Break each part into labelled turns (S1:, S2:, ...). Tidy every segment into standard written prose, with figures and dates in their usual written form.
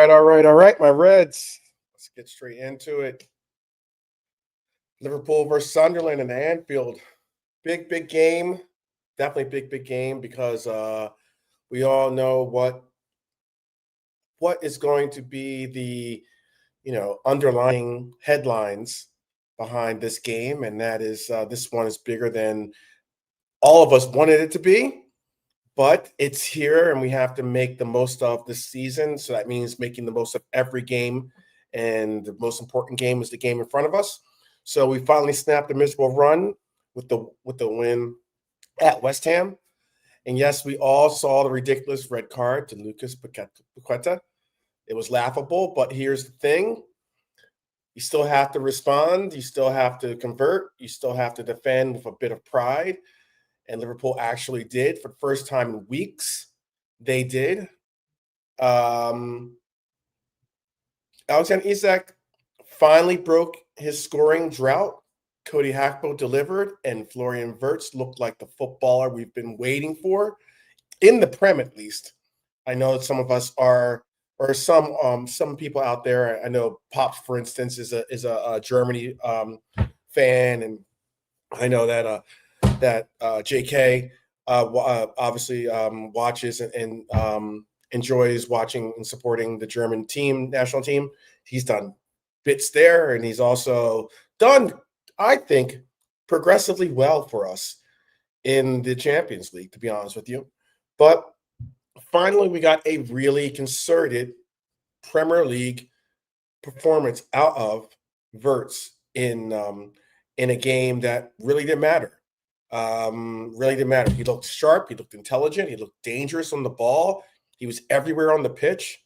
S1: right, my Reds. Let's get straight into it. Liverpool versus Sunderland in Anfield. Big game. Definitely big game because we all know what is going to be the underlying headlines behind this game, and that is this one is bigger than all of us wanted it to be. But it's here, and we have to make the most of this season. So that means making the most of every game, and the most important game is the game in front of us. So we finally snapped a miserable run with the win at West Ham. And yes, we all saw the ridiculous red card to Lucas Paqueta. It was laughable, but here's the thing. You still have to respond. You still have to convert. You still have to defend with a bit of pride. And Liverpool actually did for the first time in weeks. They did. Alexander Isak finally broke his scoring drought. Cody Gakpo delivered, and Florian Wirtz looked like the footballer we've been waiting for, in the Prem at least. I know some of us are, or some people out there. I know Pops, for instance, is a Germany fan, and I know that JK obviously watches and enjoys watching and supporting the German national team. He's done bits there, and he's also done, I think, progressively well for us in the Champions League, to be honest with you. But finally, we got a really concerted Premier League performance out of Wirtz in a game that really didn't matter. He looked sharp. He looked intelligent. He looked dangerous on the ball. He was everywhere on the pitch.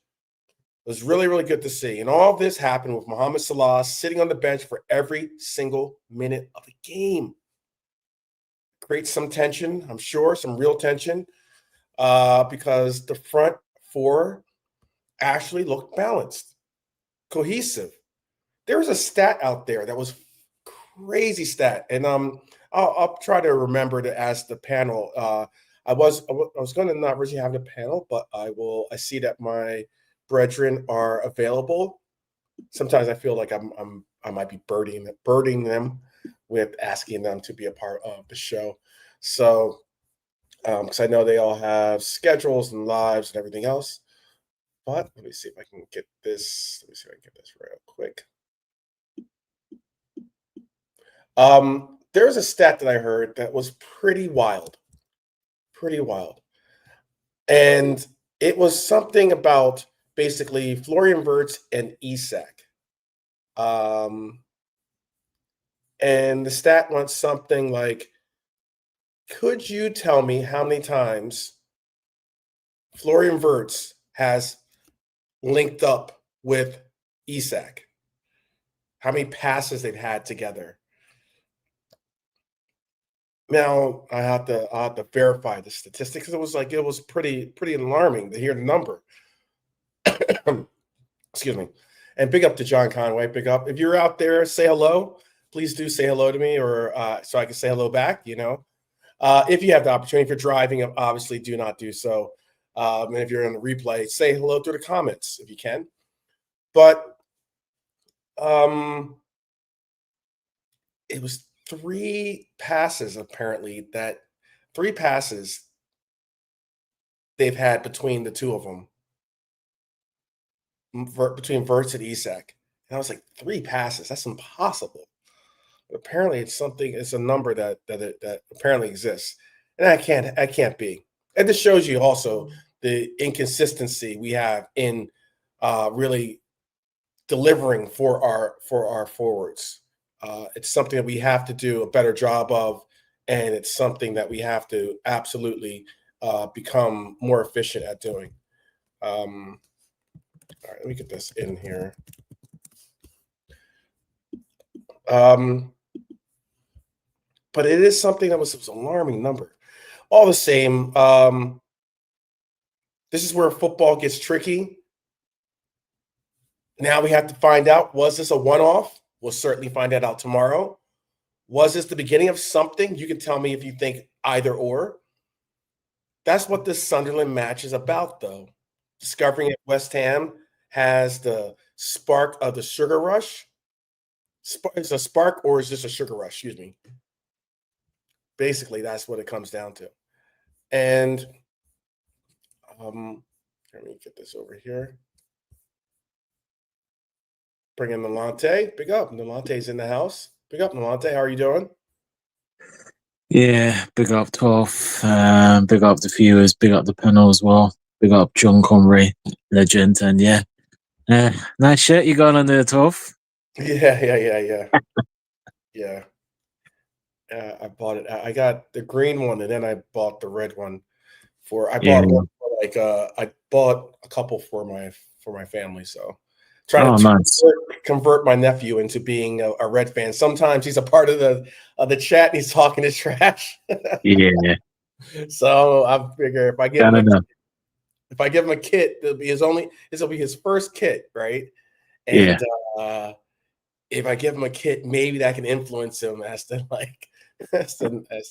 S1: It was really good to see. And all of this happened with Mohamed Salah sitting on the bench for every single minute of the game. Creates some tension, I'm sure, some real tension, because the front four actually looked balanced, cohesive. There was a stat out there that was crazy stat, and I'll try to remember to ask the panel. I was going to not really have the panel, but I see that my brethren are available. Sometimes I feel like I might be birding them with asking them to be a part of the show. So, because I know they all have schedules and lives and everything else. But let me see if I can get this. Let me see if I can get this real quick. There's a stat that I heard that was pretty wild. And it was something about basically Florian Wirtz and Isak. And the stat went something like, could you tell me how many times Florian Wirtz has linked up with Isak? How many passes they've had together? Now I have to verify the statistics. It was pretty alarming to hear the number. Excuse me. And big up to John Conway. Big up. If you're out there, say hello. Please do say hello to me, or so I can say hello back. If you have the opportunity, if you're driving, obviously do not do so. And if you're on the replay, say hello through the comments if you can. But it was three passes they've had between the two of them, between Wirtz and Isak. And I was like, 3 passes? That's impossible. But apparently it's a number that apparently exists. And that can't be. And this shows you also the inconsistency we have in really delivering for our forwards. It's something that we have to do a better job of, and it's something that we have to absolutely become more efficient at doing. All right, let me get this in here. But it is something that was an alarming number. All the same, this is where football gets tricky. Now we have to find out, was this a one-off? We'll certainly find that out tomorrow. Was this the beginning of something? You can tell me if you think either or. That's what this Sunderland match is about, though. Discovering at West Ham has the spark of the sugar rush. Is a spark or is this a sugar rush? Excuse me. Basically, that's what it comes down to. And let me get this over here. Bring in Nalante. Big up. Nalante's in the house. Big up, Nalante. How are you doing?
S2: Yeah, big up 12. Big up the viewers. Big up the panel as well. Big up John Conway, legend. And yeah, nice shirt you got on there, 12.
S1: Yeah. Yeah. I bought it. I got the green one, and then I bought the red one. I
S2: Yeah.
S1: bought one for I bought a couple for my family. So trying
S2: Oh,
S1: to
S2: nice.
S1: convert my nephew into being a Red fan. Sometimes he's a part of the chat and he's talking his trash.
S2: Yeah.
S1: So I figure if I give him a kit, this will be his first kit, right? And if I give him a kit, maybe that can influence him as to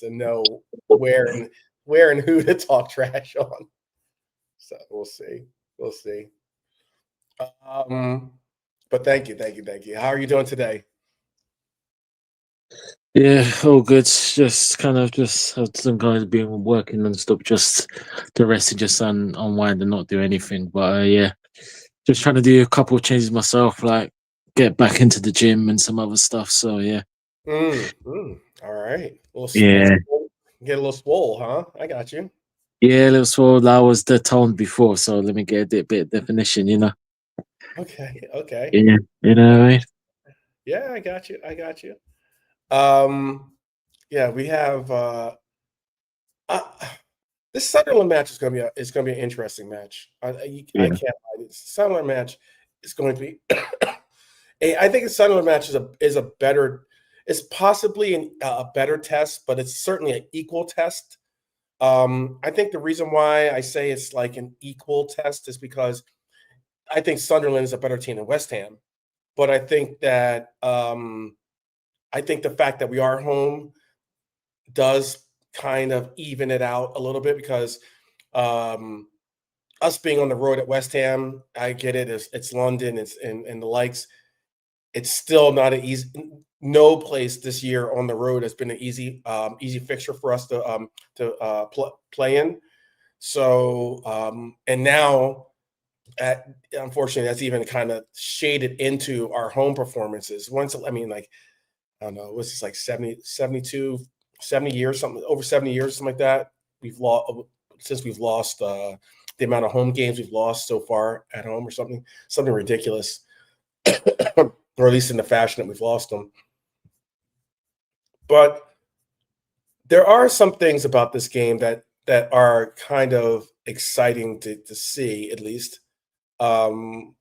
S1: know where and who to talk trash on. So we'll see. But thank you. How are you doing today?
S2: Yeah, all good. Just kind of some guys being working non-stop, just the rest and just unwind and not do anything. But yeah, just trying to do a couple of changes myself, like get back into the gym and some other stuff. So yeah.
S1: All right.
S2: Yeah.
S1: Get a little swole, huh? I got you.
S2: Yeah, little swole. That was the tone before, so let me get a bit of definition, you know.
S1: Okay.
S2: Yeah, you know what I mean?
S1: Yeah, I got you. Yeah, we have this Sunderland match is going to be an interesting match. I can't lie. This Sunderland match is going to be. I think the Sunderland match is possibly a better test, but it's certainly an equal test. I think the reason why I say it's like an equal test is because I think Sunderland is a better team than West Ham, but I think that the fact that we are home does kind of even it out a little bit because us being on the road at West Ham, I get it. It's London, and the likes. It's still not an easy. No place this year on the road has been an easy fixture for us to play in. So and now, unfortunately, that's even kind of shaded into our home performances. I don't know, what's this, like 70 years, something over 70 years, something like that. We've lost the amount of home games we've lost so far at home, or something ridiculous, or at least in the fashion that we've lost them. But there are some things about this game that are kind of exciting to see, at least. Do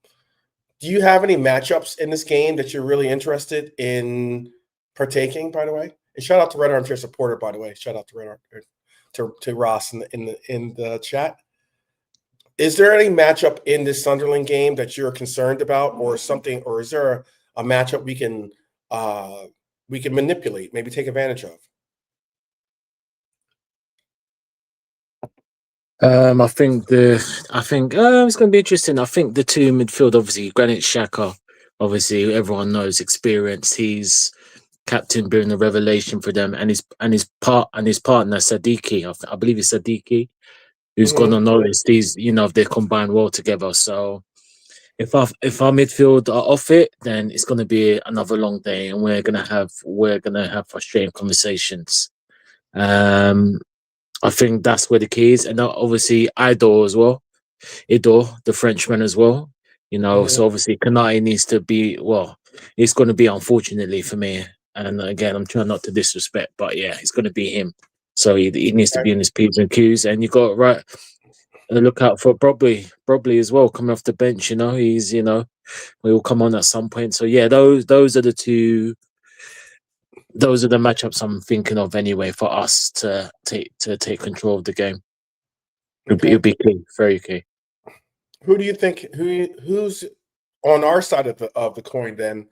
S1: you have any matchups in this game that you're really interested in partaking, by the way? And shout out to Red Armchair Supporter, by the way. Shout out to Red Armchair, to Ross in the chat. Is there any matchup in this Sunderland game that you're concerned about, or something, or is there a matchup we can manipulate, maybe take advantage of?
S2: I think it's going to be interesting. I think the two midfield, obviously, Granit Xhaka, obviously everyone knows, experienced. He's captain, being a revelation for them, and his partner Sadiki, I believe it's Sadiki, who's gone unnoticed. These, they combine well together. So if our midfield are off it, then it's going to be another long day, and we're gonna have frustrating conversations. I think that's where the key is, and obviously Idol as well, the Frenchman as well. So obviously Kanai needs to be, well, it's going to be, unfortunately for me. And again, I'm trying not to disrespect, but yeah, it's going to be him. So he needs to be in his P's and Q's, and you got right. Look out for Brobly as well, coming off the bench. He's we will come on at some point. So yeah, those are the two. Those are the matchups I'm thinking of anyway for us to take control of the game. It'll be key, very key.
S1: Who do you think who's on our side of the coin then?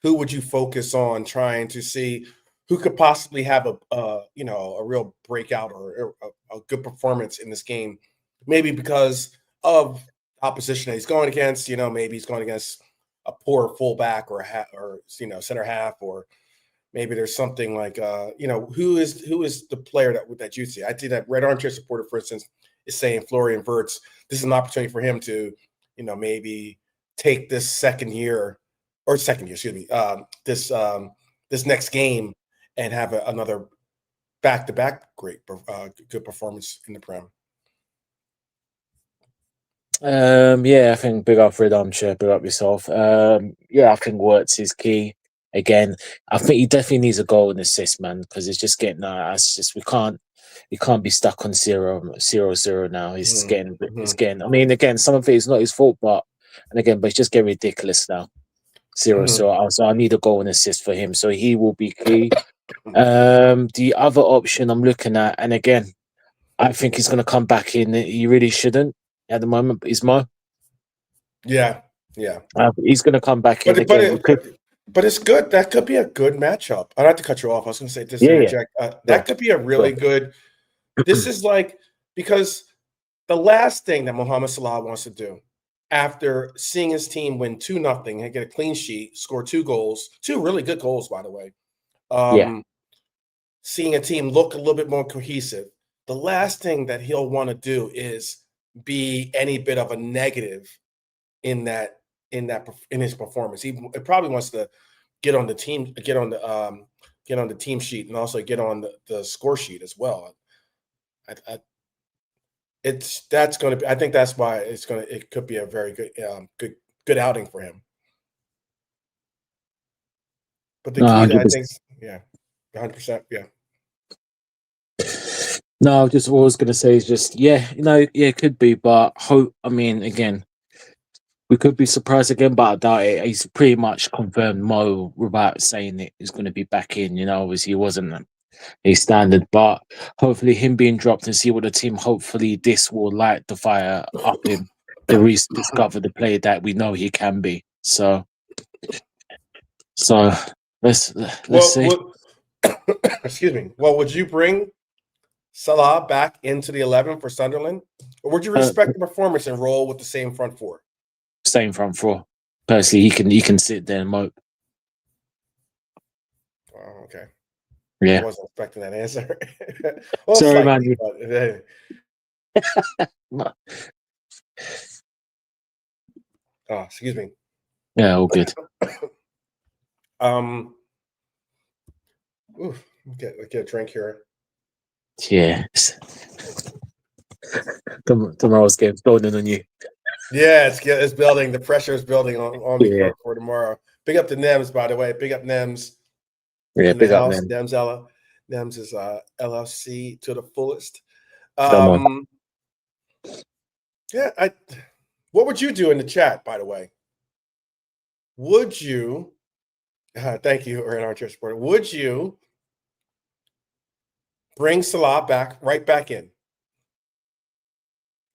S1: Who would you focus on trying to see who could possibly have a real breakout or a good performance in this game? Maybe because of opposition that he's going against. Maybe he's going against a poor fullback or center half, or maybe there's something like who is the player that you see. I see that Red Armchair supporter, for instance, is saying Florian Wirtz. This is an opportunity for him to maybe take this this next game and have another back-to-back good performance in the Prem.
S2: Yeah, I think big up Red Armchair, big up yourself. Yeah, I think Wirtz is key. Again, I think he definitely needs a goal and assist, man, because it's just getting we can't be stuck on 0-0 now. It's getting. I mean, again, some of it is not his fault, but it's just getting ridiculous now. 0-0. So I need a goal and assist for him. So he will be key. The other option I'm looking at, and again, I think he's going to come back in. He really shouldn't at the moment, but is Mo.
S1: Yeah.
S2: He's going to come back in again.
S1: But it's good. That could be a good matchup. I don't have to cut you off. I was going to say this. That could be a really good. This is because the last thing that Mohamed Salah wants to do after seeing his team win 2-0 and get a clean sheet, score 2 goals, 2 really good goals, by the way. Seeing a team look a little bit more cohesive. The last thing that he'll want to do is be any bit of a negative in his performance. He probably wants to get on the team sheet and also get on the score sheet as well. I think that's why it could be a very good outing for him. But the key, I think, 100%, yeah.
S2: No, just what I was going to say is just, it could be, but again, we could be surprised again, but I doubt it. He's pretty much confirmed Mo without saying it is going to be back in. Obviously, he wasn't a standard, but hopefully him being dropped and see what the team, hopefully this will light the fire up him to rediscover the player that we know he can be. So let's see.
S1: Excuse me. Well, would you bring Salah back into the 11 for Sunderland, or would you respect the performance and roll with the same front four?
S2: Same front four. Personally, he can sit there and mope.
S1: Oh, okay.
S2: Yeah.
S1: I wasn't expecting that answer.
S2: Sorry, man.
S1: Oh, excuse me.
S2: Yeah, all good.
S1: Get a drink here.
S2: Yes. Tomorrow's game's building on you.
S1: Yeah, it's building. The pressure is building on me for tomorrow. Big up to Nems, by the way. Big up Nems.
S2: Yeah, big up Nems.
S1: Nems is LFC to the fullest. Yeah, what would you do in the chat, by the way? Would you thank you, Red Armchair supporter. Would you bring Salah right back in?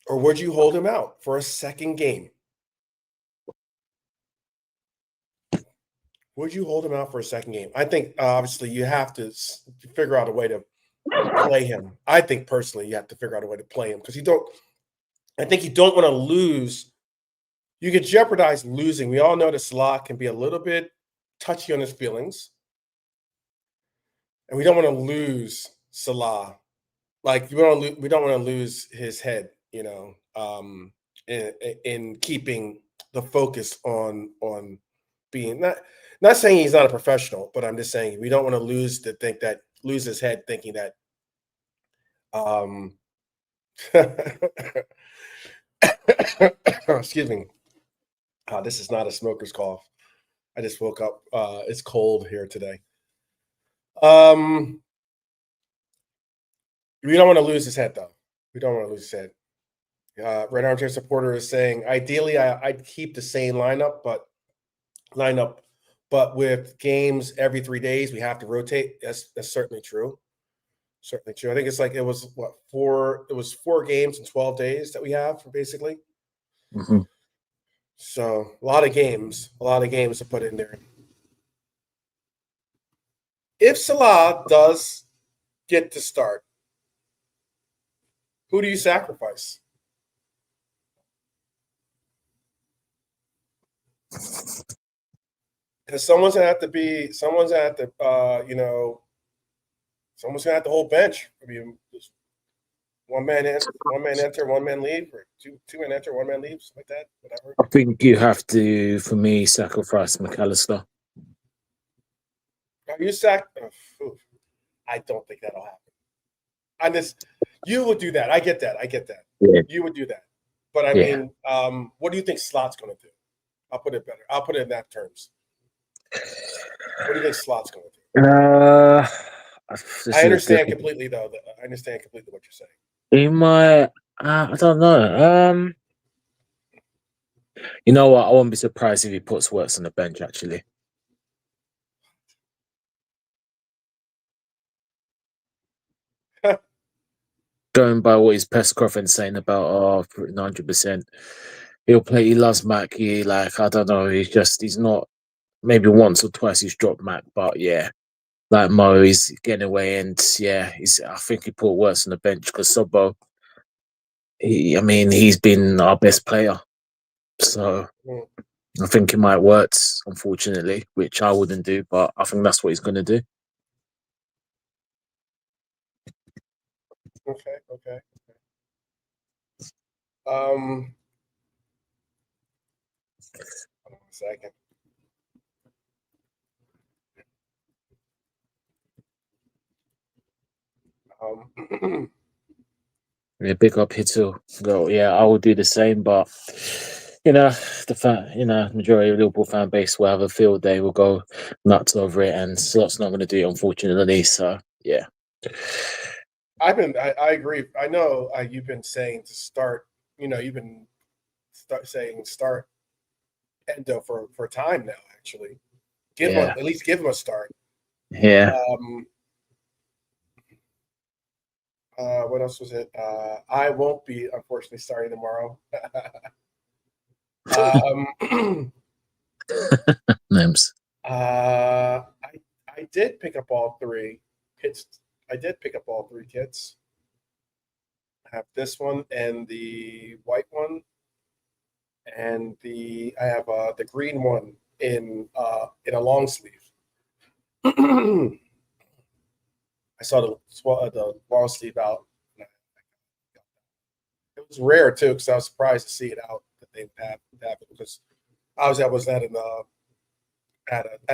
S1: Or would you hold him out for a second game? Would you hold him out for a second game? I think, obviously, you have to figure out a way to play him. I think, personally, you have to figure out a way to play him because I think you don't want to lose. You could jeopardize losing. We all know that Salah can be a little bit touchy on his feelings. And we don't want to lose Salah. Like, we don't want to lose his head, in keeping the focus on being not saying he's not a professional, but I'm just saying we don't want to lose his head thinking that excuse me. This is not a smoker's cough. I just woke up. It's cold here today. We don't want to lose his head, though. We don't want to lose his head. Red Armchair supporter is saying, ideally, I'd keep the same lineup, but with games every 3 days, we have to rotate. That's certainly true. Certainly true. I think it was 4 games in 12 days that we have, basically.
S2: Mm-hmm.
S1: So a lot of games to put in there. If Salah does get to start, who do you sacrifice? Because someone's gonna have to be. Someone's gonna have to. Someone's gonna have the whole bench. I mean, just one man enter, one man leave, or two men enter, one man leaves, like that. Whatever.
S2: I think you have to, for me, sacrifice McAllister.
S1: You sack. I don't think that'll happen. You would do that. I get that.
S2: Yeah.
S1: You would do that. But I mean, what do you think Slot's going to do? I'll put it better. I'll put it in that terms. What do you think Slot's going to do? I understand completely, though. I understand completely what you're saying.
S2: He might. I don't know. You know what? I won't be surprised if he puts Wirtz on the bench, actually. Going by what his press conference saying about 100%, he'll play. He loves Mac. I don't know. He's not. Maybe once or twice he's dropped Mac, but yeah, like Mo, he's getting away, and yeah, I think he put Wirtz on the bench because Sobbo. He's been our best player, so I think he might Wirtz, unfortunately, which I wouldn't do, but I think that's what he's going to do.
S1: Okay. Hold on a second.
S2: Yeah, big up Hittel. Go, yeah, I will do the same, but majority of Liverpool fan base will have a field day. Will go nuts over it, and Slot's not going to do it, unfortunately. So yeah.
S1: I agree. I know you've been saying to start. You've been saying start Endo for time now. Actually, at least give him a start.
S2: Yeah.
S1: What else was it? I won't be, unfortunately, starting tomorrow.
S2: Names.
S1: I did pick up all three kits. I have this one and the white one, and I have the green one in a long sleeve. I saw the long sleeve out. It was rare too, because I was surprised to see it out that they have it, because I was at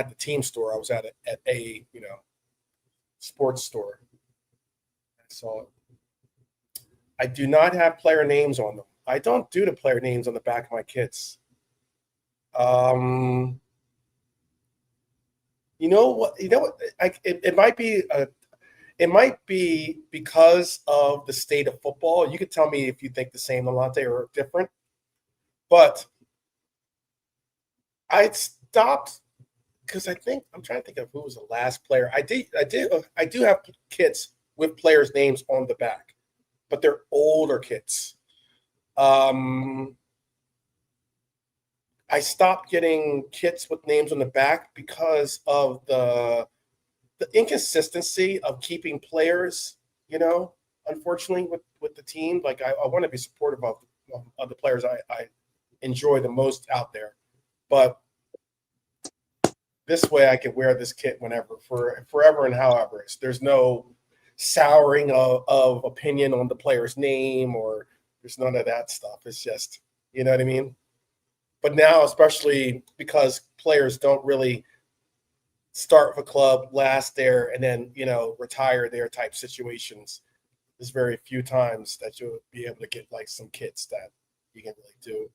S1: the team store. I was at a sports store. I saw it. I do not have player names on them. I don't do the player names on the back of my kits. You know what? It might be it might be because of the state of football. You could tell me if you think the same, Alante, or different. But I stopped because I'm trying to think of who was the last player. I do have kits with players' names on the back, but they're older kits. I stopped getting kits with names on the back because of the inconsistency of keeping players, unfortunately with the team. Like I want to be supportive of the players I enjoy the most out there, but this way I can wear this kit whenever, forever and however. There's no souring of opinion on the player's name, or there's none of that stuff. It's just, you know what I mean? But now, especially because players don't really start with a club, last there, and then, retire there type situations, there's very few times that you'll be able to get like some kits that you can really do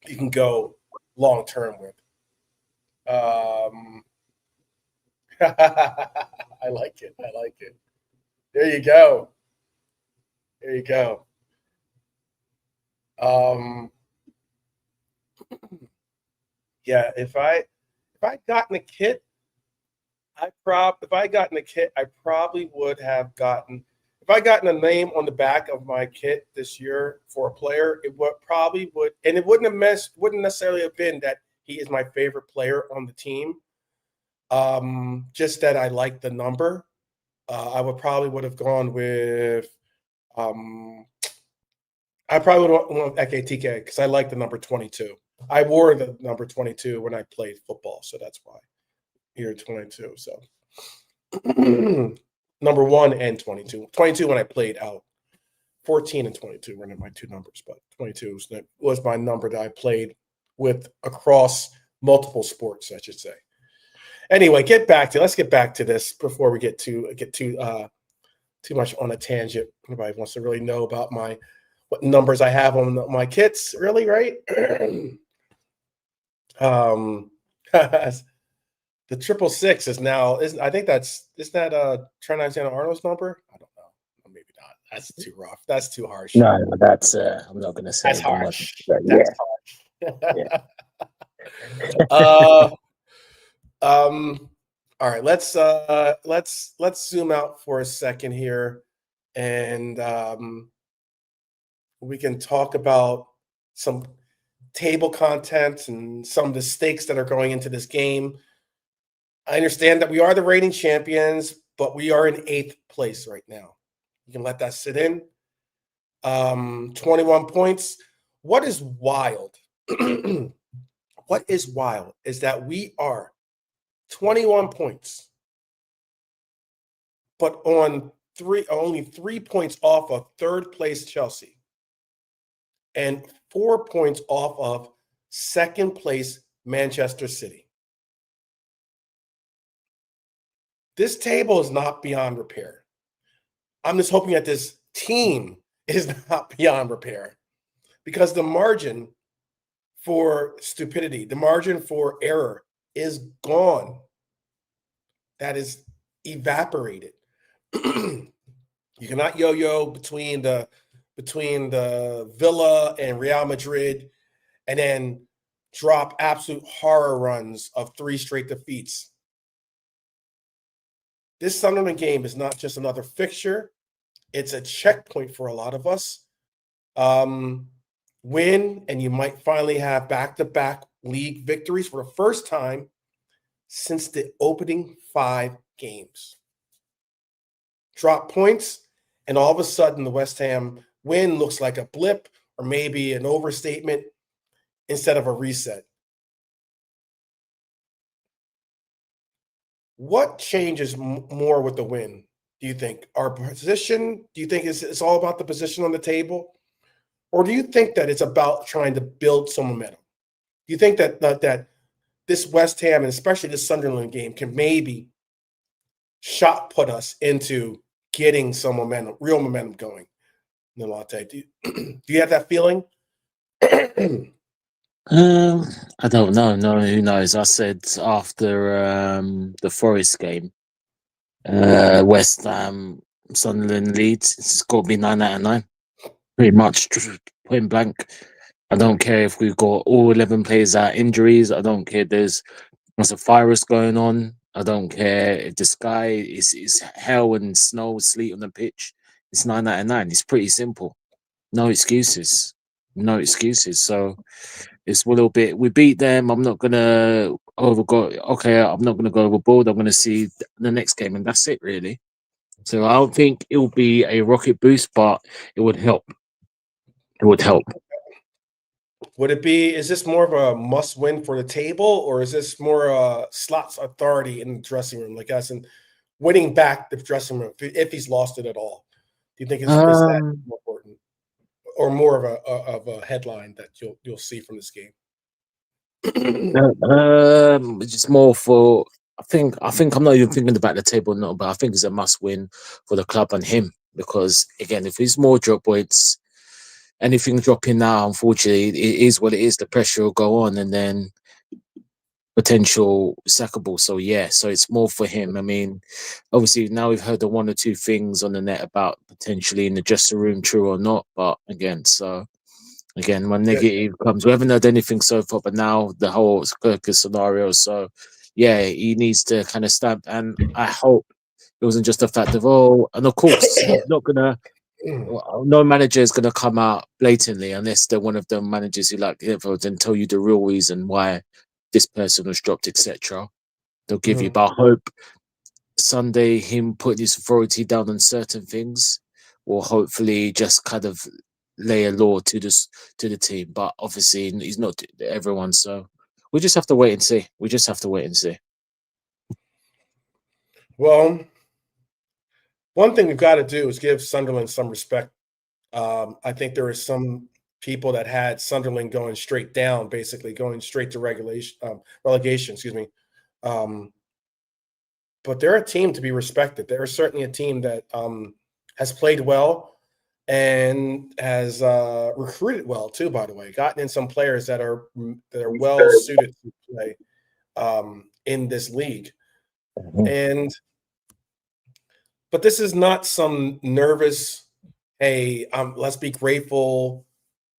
S1: you can go long term with. I like it. There you go. Yeah, if I gotten a kit, I probably would have gotten, if I gotten a name on the back of my kit this year for a player, it wouldn't necessarily have been that he is my favorite player on the team. Just that I like the number. I would have gone with I probably would have went with Eketike because I like the number 22. I wore the number 22 when I played football, so that's why. Here 22. So number 1 and 22. 22 when I played out. 14 and 22 were my two numbers, but 22 was my number that I played with across multiple sports, I should say. Anyway, let's get back to this before we get too much on a tangent. Nobody wants to really know about what numbers I have on my kits, really, right? The 666 is now. I think is that Trent Alexander-Arnold's number? I don't know. Maybe not. That's too rough. That's too harsh.
S2: No, that's I'm not going to say.
S1: That's harsh.
S2: That's
S1: harsh.
S2: Yeah.
S1: All right. Let's zoom out for a second here, and we can talk about some table content and some of the stakes that are going into this game. I understand that we are the reigning champions, but we are in 8th place right now. You can let that sit in. 21 points. What is wild? What is wild is that we are 21 points, but only 3 points off of 3rd place Chelsea and 4 points off of 2nd place Manchester City. This table is not beyond repair. I'm just hoping that this team is not beyond repair, because the margin for stupidity, the margin for error is gone. That is evaporated. You cannot yo-yo between the Villa and Real Madrid and then drop absolute horror runs of 3 straight defeats. This Sunderland game is not just another fixture. It's a checkpoint for a lot of us. Win, and you might finally have back-to-back league victories for the first time since the opening 5 games. Drop points, and all of a sudden the West Ham win looks like a blip or maybe an overstatement instead of a reset. What changes more with the win, do you think? Our position? Do you think it's all about the position on the table? Or do you think that it's about trying to build some momentum? Do you think that this West Ham, and especially this Sunderland game, can maybe shot put us into getting some momentum, real momentum going? Nolate, do you have that feeling?
S2: I don't know. No, who knows? I said after the Forest game, West Ham, Sunderland leads. It's got to be 9 out of 9. Pretty much point blank. I don't care if we've got all 11 players out injuries. I don't care if there's a virus going on. I don't care if the sky is hell and snow, sleet on the pitch. It's 9 out of 9. It's pretty simple. No excuses. No excuses. So it's a little bit. We beat them. I'm not gonna I'm not gonna go overboard. I'm gonna see the next game, and that's it, really. So I don't think it will be a rocket boost, but it would help. It would help.
S1: Is this more of a must win for the table, or is this more Slot's authority in the dressing room, like us, and winning back the dressing room if he's lost it at all? Do you think is that more important, or more of a headline that you'll see from this game?
S2: Just more for. I think I'm not even thinking about the table, no, but I think it's a must win for the club and him, because again, if there's more drop points, anything dropping now, unfortunately, it is what it is. The pressure will go on, and then potential sackable. So yeah, so it's more for him. I mean, obviously now we've heard the 1 or 2 things on the net about potentially in the dressing room, true or not. But again, when negative comes, we haven't heard anything so far, but now the whole circus scenario. So yeah, he needs to kind of stamp, and I hope it wasn't just the fact of and of course, not gonna. No manager is going to come out blatantly unless they're one of the managers who like Liverpool and tell you the real reason why this person was dropped, etc. They'll give you, but I hope Sunday him putting his authority down on certain things will hopefully just kind of lay a law to the team. But obviously, he's not everyone. So we just have to wait and see. We just have to wait and see.
S1: Well, one thing we've got to do is give Sunderland some respect. I think there are some people that had Sunderland going straight down, basically going straight to relegation. Excuse me. But they're a team to be respected. They're certainly a team that has played well and has recruited well too. By the way, gotten in some players that are well suited to play in this league. But this is not some nervous, hey, let's be grateful,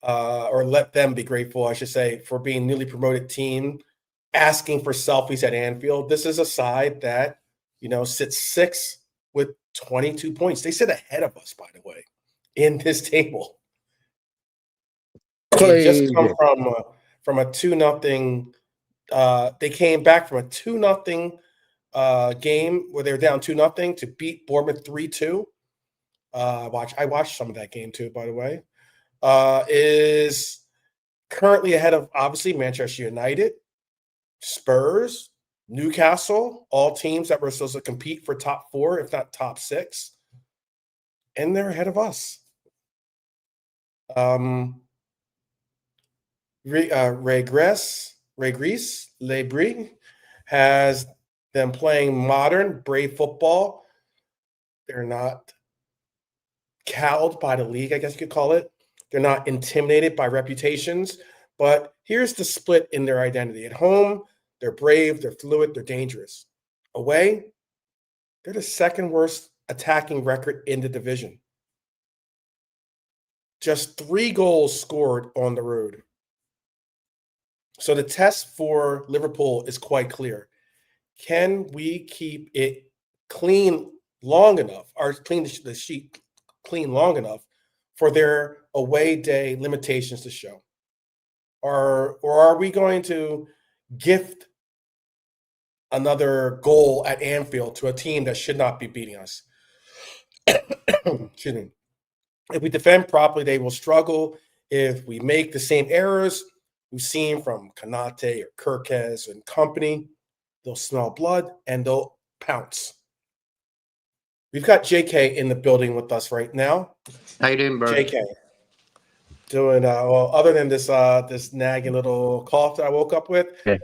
S1: or let them be grateful, I should say, for being newly promoted team, asking for selfies at Anfield. This is a side that, sits 6th with 22 points. They sit ahead of us, by the way, in this table. They just come from a 2-0. They came back from a 2-0 game where they were down 2-0 to beat Bournemouth 3-2. I watched some of that game too, by the way. Is currently ahead of obviously Manchester United, Spurs, Newcastle, all teams that were supposed to compete for top 4, if not top 6, and they're ahead of us. Regress Lebris has them playing modern, brave football. They're not cowed by the league, I guess you could call it. They're not intimidated by reputations. But here's the split in their identity. At home, they're brave, they're fluid, they're dangerous. Away, they're the second worst attacking record in the division. Just 3 goals scored on the road. So the test for Liverpool is quite clear. Can we keep it clean long enough, or clean the sheet clean long enough for their away day limitations to show? Or are we going to gift another goal at Anfield to a team that should not be beating us? Excuse me. If we defend properly, they will struggle. If we make the same errors we've seen from Kanate or Kirkes and company, they'll smell blood and they'll pounce. We've got JK in the building with us right now.
S3: How you doing, bro?
S1: JK. Doing well, other than this nagging little cough that I woke up with. Yeah.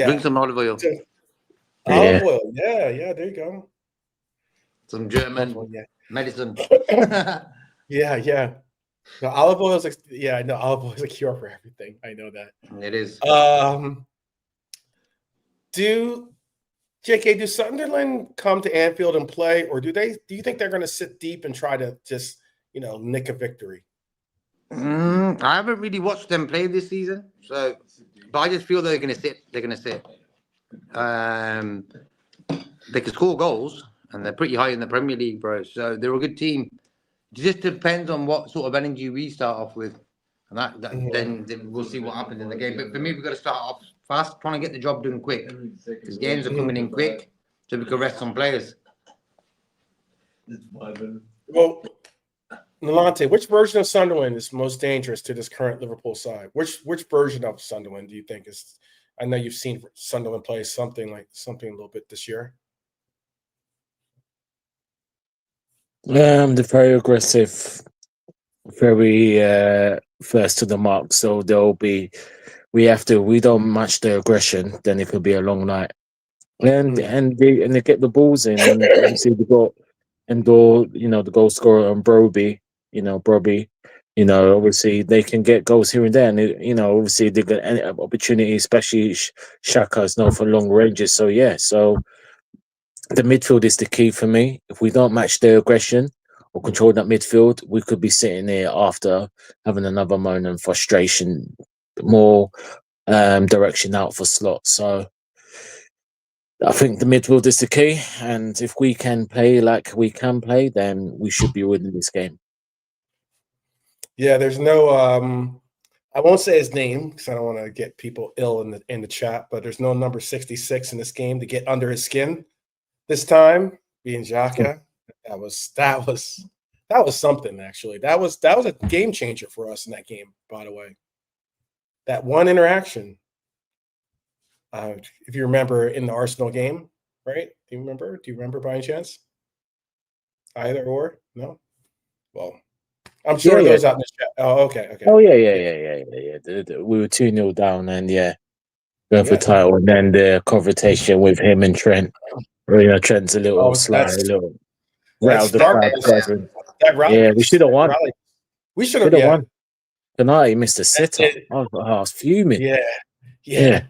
S3: Drink some olive oil.
S1: Olive oil. Yeah, there you go.
S3: Some German medicine.
S1: Yeah. No, olive oil is olive oil is a cure for everything. I know that.
S3: It is.
S1: Do Sunderland come to Anfield and play, or do you think they're going to sit deep and try to just nick a victory?
S3: I haven't really watched them play this season, but I just feel they're going to sit. They're going to sit. They can score goals, and they're pretty high in the Premier League, bro. So they're a good team. It just depends on what sort of energy we start off with, and then we'll see what happens in the game. But for me, we've got to start off fast, trying to get the job done quick, because games are coming in quick, so we can rest some players.
S1: Well, Nalante, which version of Sunderland is most dangerous to this current Liverpool side? Which version of Sunderland do you think is? I know you've seen Sunderland play something a little bit this year.
S2: They're very aggressive, very first to the mark. So we don't match their aggression, then it could be a long night. And they get the balls in, and obviously they got Endor, the goal scorer, and Broby, obviously they can get goals here and there, and obviously they get any opportunity, especially Xhaka's known for long ranges. So the midfield is the key for me. If we don't match their aggression or control that midfield, we could be sitting here after having another moment of frustration, more direction out for slots. So I think the midfield is the key, and if we can play like we can play, then we should be winning this game.
S1: Yeah, there's no I won't say his name because I don't want to get people ill in the chat, but there's no number 66 in this game to get under his skin this time, being Xhaka. That was That was something, actually. That was a game changer for us in that game, by the way. That one interaction. If you remember in the Arsenal game, right? Do you remember? Do you remember by any chance? Either or? No? Well, I'm sure
S2: Yeah,
S1: those out in the chat. Oh, okay.
S2: Oh yeah. We were 2-0 down, and going for
S1: Yeah.
S2: title, and then the confrontation with him and Trent. Trent's a little sly, a little riled the crowd.
S1: That rally.
S2: Yeah, we should have won.
S1: We should have won.
S2: Tonight he missed a sitter. I was fuming.
S1: Yeah.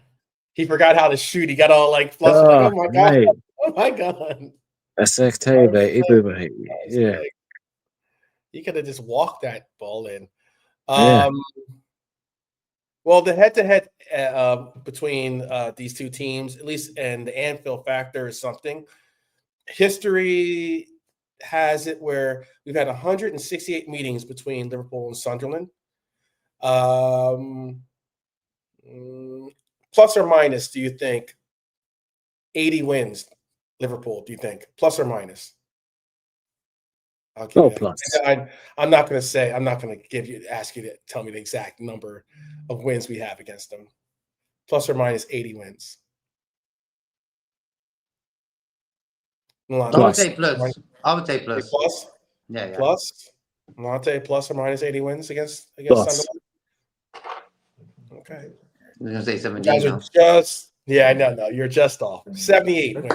S1: He forgot how to shoot. He got all like flustered. Like, oh my god!
S2: Mate.
S1: Oh my god!
S2: That's mate. Yeah.
S1: He could have just walked that ball in.
S2: Yeah.
S1: Well, the head-to-head between these two teams, at least, and the Anfield factor is something. History has it where we've had 168 meetings between Liverpool and Sunderland. Plus or minus, do you think 80 wins, Liverpool, do you think? Plus or minus?
S2: Plus.
S1: I'm not going to ask you to tell me the exact number of wins we have against them. Plus or minus 80 wins.
S3: I would say plus.
S1: Plus?
S3: Yeah.
S1: Plus? Monte, plus or minus 80 wins against Sunderland? Okay.
S3: I was going to say 17.
S1: You guys are just, no, you're just off. 78 wins.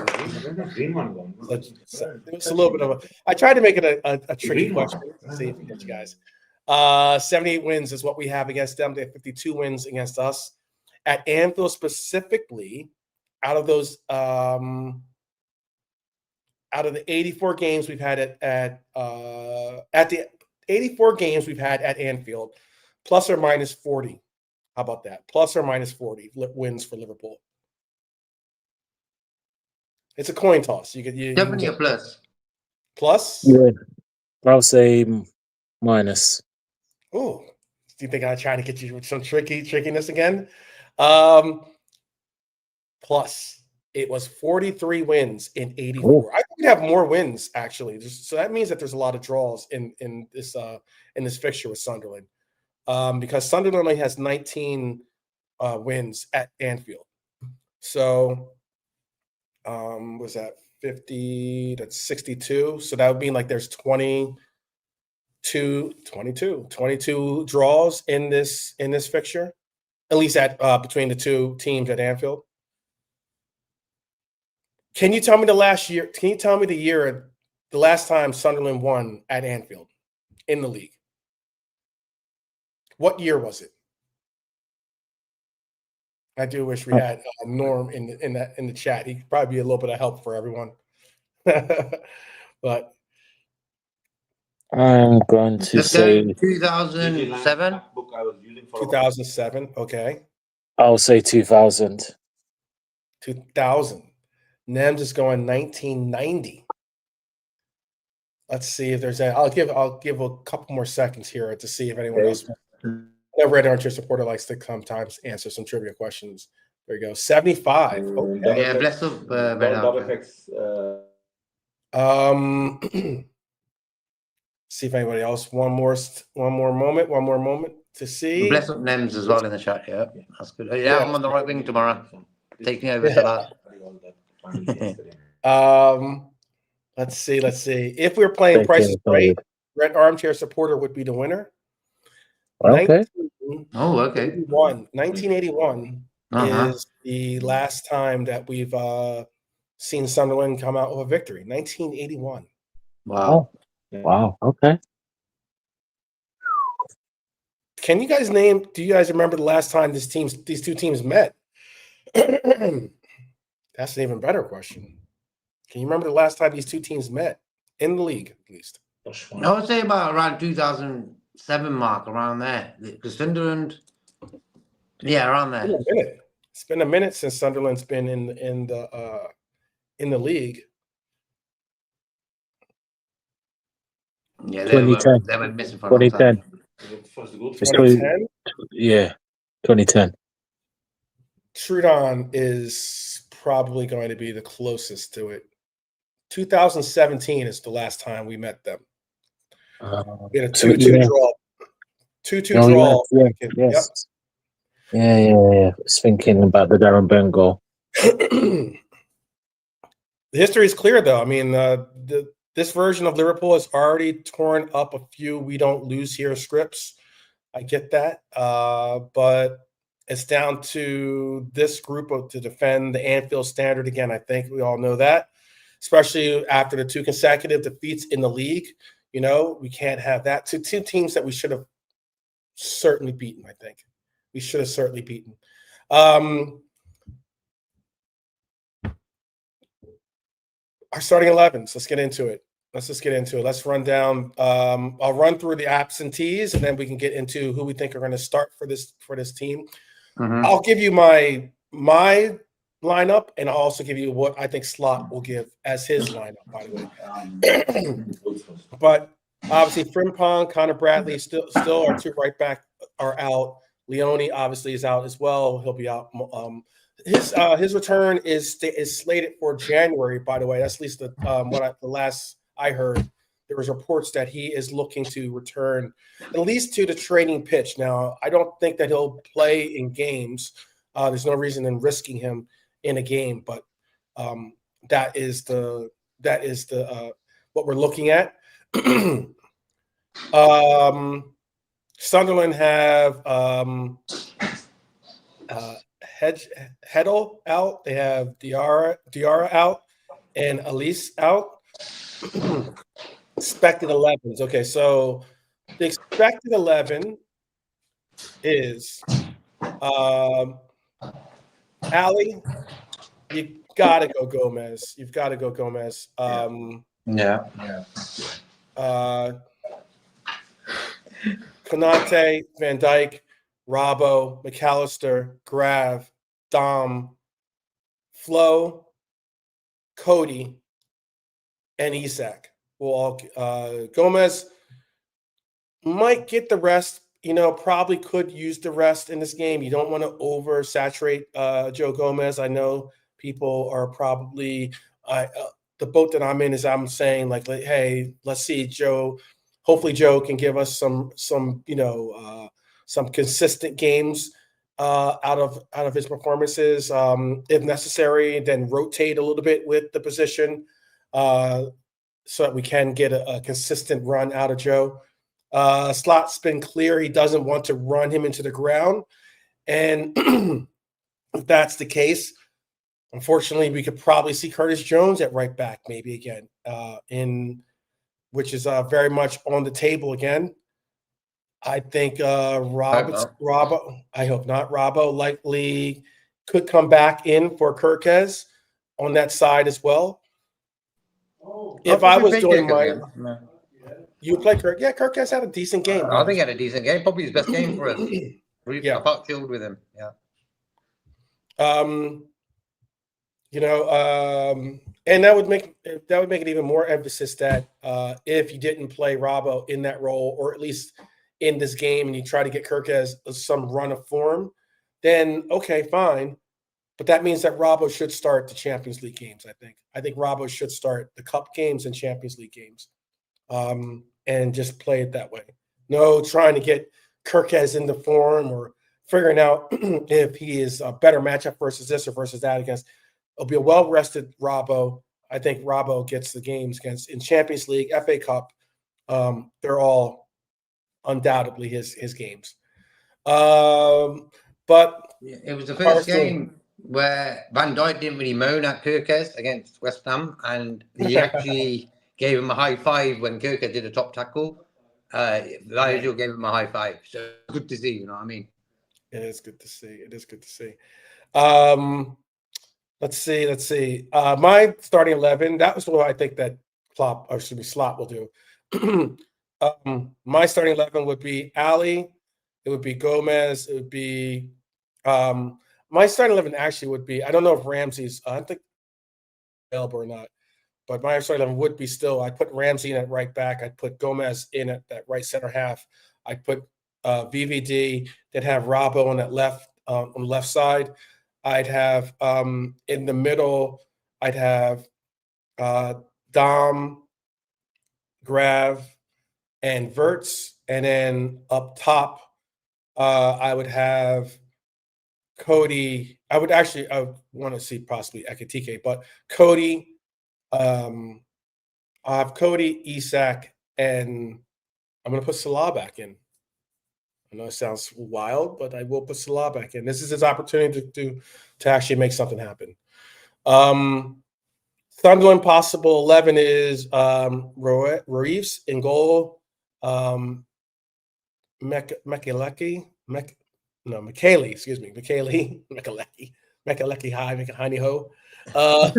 S1: It's a little bit of I tried to make it a tricky question. Let's see if we get you guys. 78 wins is what we have against them. They have 52 wins against us. At Anfield specifically, out of the 84 games we've had at the 84 games we've had at Anfield, plus or minus 40. How about that? Plus or minus 40 wins for Liverpool. It's a coin toss.
S3: Definitely a plus.
S1: Plus?
S2: Yeah. I'll say minus.
S1: Oh, do you think I'm trying to get you with some trickiness again? Plus. It was 43 wins in 84. I think we have more wins, actually. So that means that there's a lot of draws in this fixture with Sunderland. Because Sunderland only has 19 wins at Anfield. So was that 50? That's 62. So that would mean like there's 22 draws in this fixture, at least between the two teams at Anfield. Can you tell me the last time Sunderland won at Anfield in the league? What year was it? I do wish we had Norm in the chat. He could probably be a little bit of help for everyone. But
S2: I'm going to say
S3: 2007.
S1: 2007. Okay.
S2: I'll say 2000.
S1: 2000. Nems is going 1990. Let's see if there's I'll give a couple more seconds here to see if anyone else. Red Archer supporter likes to sometimes answer some trivia questions. There you go. 75. Okay.
S3: Yeah, bless up.
S1: See if anybody else. One more moment to see.
S3: Bless up Nems as well in the chat. Yeah, that's good. Yeah, I'm on the right wing tomorrow. Taking over Salah.
S1: Let's see. If we're playing Price is Right, Red Armchair Supporter would be the winner.
S2: Okay.
S1: 1981 is the last time that we've seen Sunderland come out with a victory. 1981.
S3: Wow.
S2: Wow. Okay.
S1: Do you guys remember the last time these two teams met? That's an even better question. Can you remember the last time these two teams met in the league, at least?
S3: I would say about around 2007 mark, around there. Because Sunderland, around there.
S1: It's been a minute since Sunderland's been in the league.
S3: Yeah, they were missing for
S2: 2010.
S1: 2010?
S2: Yeah, 2010.
S1: Trudon is probably going to be the closest to it. 2017 is the last time we met them. We had a
S2: So
S1: 2-2
S2: yeah,
S1: draw. 2-2
S2: oh
S1: draw.
S2: yes, yes, yeah. I was thinking about the Darren Burn goal.
S1: Yep. The history is clear, though. I mean, this version of Liverpool has already torn up a few "we don't lose here" scripts. I get that, but it's down to this group to defend the Anfield standard again. I think we all know that, especially after the 2 consecutive defeats in the league. You know, we can't have that. Two teams that we should have certainly beaten. I think we should have certainly beaten. Our starting 11s. Let's get into it. Let's run down. I'll run through the absentees, and then we can get into who we think are going to start for this team.
S3: Mhm.
S1: I'll give you my lineup, and I'll also give you what I think Slot will give as his lineup. By the way, but obviously Frimpong, Connor Bradley, still our 2 right back are out. Leone obviously is out as well. He'll be out. His return is slated for January. By the way, that's at least the last I heard. There was reports that he is looking to return at least to the training pitch. Now, I don't think that he'll play in games. There's no reason in risking him in a game, but that is the what we're looking at. Sunderland have Heddle out. They have Diarra out and Elise out. Expected 11s. Okay, so the expected 11 is Ali. You gotta go Gomez. You've got to go Gomez.
S3: Yeah.
S1: Konate, Van Dijk, Robbo, McAllister, Grav, Dom, Flo, Cody, and Isak. Will all Gomez might get the rest. You know, probably could use the rest in this game. You don't want to oversaturate Joe Gomez. I know people are probably the boat that I'm in is I'm saying like, hey, let's see Joe. Hopefully Joe can give us some some consistent games out of his performances. If necessary, then rotate a little bit with the position so that we can get a consistent run out of Joe. Slot's been clear. He doesn't want to run him into the ground. And if that's the case, unfortunately, we could probably see Curtis Jones at right back maybe again, which is very much on the table again. I think Robbo, I hope not. Robbo likely could come back in for Kirkez on that side as well. If I was doing you play Kirk. Yeah, Kirk has had a decent game.
S3: I think he had a decent game. Probably his best game for us.
S1: Yeah.
S3: I felt chilled with him. Yeah.
S1: And that would make it even more emphasis that if you didn't play Robbo in that role, or at least in this game, and you try to get Kirk as some run of form, then okay, fine. But that means that Robbo should start the Champions League games. I think Robbo should start the Cup games and Champions League games. And just play it that way. No trying to get Kirkez into form or figuring out if he is a better matchup versus this or versus that against. It'll be a well-rested Robbo. I think Robbo gets the games in Champions League, FA Cup. They're all undoubtedly his games. But
S3: it was the first game where Van Dijk didn't really moan at Kirkez against West Ham, and he actually gave him a high five when Kirkez did a top tackle. Virgil gave him a high five. So good to see, you know what I mean?
S1: It is good to see. Let's see. My starting 11, that was what I think that Slot will do. My starting 11 would be Ali. It would be Gomez. It would be my starting 11 actually would be, I don't know if Ramsey's I think available or not. But my starting 11 would be still, I'd put Ramsey in at right back. I'd put Gomez in at that right center half. I'd put VVD, then have Robbo on that on the left side. I'd have in the middle, I'd have Dom, Grav, and Wirtz. And then up top, I would have Cody. I want to see possibly Ekitike, but Cody. I have Cody, Isak, and I'm going to put Salah back in. I know it sounds wild, but I will put Salah back in. This is his opportunity to actually make something happen. Sunderland possible 11 is Reeves in goal. Mikalecki, excuse me, Mikalecki high, Heine ho. A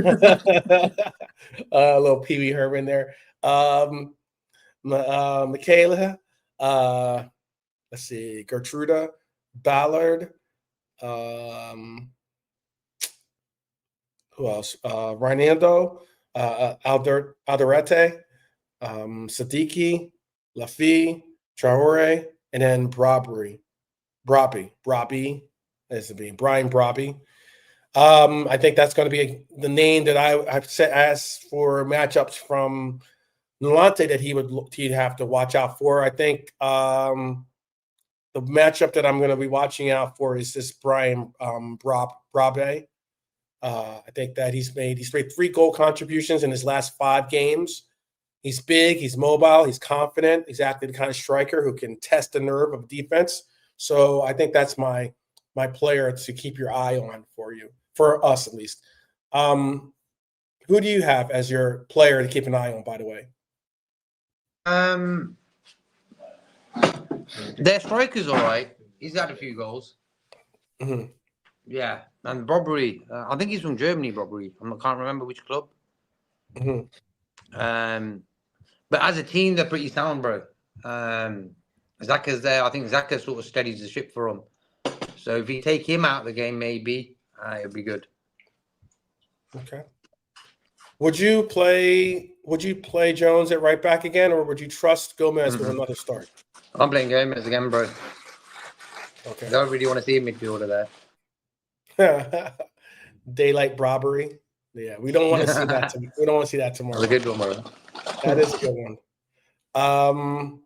S1: little Pee Wee Herman there. Michaela, let's see, Gertruda, Ballard, who else? Reinando, Alderete, Siddiqui, Lafi, Traore, and then Brobby, as it being Brian Brobby. I think that's going to be the name that I've asked for matchups from Nolante that he'd have to watch out for. I think the matchup that I'm going to be watching out for is this Brian Brobby. I think that he's made 3 goal contributions in his last 5 games. He's big, he's mobile, he's confident, exactly the kind of striker who can test the nerve of defense. So I think that's my player to keep your eye on for us at least. Who do you have as your player to keep an eye on, by the way?
S3: Their striker's all right. He's had a few goals.
S1: Mm-hmm.
S3: Yeah, and Brobbery. I think he's from Germany, Brobbery. I can't remember which club.
S1: Mm-hmm.
S3: But as a team, they're pretty sound, bro. Zaka's there. I think Zaka sort of steadies the ship for him. So if you take him out of the game, maybe it'll be good.
S1: Okay. Would you play Jones at right back again, or would you trust Gomez with another start?
S3: I'm playing Gomez again, bro.
S1: Okay.
S3: I don't really want to see a midfielder
S1: there. Daylight robbery. Yeah, we don't want to see that. We don't want to see that tomorrow.
S3: That's a good one, bro.
S1: That is a good one. I'm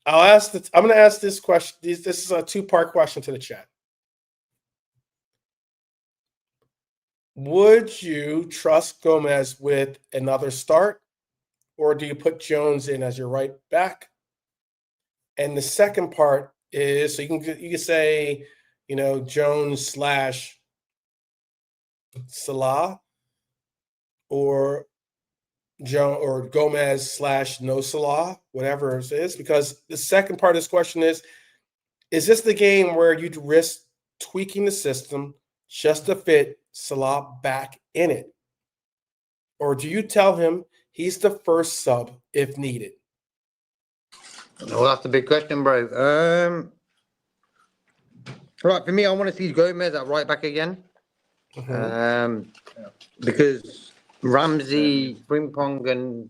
S1: going to ask this question. This is a 2-part question to the chat. Would you trust Gomez with another start, or do you put Jones in as your right back? And the second part is, so you can say, Jones / Salah, or Gomez / no Salah, whatever it is, because the second part of this question is this the game where you'd risk tweaking the system just to fit Salah back in it? Or do you tell him he's the first sub if needed?
S3: Well, that's the big question, bro. Right, for me, I want to see Gomez at right back again. Mm-hmm. Because Ramsey, Frimpong, and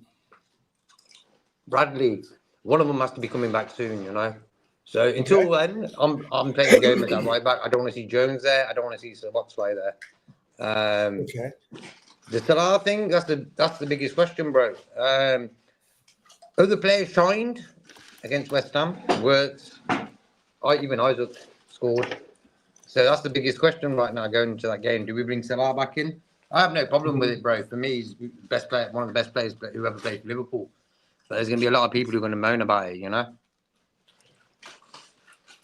S3: Bradley, one of them has to be coming back soon, So until then, I'm playing Gomez at right back. I don't want to see Jones there. I don't want to see Boxley there.
S1: Okay.
S3: The Salah thing, that's the biggest question, bro. Other players shined against West Ham. Wirtz, even Isak scored. So that's the biggest question right now going into that game. Do we bring Salah back in? I have no problem with it, bro. For me, he's best player, one of the best players who ever played for Liverpool. But there's going to be a lot of people who are going to moan about it,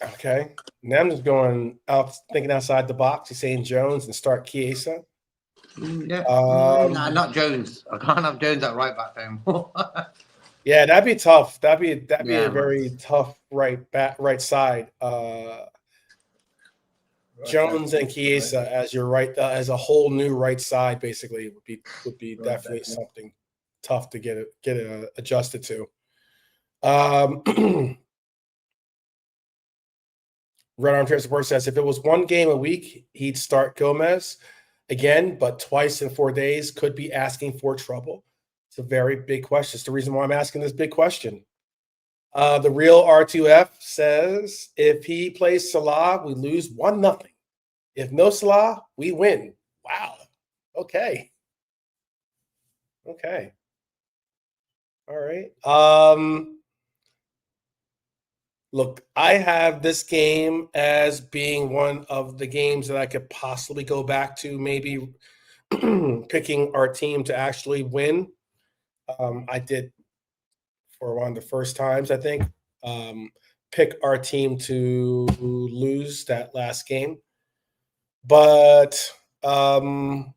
S1: Okay. Now I'm just thinking outside the box. He's saying Jones and start Chiesa.
S3: Yeah. No, not Jones. I can't have Jones at right back anymore.
S1: Yeah, that'd be tough. That'd be a very tough right side. Jones and Chiesa as your right, as a whole new right side, basically would be definitely something tough to get it adjusted to. Red Armchair Support says if it was one game a week, he'd start Gomez again, but twice in 4 days could be asking for trouble. It's a very big question. It's the reason why I'm asking this big question. The real R2F says if he plays Salah, we lose 1-0. If no Salah, we win. Wow. Okay. All right. Look, I have this game as being one of the games that I could possibly go back to, maybe picking our team to actually win. I did for one of the first times, I think, pick our team to lose that last game. But my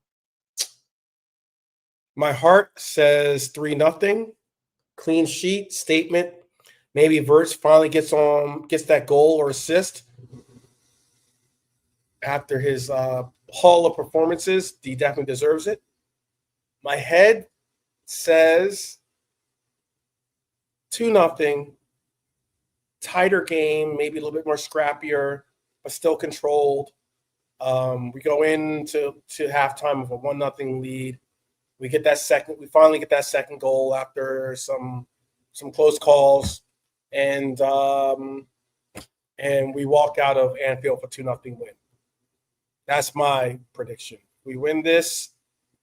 S1: heart says 3-0, clean sheet, statement. Maybe Wirtz finally gets that goal or assist after his haul of performances. He definitely deserves it. My head says 2-0, tighter game, maybe a little bit more scrappier, but still controlled. We go into halftime with a 1-0 lead. We finally get that second goal after some close calls. And we walk out of Anfield for 2-0 win. That's my prediction. We win this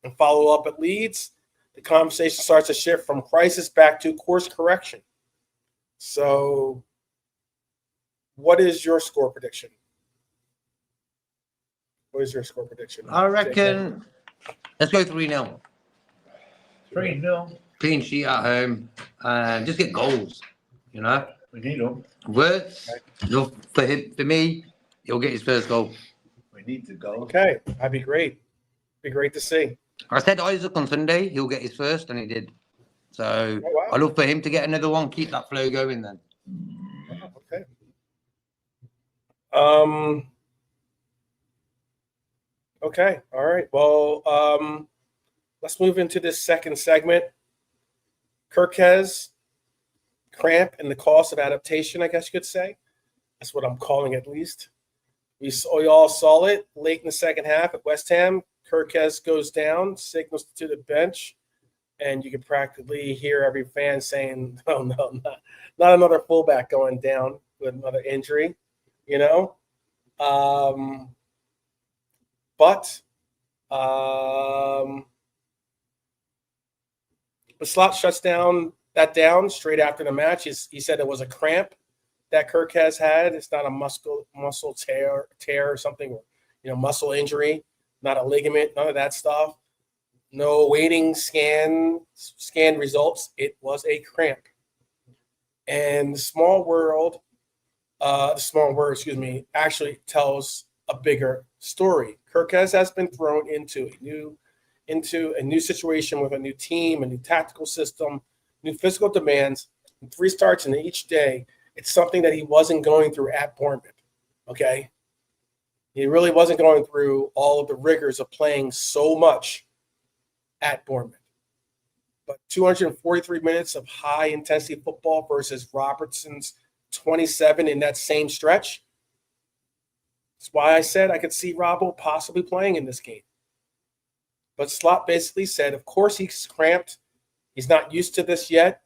S1: and follow up at Leeds. The conversation starts to shift from crisis back to course correction. So, what is your score prediction? What is your score prediction?
S3: I reckon let's go 3-0.
S4: 3-0.
S3: Clean sheet at home. Just get goals. You know,
S4: We need them.
S3: Wirtz, for me, he'll get his first goal.
S4: We need to go.
S1: Okay, that'd be great. Be great to see.
S3: I said Isak on Sunday, he'll get his first, and he did. So
S1: Oh, wow.
S3: I look for him to get another one, keep that flow going then.
S1: Okay. Okay. All right. Well, let's move into this second segment. Kirkes, cramp, and the cost of adaptation, I guess you could say. That's what I'm calling it, at least. We all saw it late in the second half at West Ham. Kirkes goes down, signals to the bench, and you can practically hear every fan saying, "Oh no, not another fullback going down with another injury," you know. But the Slot shuts down straight after the match. He said it was a cramp that Kirkes had. It's not a muscle tear or something, muscle injury, not a ligament, none of that stuff. No waiting scan results. It was a cramp. And the small word, actually tells a bigger story. Kirkes has been thrown into a new situation with a new team, a new tactical system, new physical demands, and 3 starts in each day. It's something that he wasn't going through at Bournemouth, okay? He really wasn't going through all of the rigors of playing so much at Bournemouth. But 243 minutes of high-intensity football versus Robertson's 27 in that same stretch. That's why I said I could see Robbo possibly playing in this game. But Slot basically said, of course he's cramped. He's not used to this yet.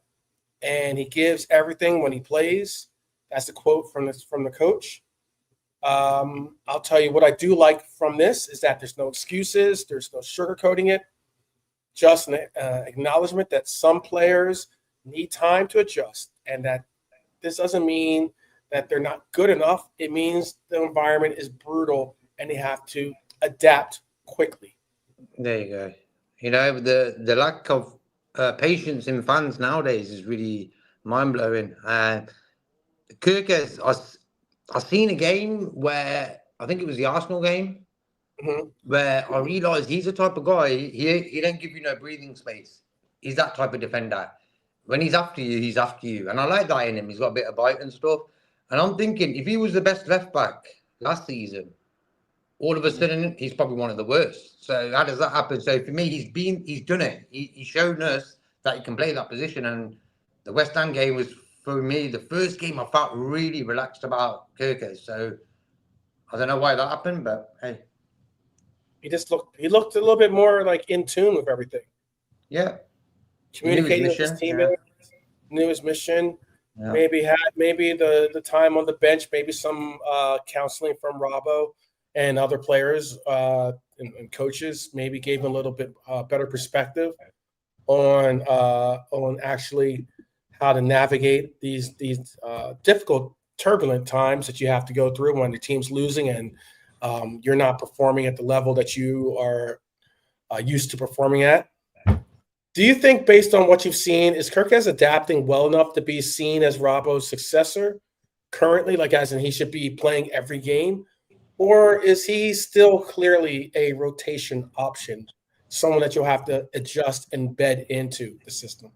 S1: And he gives everything when he plays. That's the quote from the coach. I'll tell you what I do like from this is that there's no excuses. There's no sugarcoating it. Just an acknowledgement that some players need time to adjust, and that this doesn't mean that they're not good enough. It means the environment is brutal and they have to adapt quickly. There you go.
S3: The lack of patience in fans nowadays is really mind-blowing. Kirkes, I seen a game where, I think it was the Arsenal game, where I realised he's the type of guy, he don't give you no breathing space. He's that type of defender. When he's after you, he's after you. And I like that in him. He's got a bit of bite and stuff. And I'm thinking, if he was the best left-back last season, all of a sudden, he's probably one of the worst. So how does that happen? So for me, he's done it. He's shown us that he can play that position. And the West Ham game was, for me, the first game I felt really relaxed about Kirkes. So I don't know why that happened, but hey.
S1: He looked a little bit more like in tune with everything.
S3: Yeah.
S1: Communicating with his teammates, knew his mission. Yeah. Maybe the time on the bench, maybe some counseling from Robbo and other players and coaches maybe gave him a little bit better perspective. on actually how to navigate these difficult, turbulent times that you have to go through when the team's losing and you're not performing at the level that you are used to performing at. Do you think, based on what you've seen, is Kirkes adapting well enough to be seen as Robbo's successor currently, like as in he should be playing every game? Or is he still clearly a rotation option, someone that you'll have to adjust and bed into the system?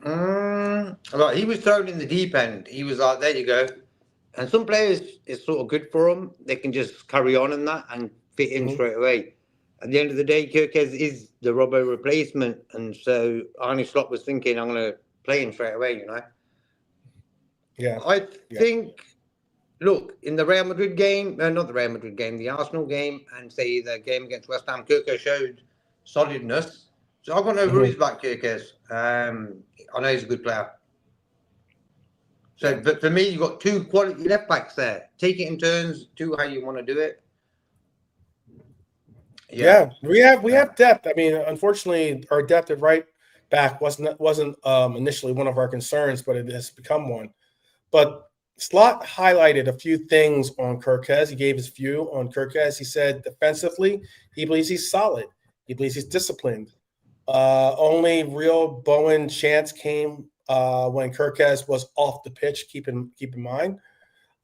S3: Like he was thrown in the deep end. He was like, there you go. And some players, it's sort of good for them. They can just carry on in that and fit in straight away. At the end of the day, Kirkes is the Robbo replacement. And so Arne Slot was thinking, I'm going to play him straight away, you know?
S1: Yeah.
S3: I think, look, in the Real Madrid game, not the Real Madrid game, the Arsenal game, and say the game against West Ham, Kirkes showed solidness. So I've got no worries about Kirkes. I know he's a good player. So, but for me, you've got two quality left backs there. Take it in turns, do how you want to do it.
S1: Yeah, we have depth. I mean, unfortunately, our depth at right back wasn't initially one of our concerns, but it has become one. But Slot highlighted a few things on Kirkes. He gave his view on Kirkes. He said defensively, he believes he's solid. He believes he's disciplined. Only real Bowen chance came when Kirkes was off the pitch. Keep in mind.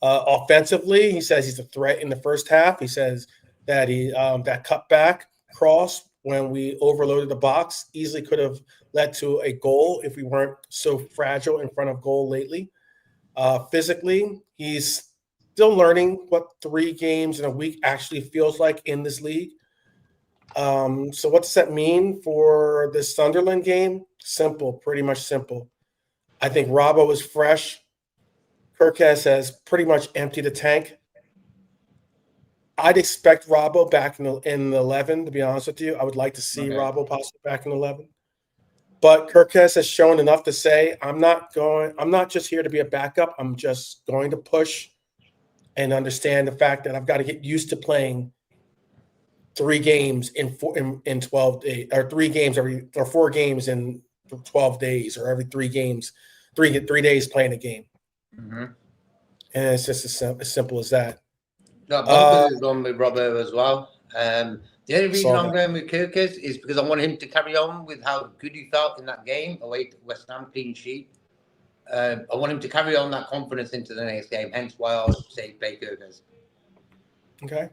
S1: Offensively, he says he's a threat in the first half. He says that he that cutback cross when we overloaded the box easily could have led to a goal if we weren't so fragile in front of goal lately. Physically, he's still learning what 3 games in a week actually feels like in this league. So what does that mean for the Sunderland game? Simple, pretty much simple. I think Robbo is fresh. Kirkes has pretty much emptied the tank. I'd expect Robbo back in the 11, to be honest with you. I would like to see Robbo possibly back in 11. But Kirkes has shown enough to say, I'm not just here to be a backup. I'm just going to push and understand the fact that I've got to get used to playing 3 games in 12 days, or 3 games or 4 games in 12 days, or every 3 games, 3 days playing a game. And it's just as simple as that.
S3: No, Bunkers is on with Robbo as well. The only reason I'm going with Kirkes is because I want him to carry on with how good he felt in that game away to West Ham, clean sheet. I want him to carry on that confidence into the next game, hence why I would say play Kirkes.
S1: Okay.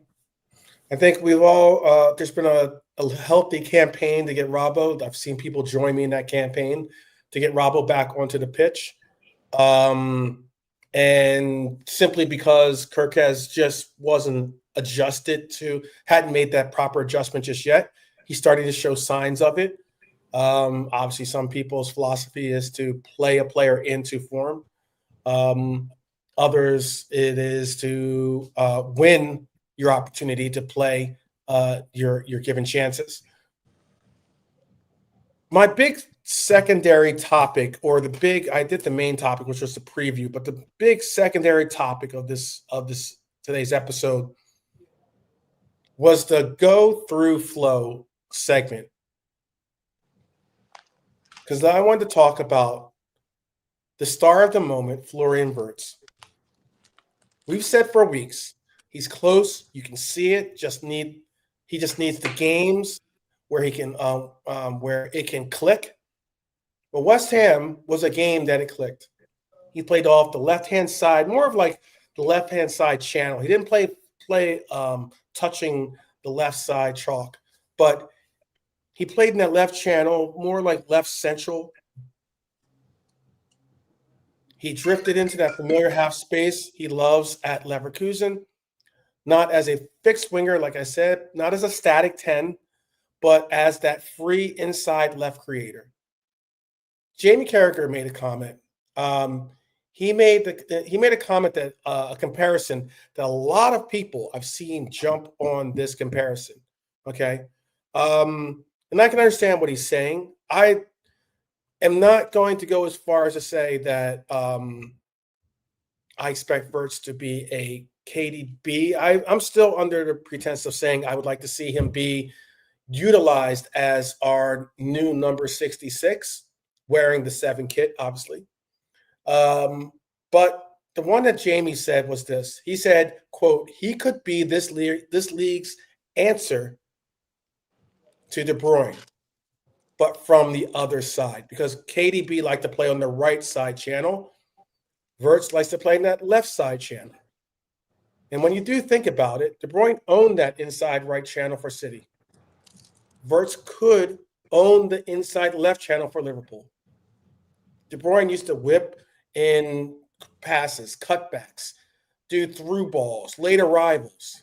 S1: I think we've all there's been a healthy campaign to get Robbo. I've seen people join me in that campaign to get Robbo back onto the pitch. And simply because Kirkes just hadn't made that proper adjustment just yet. He's starting to show signs of it. Obviously, some people's philosophy is to play a player into form. Others, it is to win your opportunity to play your given chances. My big secondary topic, I did the main topic, which was the preview, but the big secondary topic of this today's episode was the go through flow segment. Because I wanted to talk about the star of the moment, Florian Wirtz. We've said for weeks, he's close. You can see it. He just needs the games where he can where it can click. But West Ham was a game that it clicked. He played off the left-hand side, more of like the left-hand side channel. He didn't play touching the left side chalk, but he played in that left channel, more like left central. He drifted into that familiar half space he loves at Leverkusen, not as a fixed winger, like I said, not as a static 10, but as that free inside left creator. Jamie Carragher made a comment. He made a comment that a comparison that a lot of people I've seen jump on this comparison. Okay, and I can understand what he's saying. I am not going to go as far as to say that I expect Wirtz to be a KDB. I'm still under the pretense of saying I would like to see him be utilized as our new number 66, wearing the 7 kit, obviously. But the one that Jamie said was this. He said, quote, he could be this league's answer to De Bruyne, but from the other side, because KDB liked to play on the right side channel. Wirtz likes to play in that left side channel. And when you do think about it, De Bruyne owned that inside right channel for City. Wirtz could own the inside left channel for Liverpool. De Bruyne used to whip in passes, cutbacks, do through balls, late arrivals.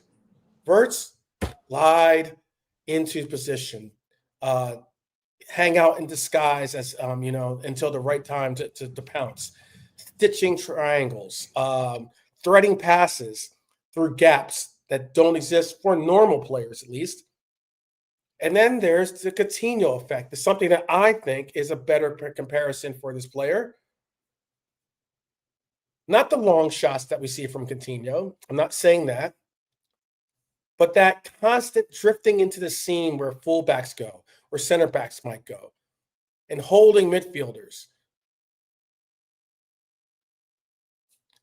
S1: Wirtz lied into position, hang out in disguise as until the right time to pounce, stitching triangles, threading passes through gaps that don't exist for normal players, at least. And then there's the Coutinho effect. It's something that I think is a better comparison for this player. Not the long shots that we see from Coutinho. I'm not saying that. But that constant drifting into the seam where fullbacks go, where center backs might go, and holding midfielders.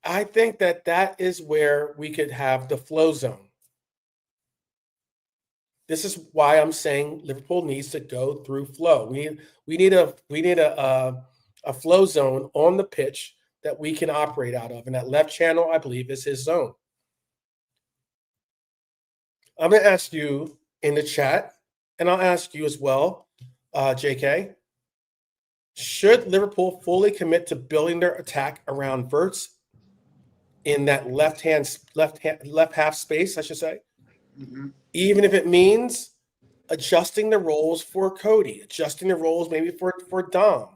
S1: I think that is where we could have the flow zone. This is why I'm saying Liverpool needs to go through flow. We need a flow zone on the pitch that we can operate out of, and that left channel, I believe, is his zone. I'm going to ask you in the chat, and I'll ask you as well, JK. Should Liverpool fully commit to building their attack around Wirtz in that left half space, I should say?
S3: Mm-hmm.
S1: Even if it means adjusting the roles for Cody, adjusting the roles maybe for Dom,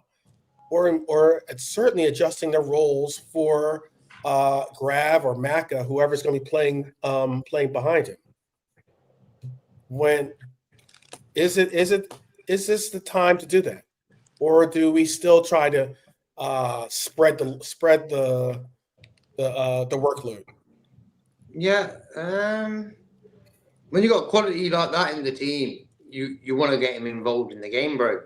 S1: or certainly adjusting the roles for Grav or Maka, whoever's going to be playing behind him. When is this the time to do that, or do we still try to spread the workload?
S3: Yeah. When you got quality like that in the team, you want to get him involved in the game, bro.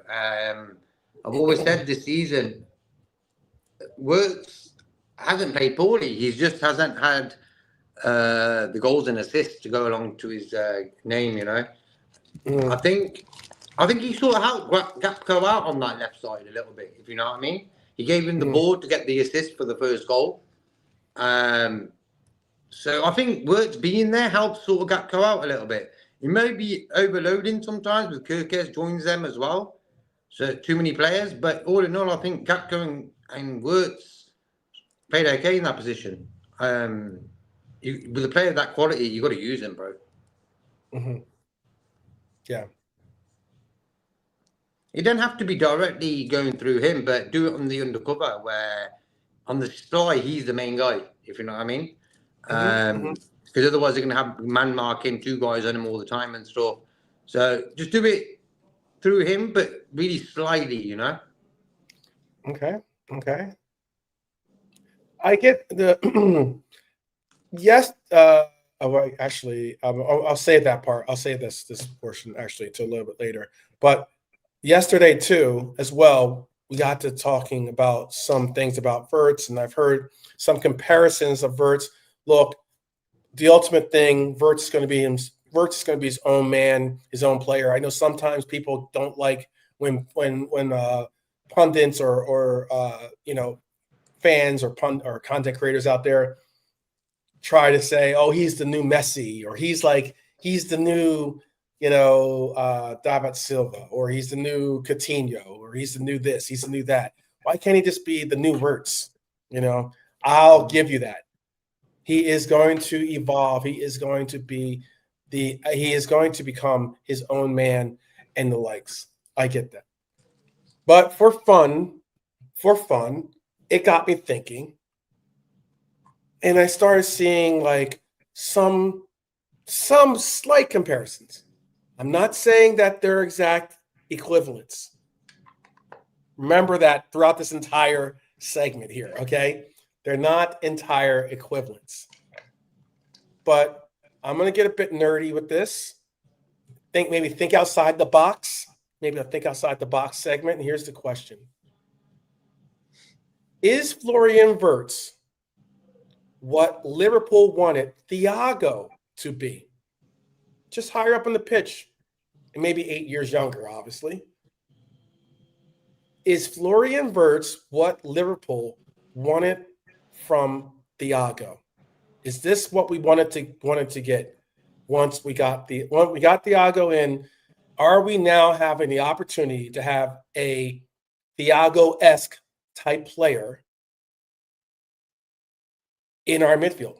S3: I've always said this season, Wirtz hasn't played poorly. He just hasn't had the goals and assists to go along to his name, you know. I think he sort of helped Gakpo out on that left side a little bit, if you know what I mean. He gave him the ball to get the assist for the first goal. So I think Wirtz being there helps sort of Gakpo out a little bit. He may be overloading sometimes with Kirkes joins them as well. So too many players, but all in all, I think Gakpo and Wirtz played okay in that position. With a player of that quality, you got to use him, bro.
S1: Mm-hmm. Yeah.
S3: It don't have to be directly going through him, but do it on the undercover where on the fly he's the main guy, if you know what I mean. Because otherwise they're going to have man marking 2 guys on him all the time and stuff. So just do it through him, but really slyly, you know.
S1: Okay. I get the yes. Actually, I'll save that part. I'll save this portion actually to a little bit later. But yesterday too, as well, we got to talking about some things about Wirtz, and I've heard some comparisons of Wirtz. Look, the ultimate thing, Wirtz is going to be his own man, his own player. I know sometimes people don't like when pundits or fans or content creators out there try to say, oh, he's the new Messi, or he's the new David Silva, or he's the new Coutinho, or he's the new this, he's the new that. Why can't he just be the new Wirtz? I'll give you that. He is going to evolve. He is going to become his own man and the likes. I get that. But for fun, it got me thinking. And I started seeing like some slight comparisons. I'm not saying that they're exact equivalents. Remember that throughout this entire segment here, okay? They're not entire equivalents. But I'm going to get a bit nerdy with this. think outside the box. Maybe a think outside the box segment. And here's the question: is Florian Wirtz what Liverpool wanted Thiago to be? Just higher up on the pitch, and maybe 8 years younger, obviously. Is Florian Wirtz what Liverpool wanted from Thiago? Is this what we wanted to get once we got Thiago in? Are we now having the opportunity to have a Thiago-esque type player in our midfield?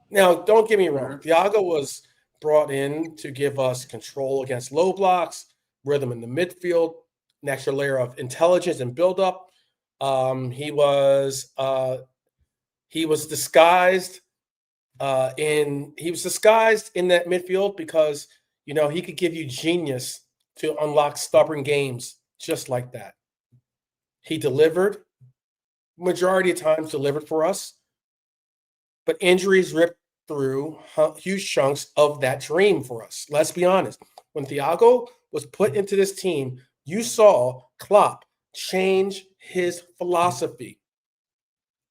S1: Now, don't get me wrong. Thiago was brought in to give us control against low blocks, rhythm in the midfield, an extra layer of intelligence and build-up. He was disguised in that midfield because he could give you genius to unlock stubborn games just like that. He delivered, majority of times delivered for us, but injuries ripped through huge chunks of that dream for us. Let's be honest. When Thiago was put into this team, you saw Klopp change his philosophy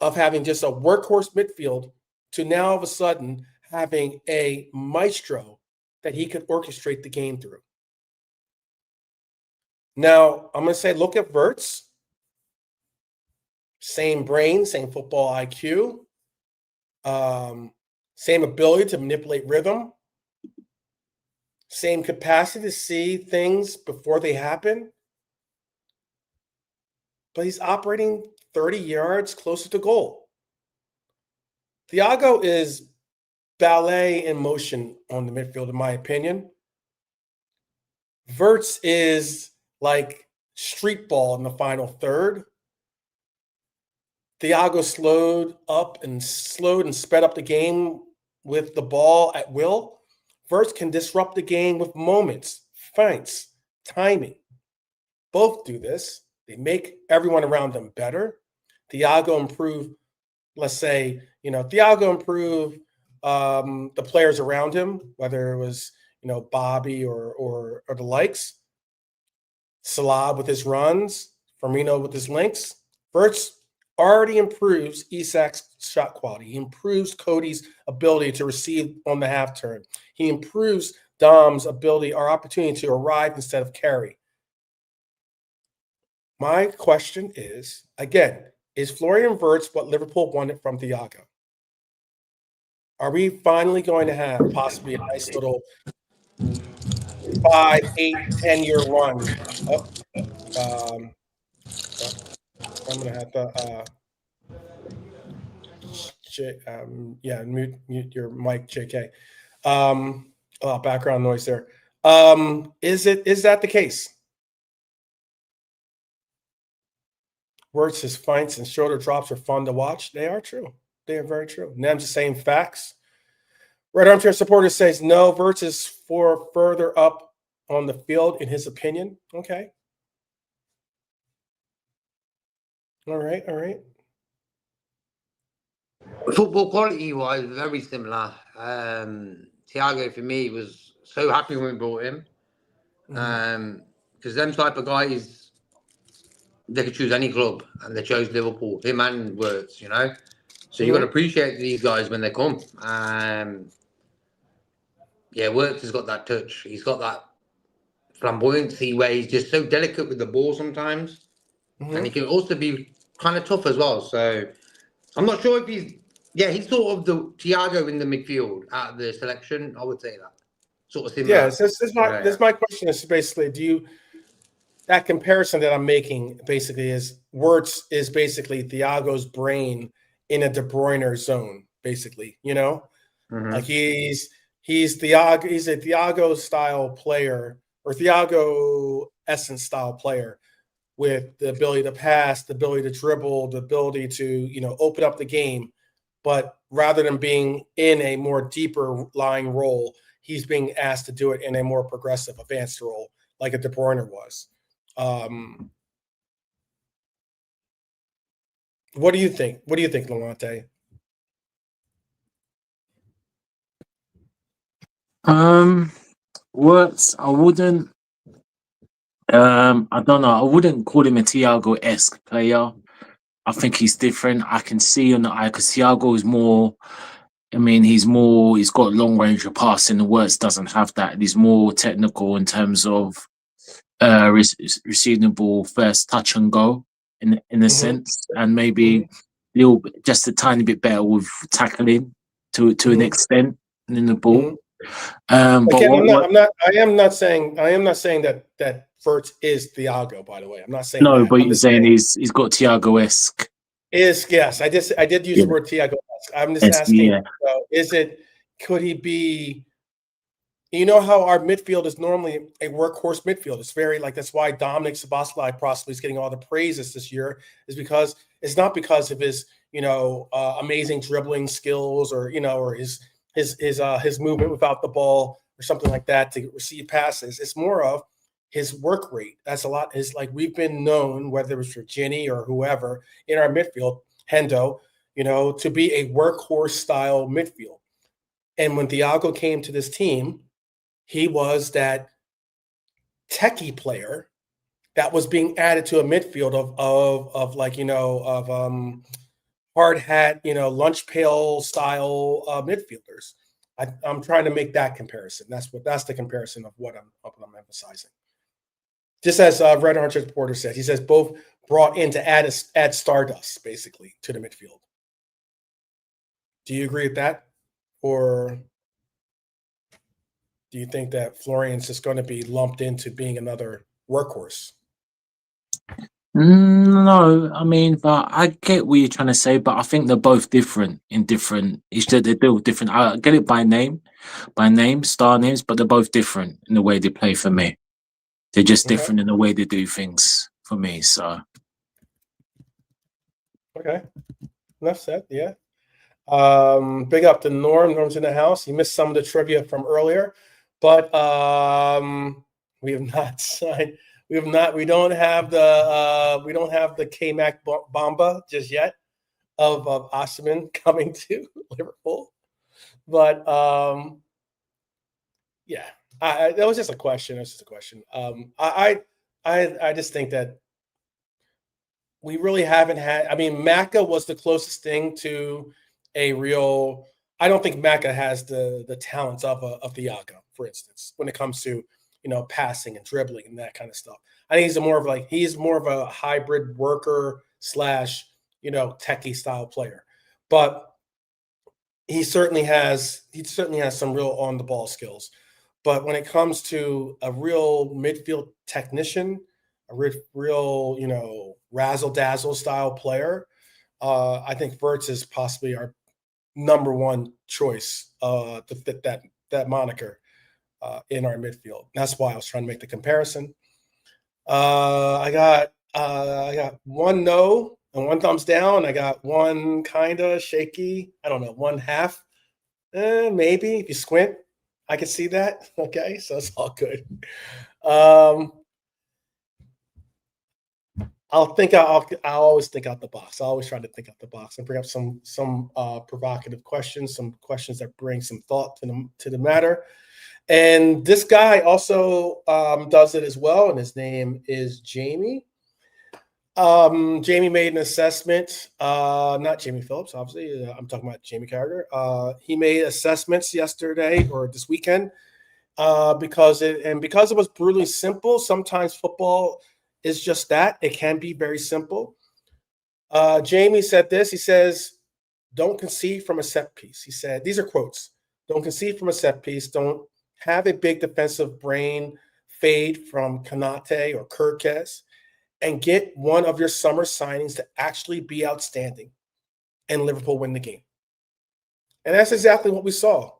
S1: of having just a workhorse midfield to now all of a sudden having a maestro that he could orchestrate the game through. Now, I'm going to say, look at Wirtz. Same brain, same football IQ, same ability to manipulate rhythm, same capacity to see things before they happen. But he's operating 30 yards closer to goal. Thiago is ballet in motion on the midfield, in my opinion. Wirtz is like street ball in the final third. Thiago slowed and sped up the game with the ball at will. Wirtz can disrupt the game with moments, feints, timing. Both do this. They make everyone around them better. Thiago improved, Thiago improved the players around him, whether it was, Bobby or the likes. Salah with his runs, Firmino with his links. Wirtz already improves Isak's shot quality. He improves Cody's ability to receive on the half turn. He improves Dom's ability or opportunity to arrive instead of carry. My question is, again, is Florian Wirtz what Liverpool wanted from Thiago? Are we finally going to have possibly a nice little 5, 8, 10-year run? I'm going to have to mute your mic, JK. Background noise there. Is that the case? Wirtz, his feints and shoulder drops are fun to watch. They are true. They are very true. And I'm just saying facts. Red Armchair Supporter says no. Wirtz is further up on the field, in his opinion. Okay. All right.
S3: Football quality-wise, very similar. Thiago, for me, was so happy when we brought him. Because them type of guys, they could choose any club, and they chose Liverpool. Him and Wirtz, So you got to appreciate these guys when they come. Wirtz has got that touch. He's got that flamboyancy where he's just so delicate with the ball sometimes. And he can also be kind of tough as well. So I'm not sure if he's sort of the Thiago in the midfield out of the selection. I would say that. Sort of similar.
S1: Yeah, this my question is basically, that comparison that I'm making basically is Wirtz is basically Thiago's brain in a De Bruyne zone, basically, Like he's Thiago, he's a Thiago style player or Thiago essence style player with the ability to pass, the ability to dribble, the ability to, open up the game. But rather than being in a more deeper lying role, he's being asked to do it in a more progressive, advanced role, like a De Bruyne was. What do you think? What do you think, Levante?
S2: Works. I wouldn't. I don't know. I wouldn't call him a Thiago-esque player. I think he's different. I can see on the eye because Thiago is more. I mean, he's got long range of passing. The Wirtz doesn't have that. He's more technical in terms of receiving the ball first, touch and go in a
S1: Mhm.
S2: sense, and maybe just a tiny bit better with tackling to an
S1: Mhm.
S2: extent in the ball.
S1: Mhm.
S2: But
S1: Again,
S2: what
S1: I am not saying that Wirtz is Thiago, by the way. I'm not saying
S2: no,
S1: that.
S2: but
S1: I'm
S2: you're
S1: just
S2: saying
S1: saying
S2: he's got Thiago-esque.
S1: yes, I did use
S2: Yeah,
S1: the word Thiago. I'm just
S2: esque,
S1: asking,
S2: yeah.
S1: could he be, you know how our midfield is normally a workhorse midfield. It's very like that's why Dominic Szoboszlai possibly is getting all the praises this year, is because it's not because of his, amazing dribbling skills or, or his movement without the ball or something like that to receive passes. It's more of his work rate. That's a lot. Is like we've been known, whether it was for Ginny or whoever in our midfield, Hendo, to be a workhorse style midfield. And when Thiago came to this team, he was that techie player that was being added to a midfield of like hard hat lunch pail style midfielders. I'm trying to make that comparison. That's the comparison of what I'm emphasizing. Just as Red Hunter Porter said, he says both brought in to add stardust basically to the midfield. Do you agree with that, or do you think that Florian's just going to be lumped into being another workhorse?
S2: No, I mean, but I get what you're trying to say, but I think they're both different in different. They're still different. I get it by name, star names, but they're both different in the way they play for me. They're just
S1: Okay.
S2: different in the way they do things for me. So
S1: Okay. Enough said. Yeah. Big up to Norm. Norm's in the house. He missed some of the trivia from earlier, but we have not signed. We have not. We don't have the K-Mac Bamba just yet of Osimhen coming to Liverpool. But yeah, that was just a question. It was just a question. I just think that we really haven't had. I mean, Maka was the closest thing to a real. I don't think Maka has the talents of Thiago, for instance, when it comes to passing and dribbling and that kind of stuff. I think he's more of a hybrid worker slash techie style player, but he certainly has some real on the ball skills. But when it comes to a real midfield technician, a real razzle dazzle style player, I think Wirtz is possibly our number one choice to fit that moniker in our midfield. That's why I was trying to make the comparison. I got one no and one thumbs down. I got one kind of shaky. I don't know, one half. Maybe if you squint, I can see that. Okay, so it's all good. I always think out the box. I always try to think out the box and bring up some provocative questions, some questions that bring some thought to the matter. And this guy also does it as well, and his name is Jamie. Jamie made an assessment, not Jamie Phillips, obviously. I'm talking about Jamie Carragher. He made assessments yesterday or this weekend because it was brutally simple. Sometimes football is just that. It can be very simple. Jamie said this. He says, don't concede from a set piece. He said, these are quotes. Don't concede from a set piece. Don't have a big defensive brain fade from Kanate or Kirkes, and get one of your summer signings to actually be outstanding and Liverpool win the game. And that's exactly what we saw.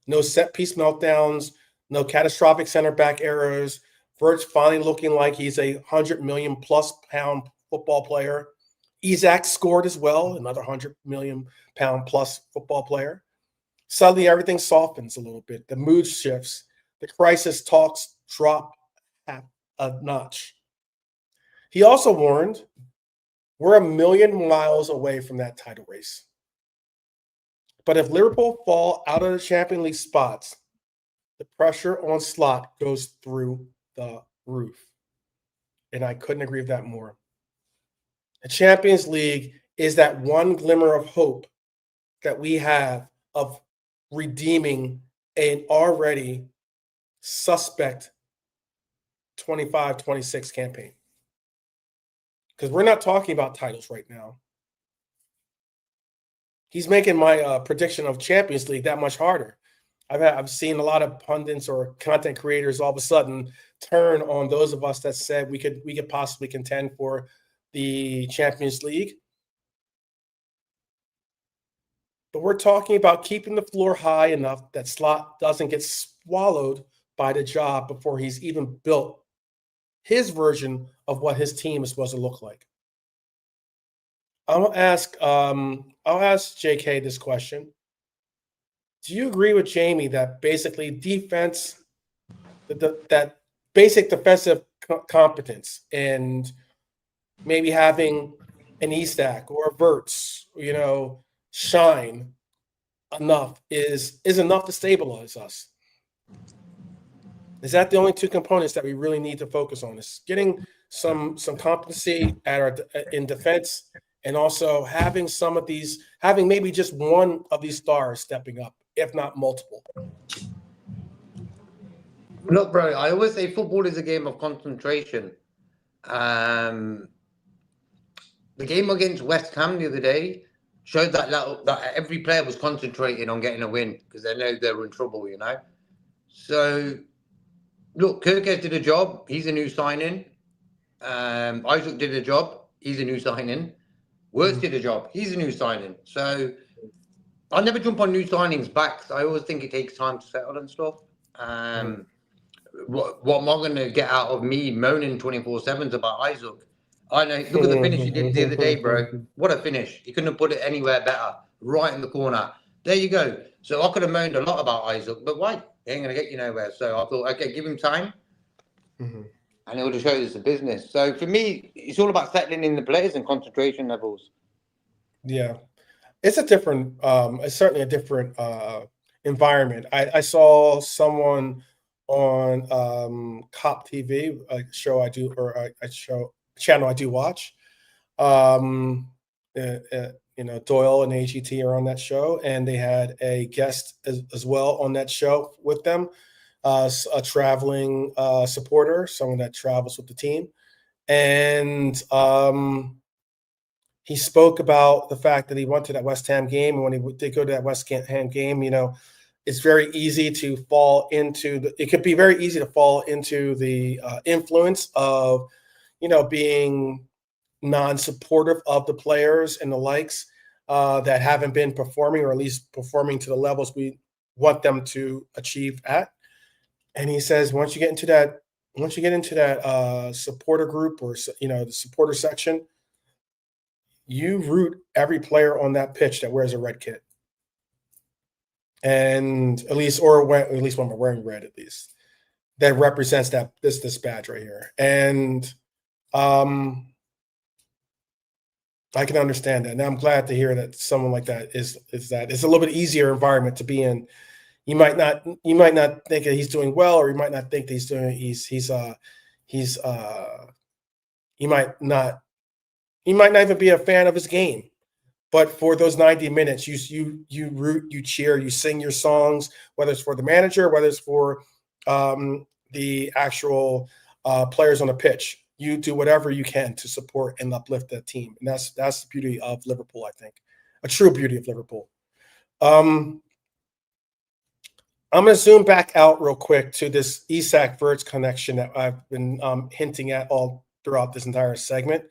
S1: No set piece meltdowns, no catastrophic center back errors. Wirtz finally looking like he's a 100 million plus pound football player. Isak scored as well, another 100 million pound plus football player. Suddenly everything softens a little bit. The mood shifts. The crisis talks drop a notch. He also warned, we're a million miles away from that title race. But if Liverpool fall out of the Champions League spots, the pressure on Slot goes through the roof. And I couldn't agree with that more. The Champions League is that one glimmer of hope that we have of redeeming an already suspect 25-26 campaign. Because we're not talking about titles right now. He's making my prediction of Champions League that much harder. I've seen a lot of pundits or content creators all of a sudden turn on those of us that said we could possibly contend for the Champions League. But we're talking about keeping the floor high enough that Slot doesn't get swallowed by the job before he's even built his version of what his team is supposed to look like. I'll ask JK this question. Do you agree with Jamie that basically defense, that basic defensive competence and maybe having an Isak or a Wirtz, shine enough is enough to stabilize us? Is that the only two components that we really need to focus on? Is getting some competency in defense, and also having having maybe just one of these stars stepping up, if not multiple.
S3: Look, bro, I always say football is a game of concentration. The game against West Ham the other day showed that every player was concentrating on getting a win because they know they were in trouble, So, look, Kirkes did a job. He's a new signing. Isak did a job. He's a new signing. Wirtz did a job. He's a new signing. So, I never jump on new signings back. I always think it takes time to settle and stuff. What am I going to get out of me moaning 24/7 about Isak? I know. Look at the finish he did the other day, bro. What a finish. He couldn't have put it anywhere better. Right in the corner. There you go. So I could have moaned a lot about Isak, but why? He ain't going to get you nowhere. So I thought, okay, give him time. And it would have showed us the business. So for me, it's all about settling in the players and concentration levels.
S1: Yeah. It's it's certainly a different environment. I saw someone on Cop TV, a show I do, or a channel I do watch. Doyle and AGT are on that show, and they had a guest as well on that show with them, a traveling supporter, someone that travels with the team, and he spoke about the fact that he went to that West Ham game, and when he did go to that West Ham game, it's very easy to fall into it could be very easy to fall into the influence of, being non-supportive of the players and the likes that haven't been performing, or at least performing to the levels we want them to achieve at. And he says, once you get into that supporter group, or, the supporter section, you root every player on that pitch that wears a red kit. And at least when we're wearing red, at least that represents this badge right here. And I can understand that. And I'm glad to hear that someone like that is that it's a little bit easier environment to be in. You might not think that he's doing well, or you might not think that he might not even be a fan of his game. But for those 90 minutes, you root, you cheer, you sing your songs, whether it's for the manager, whether it's for the actual players on the pitch. You do whatever you can to support and uplift that team. And that's the beauty of Liverpool, I think. A true beauty of Liverpool. I'm going to zoom back out real quick to this Isak Wirtz connection that I've been hinting at all throughout this entire segment.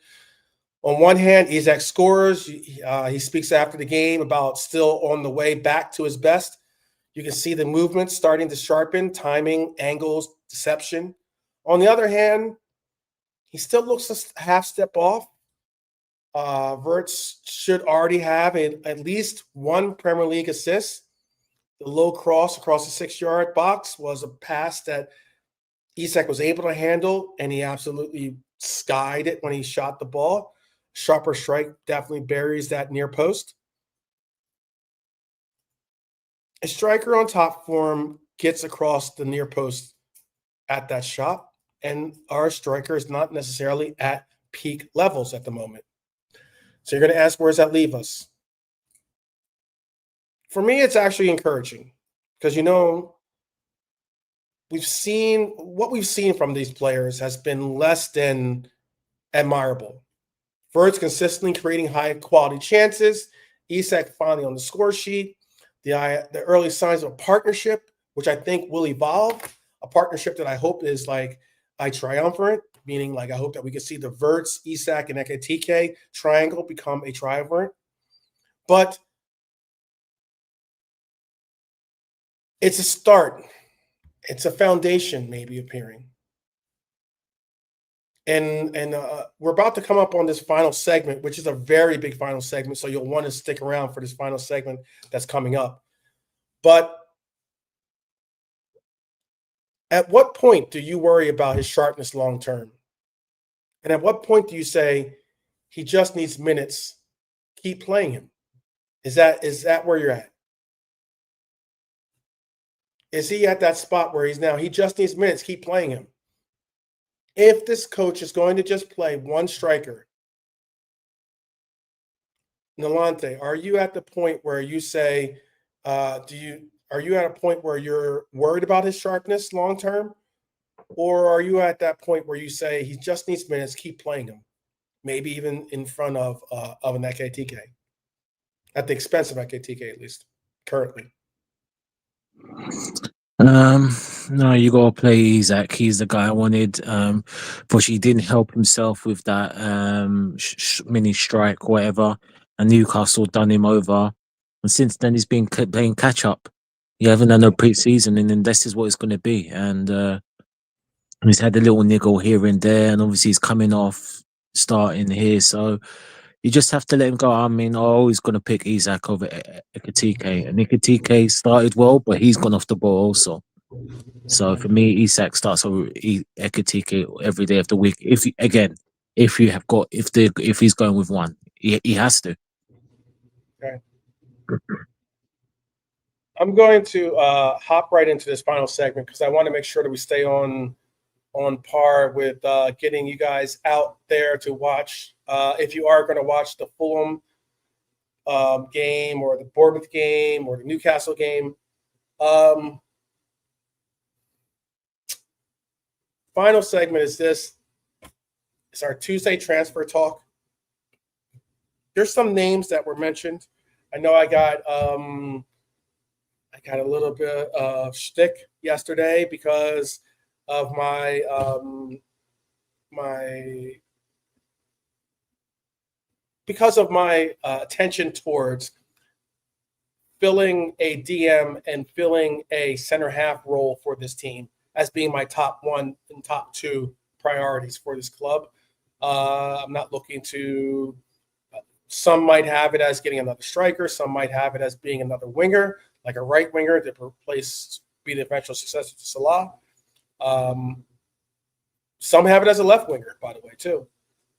S1: On one hand, Isak scores. He speaks after the game about still on the way back to his best. You can see the movement starting to sharpen, timing, angles, deception. On the other hand, he still looks a half step off. Wirtz should already have at least one Premier League assist. The low cross across the 6-yard box was a pass that Isak was able to handle, and he absolutely skied it when he shot the ball. Sharper strike definitely buries that near post. A striker on top form gets across the near post at that shot, and our striker is not necessarily at peak levels at the moment. So you're going to ask, where does that leave us? For me, it's actually encouraging because, we've seen from these players has been less than admirable. Wirtz consistently creating high quality chances. Isak finally on the score sheet. The early signs of a partnership, which I think will evolve. A partnership that I hope is like a triumvirate, meaning like I hope that we can see the Wirtz, Isak, and Ekitike triangle become a triumvirate. But it's a start. It's a foundation maybe appearing. And we're about to come up on this final segment, which is a very big final segment. So you'll want to stick around for this final segment that's coming up. But at what point do you worry about his sharpness long term? And at what point do you say he just needs minutes? Keep playing him. Is that where you're at? Is he at that spot where he's now? He just needs minutes. Keep playing him. If this coach is going to just play one striker, Nalante, are you at the point where you say, are you at a point where you're worried about his sharpness long term? Or are you at that point where you say he just needs minutes, keep playing him? Maybe even in front of an Ekitike. At the expense of Ekitike, at least, currently.
S2: No, you gotta play Isak. He's the guy I wanted. But he didn't help himself with that mini strike, whatever. And Newcastle done him over. And since then, he's been playing catch up. He haven't done no pre-season, and then this is what it's going to be. And he's had a little niggle here and there, and obviously he's coming off starting here. So you just have to let him go. I mean, I'm always going to pick Isak over Ekitike. And Ekitike started well, but he's gone off the ball also. So for me, Isak starts over Ekitike every day of the week. If he's going with one, he has to.
S1: Okay. I'm going to hop right into this final segment because I want to make sure that we stay on par with getting you guys out there to watch. If you are going to watch the Fulham game or the Bournemouth game or the Newcastle game, final segment is this. It's our Tuesday transfer talk. There's some names that were mentioned. I know I got a little bit of shtick yesterday because of my attention towards filling a DM and filling a center half role for this team as being my top one and top two priorities for this club. I'm not looking to. Some might have it as getting another striker. Some might have it as being another winger, like a right winger to be the eventual successor to Salah. Some have it as a left winger, by the way, too.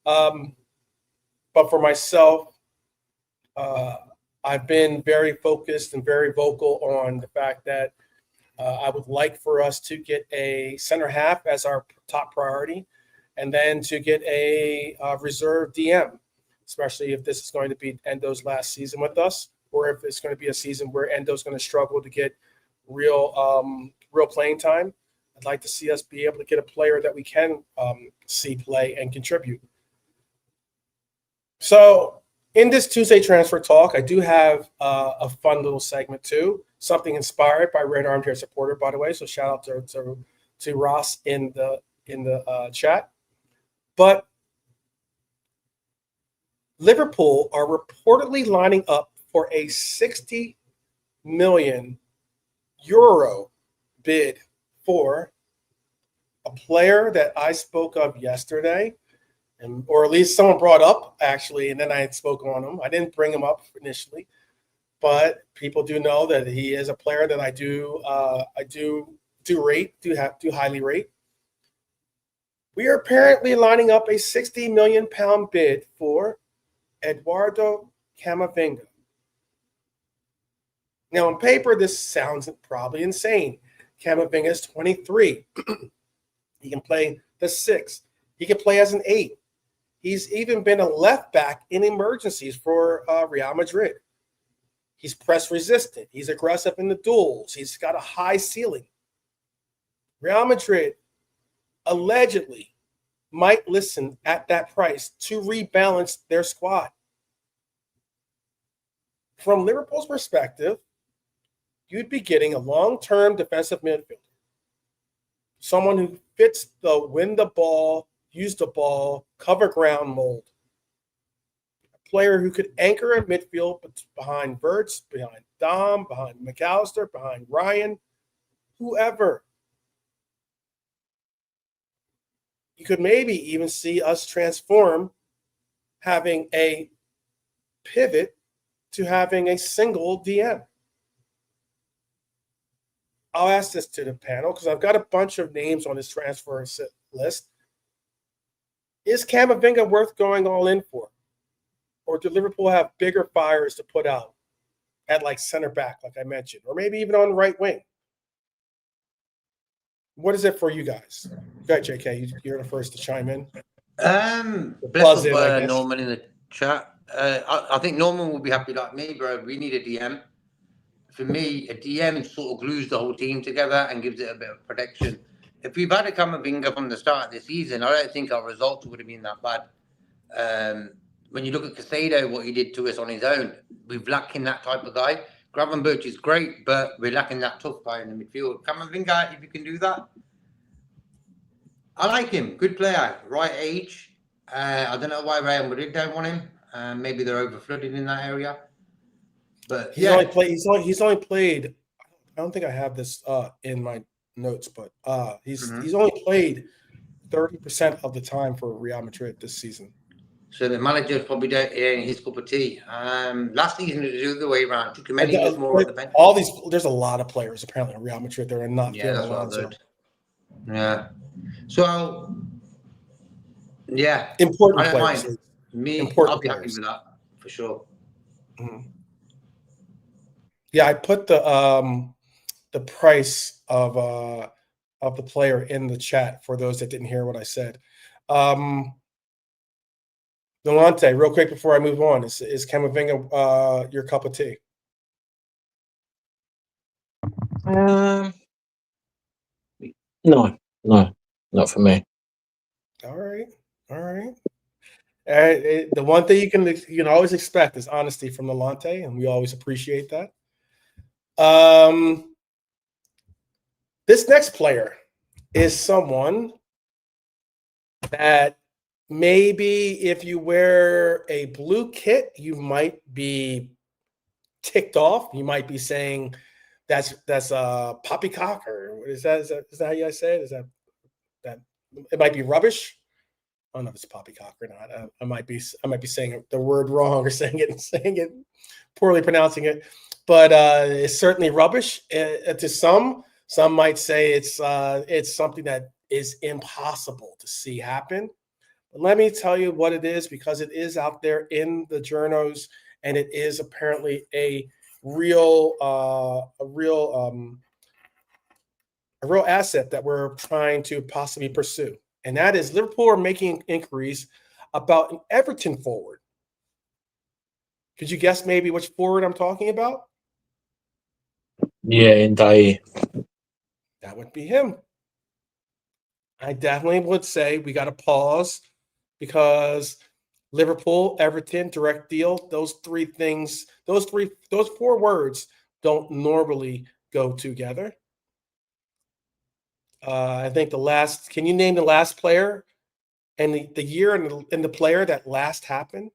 S1: But for myself, I've been very focused and very vocal on the fact that I would like for us to get a center half as our top priority, and then to get a reserve DM, especially if this is going to be Endo's last season with us, or if it's going to be a season where Endo's going to struggle to get real playing time. I'd like to see us be able to get a player that we can see play and contribute. So in this Tuesday transfer talk, I do have a fun little segment too, something inspired by Red Armchair Supporter, by the way. So shout out to Ross in the chat. But Liverpool are reportedly lining up for a 60 million euro bid for a player that I spoke of yesterday, or at least someone brought up actually, and then I had spoken on him. I didn't bring him up initially, but people do know that he is a player that I do highly rate. We are apparently lining up a 60 million pound bid for Eduardo Camavinga. Now, on paper, this sounds probably insane. Camavinga is 23. He can play the 6. He can play as an 8. He's even been a left back in emergencies for Real Madrid. He's press resistant. He's aggressive in the duels. He's got a high ceiling. Real Madrid allegedly might listen at that price to rebalance their squad. From Liverpool's perspective, you'd be getting a long-term defensive midfielder. Someone who fits the win the ball, use the ball, cover ground mold. A player who could anchor a midfield behind Wirtz, behind Dom, behind McAllister, behind Ryan, whoever. You could maybe even see us transform having a pivot to having a single DM. I'll ask this to the panel because I've got a bunch of names on this transfer list. Is Camavinga worth going all in for? Or do Liverpool have bigger fires to put out at like center back, like I mentioned, or maybe even on the right wing? What is it for you guys? Go ahead, JK. You're the first to chime in.
S3: Bless up Norman in the chat. I think Norman will be happy like me, bro. We need a DM. For me, a DM sort of glues the whole team together and gives it a bit of protection. If we've had a Camavinga from the start of the season, I don't think our results would have been that bad. When you look at Casado, what he did to us on his own, we've lacking that type of guy. Gravenberch is great, but we're lacking that tough guy in the midfield. Camavinga, if you can do that, I like him. Good player, right age. I don't know why Real Madrid don't want him. Maybe they're over flooded in that area. But
S1: he's only played. I don't think I have this in my notes, but he's only played 30% of the time for Real Madrid this season.
S3: So the manager's probably in his cup of tea. Last season it was the other way around. Chukwemeni was more on the bench.
S1: There's a lot of players apparently in Real Madrid that are not.
S3: Yeah, that's what I heard. Yeah. So yeah,
S1: important
S3: I don't
S1: players.
S3: mind. Me,
S1: important
S3: I'll be happy
S1: players.
S3: with that for sure.
S1: Mm-hmm. Yeah, I put the price of the player in the chat for those that didn't hear what I said. Delonte, real quick before I move on, is Camavinga your cup of tea?
S2: No, not for me.
S1: All right. The one thing you can always expect is honesty from Delonte, and we always appreciate that. This next player is someone that maybe if you wear a blue kit, you might be ticked off. You might be saying that's a poppycock, or is that how you guys say it? Is that it might be rubbish? I don't know if it's poppycock or not. I might be saying the word wrong or saying it poorly, pronouncing it. But it's certainly rubbish to some. Some might say it's something that is impossible to see happen. But let me tell you what it is, because it is out there in the journos, and it is apparently a real asset that we're trying to possibly pursue. And that is Liverpool are making inquiries about an Everton forward. Could you guess maybe which forward I'm talking about?
S2: Yeah, Ndai.
S1: That would be him. I definitely would say we got to pause, because Liverpool, Everton, direct deal, those four words don't normally go together. I think can you name the last player and the year and the player that last happened?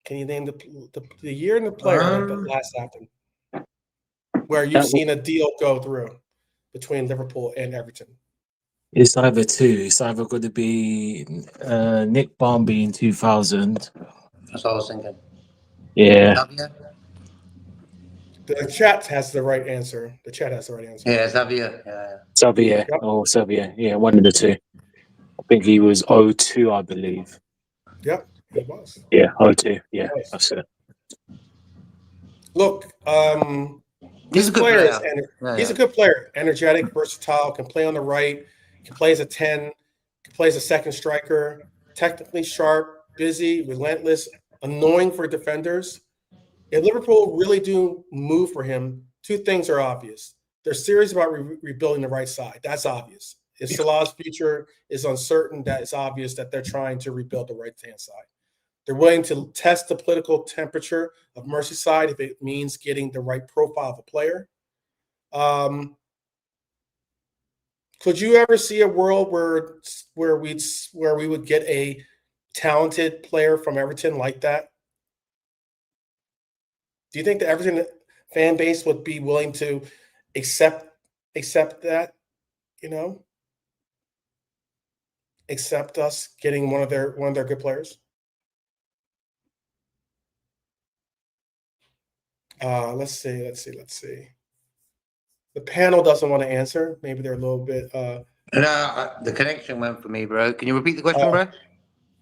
S1: Can you name the year and the player that last happened, where you've seen a deal go through between Liverpool and Everton?
S2: It's either two. It's either going to be Nick Barmby in 2000.
S3: That's what I was thinking.
S2: Yeah.
S1: The chat has the right answer.
S3: Yeah, Xavier. Yeah.
S2: Xavier.
S1: Yep.
S2: Oh, Xavier. Yeah, one of the two. I think he was 02, I believe.
S1: Yep, it was.
S2: Yeah, 02. Yeah, that's it.
S1: Look,
S3: He's a good
S1: player is
S3: player.
S1: he's a good player, energetic, versatile, can play on the right, can play as a 10, can play as a second striker, technically sharp, busy, relentless, annoying for defenders. If Liverpool really do move for him, two things are obvious. They're serious about rebuilding the right side. That's obvious. If Salah's future is uncertain, that is obvious that they're trying to rebuild the right-hand side. They're willing to test the political temperature of Merseyside if it means getting the right profile of a player. Could you ever see a world where we would get a talented player from Everton like that? Do you think the Everton fan base would be willing to accept that? Accept us getting one of their good players? Let's see. The panel doesn't want to answer. Maybe they're a little bit.
S3: No, the connection went for me, bro. Can you repeat the question, bro?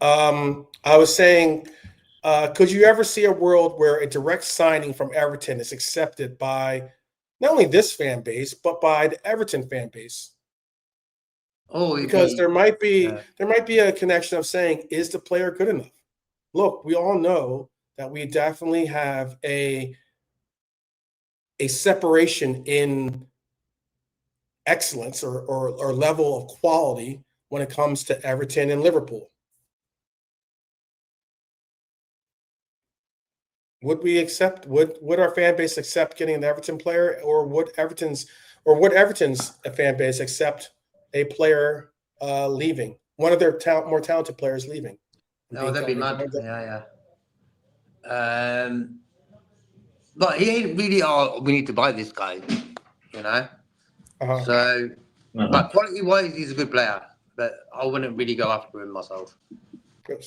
S1: I was saying, could you ever see a world where a direct signing from Everton is accepted by not only this fan base but by the Everton fan base?
S3: Oh,
S1: because there might be a connection of saying, is the player good enough? Look, we all know that we definitely have a separation in excellence or level of quality when it comes to Everton and Liverpool. Would we accept? Would our fan base accept getting an Everton player, or would Everton's fan base accept a player leaving? One of their more talented players leaving.
S3: No, that'd be mad. Yeah. But he ain't really. Oh, we need to buy this guy. So, but quality-wise, he's a good player. But I wouldn't really go after him myself.
S1: Good.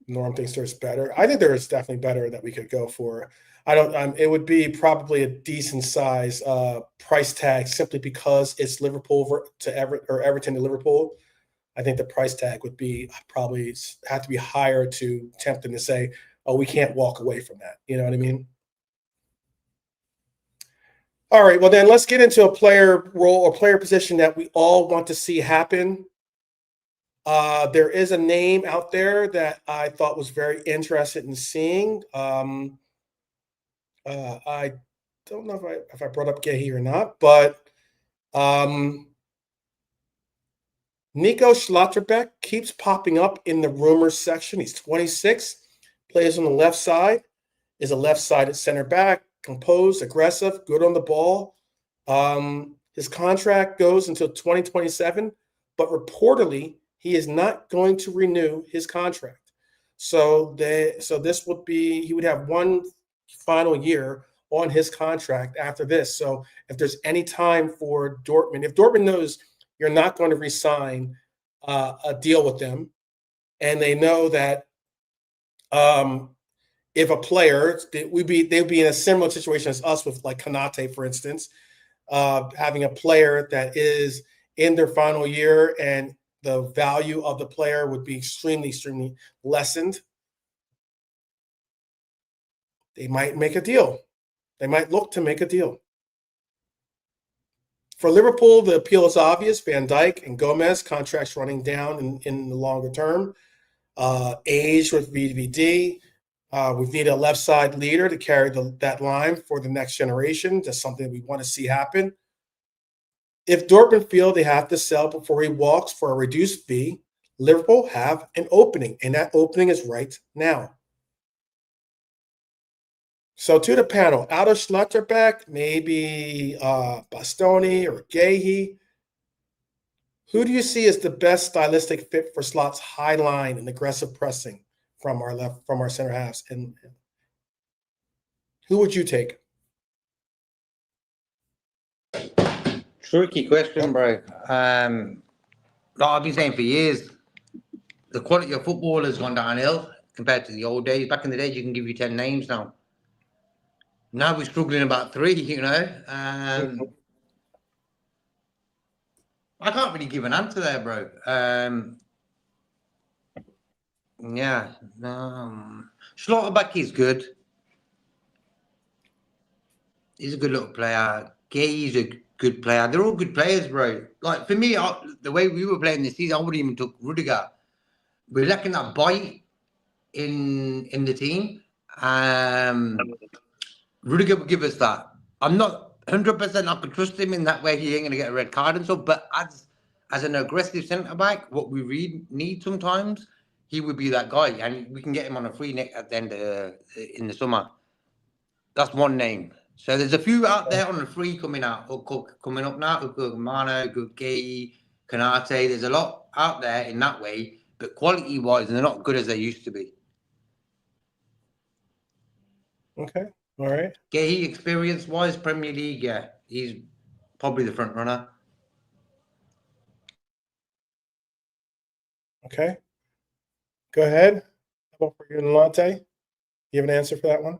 S1: Norm thinks there's better. I think there is definitely better that we could go for. I don't. It would be probably a decent size price tag simply because it's Liverpool to Everton to Liverpool. I think the price tag would be probably have to be higher to tempt them to say, "Oh, we can't walk away from that." You know what I mean? All right. Well, then let's get into a player role or player position that we all want to see happen. There is a name out there that I thought was very interested in seeing. I don't know if I brought up Gehi or not, but Nico Schlotterbeck keeps popping up in the rumors section. He's 26, plays on the left side, is a left-sided center back, composed, aggressive, good on the ball. His contract goes until 2027, but reportedly he is not going to renew his contract. So this would be, he would have one final year on his contract after this. So if there's any time for Dortmund, if Dortmund knows you're not going to re-sign a deal with them, and they know that if a player, they'd be in a similar situation as us with like Konate, for instance, having a player that is in their final year and the value of the player would be extremely, extremely lessened. They might make a deal. They might look to make a deal. For Liverpool, the appeal is obvious. Van Dijk and Gomez, contracts running down in the longer term. Age with VVD. We need a left side leader to carry that line for the next generation. That's something we want to see happen. If Dortmund feel they have to sell before he walks for a reduced fee, Liverpool have an opening, and that opening is right now. So to the panel, out of Schlotterbeck, maybe Bastoni or Gehi, who do you see as the best stylistic fit for Slot's high line and aggressive pressing from our center halves? And who would you take?
S3: Tricky question, bro. Like I've been saying for years, the quality of football has gone downhill compared to the old days. Back in the days, you can give you 10 names now. Now we're struggling about 3, I can't really give an answer there, bro. Schlotterbeck is good. He's a good little player. Gay's a good player. They're all good players, bro. Like, for me, the way we were playing this season, I wouldn't even took Rudiger. We're lacking that bite in the team. Rudiger would give us that. I'm not 100% I could trust him in that way. He ain't going to get a red card and stuff. But as an aggressive centre-back, what we need sometimes, he would be that guy. And we can get him on a free neck at the end in the summer. That's one name. So there's a few out there on the free coming up now. Mano, Gay, Kanate. There's a lot out there in that way. But quality-wise, they're not good as they used to be.
S1: Okay. All right.
S3: Gay, experience-wise, Premier League, yeah. He's probably the front runner.
S1: Okay. Go ahead. How about for you, Nolante? You have an answer for that one?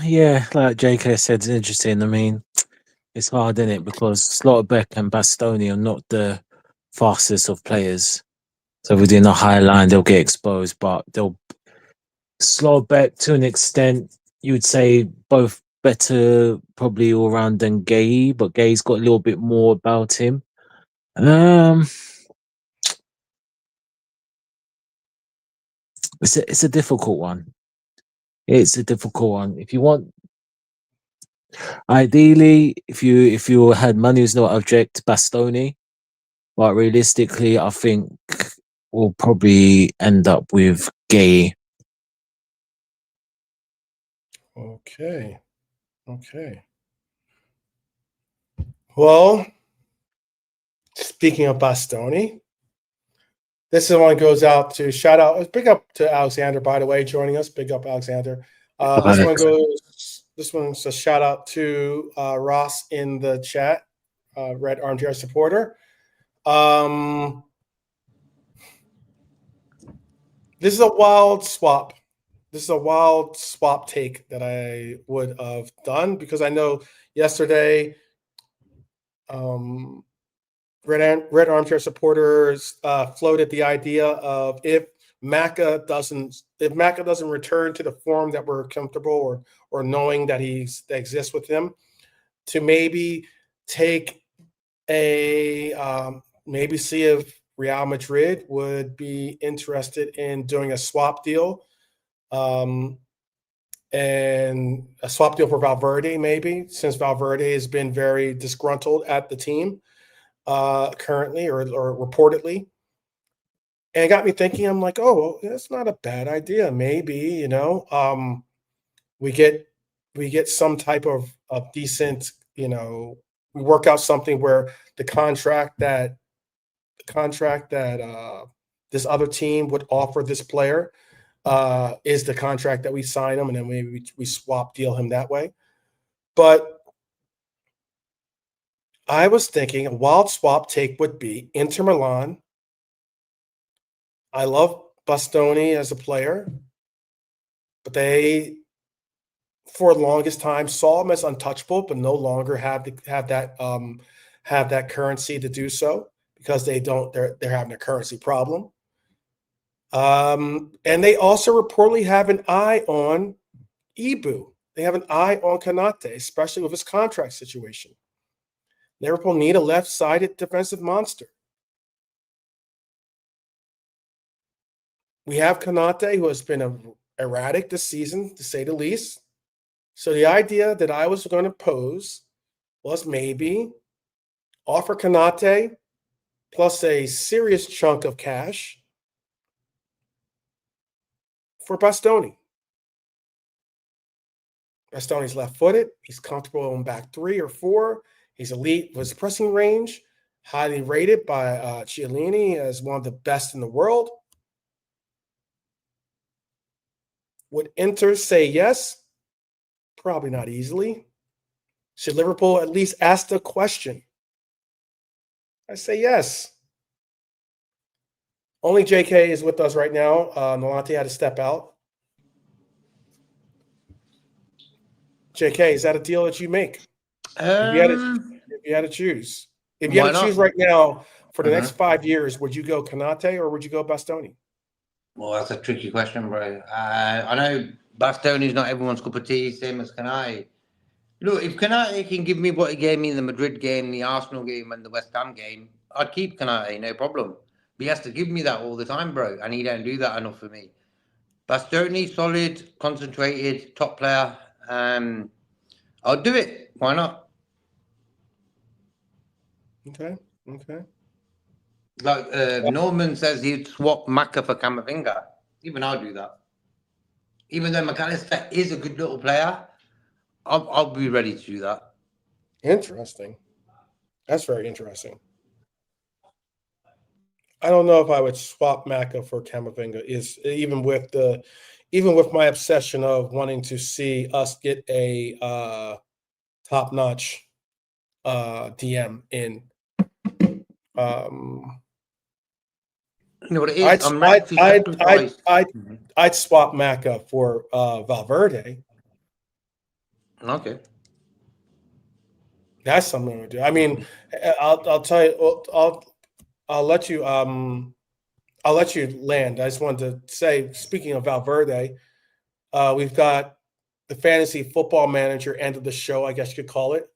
S2: Yeah, like JK said, it's interesting. I mean, it's hard, isn't it? Because Slotterbeck and Bastoni are not the fastest of players. So if we're doing a high line, they'll get exposed, but they'll Slotterbeck to an extent, you would say both better probably all round than Gay, but Gay's got a little bit more about him. It's a difficult one. It's a difficult one. If you want, ideally, if you had money was no object, Bastoni, but realistically, I think we'll probably end up with Gay.
S1: Okay. Okay. Well, speaking of Bastoni, this one goes out to shout out. Big up to Alexander, by the way, joining us. Big up, Alexander. This one's a shout out to Ross in the chat, Red Armchair Supporter. This is a wild swap. This is a wild swap take that I would have done because I know yesterday, Red Armchair Supporters floated the idea of if Macca doesn't return to the form that we're comfortable or knowing that that exists with him, to maybe take maybe see if Real Madrid would be interested in doing a swap deal. And a swap deal for Valverde, maybe, since Valverde has been very disgruntled at the team currently or reportedly. And it got me thinking, I'm like, oh, well, that's not a bad idea. Maybe, we get some type of decent, we work out something where the contract that this other team would offer this player is the contract that we sign him, and then maybe we swap deal him that way. But I was thinking a wild swap take would be Inter Milan. I love Bastoni as a player, but they, for the longest time, saw him as untouchable, but no longer have that currency to do so because they're having a currency problem. And they also reportedly have an eye on Ibu. They have an eye on Kanate, especially with his contract situation. Liverpool need a left-sided defensive monster. We have Kanate, who has been erratic this season, to say the least. So the idea that I was going to pose was maybe offer Kanate plus a serious chunk of cash for Bastoni. Bastoni's left-footed. He's comfortable in back 3 or 4. He's elite with his pressing range, highly rated by Chiellini as one of the best in the world. Would Inter say yes? Probably not easily. Should Liverpool at least ask the question? I say yes. Only JK is with us right now. Nolante had to step out. JK, is that a deal that you make? If you had to choose. If you had to choose right now for the next 5 years, would you go Kanate or would you go Bastoni?
S3: Well, that's a tricky question, bro. I know Bastoni's not everyone's cup of tea, same as Kanai. Look, if Kanai can give me what he gave me in the Madrid game, the Arsenal game, and the West Ham game, I'd keep Kanai, no problem. But he has to give me that all the time, bro, and he don't do that enough for me. Bastoni, solid, concentrated, top player. I'll do it. Why not?
S1: Okay.
S3: Like Norman says, he'd swap Maka for Camavinga. Even I'll do that. Even though McAllister is a good little player, I'll be ready to do that.
S1: Interesting. That's very interesting. I don't know if I would swap Maka for Camavinga. Is even with my obsession of wanting to see us get a top-notch DM in.
S3: You know what it is? I'm ready to sacrifice.
S1: I'd swap Maka for Valverde.
S3: Okay.
S1: That's something I would do. I mean, I'll tell you. I'll let you. I'll let you land. I just wanted to say, speaking of Valverde, we've got the fantasy football manager end of the show, I guess you could call it,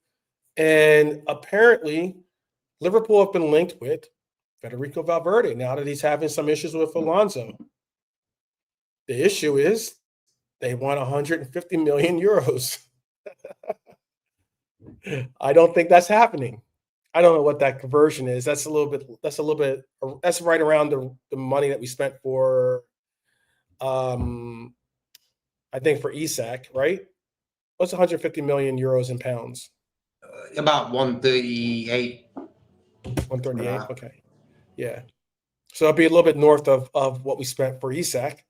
S1: and apparently, Liverpool have been linked with Federico Valverde now that he's having some issues with Alonso. The issue is they want 150 million euros. I don't think that's happening. I don't know what that conversion is. That's right around the money that we spent for, I think for Isak, right? What's 150 million euros in pounds?
S3: About 138.
S1: 138. Okay. Yeah. So it'd be a little bit north of what we spent for Isak.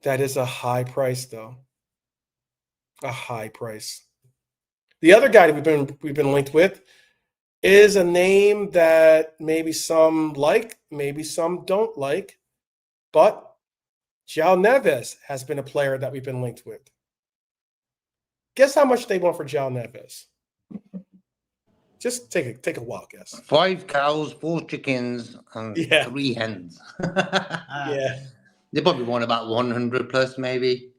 S1: That is a high price, though. A high price. The other guy that we've been linked with is a name that maybe some like, maybe some don't like, but João Neves has been a player that we've been linked with. Guess how much they want for João Neves? Just take a wild guess.
S3: 5 cows, 4 chickens, and 3 hens.
S1: Yeah.
S3: They probably want about 100 plus, maybe.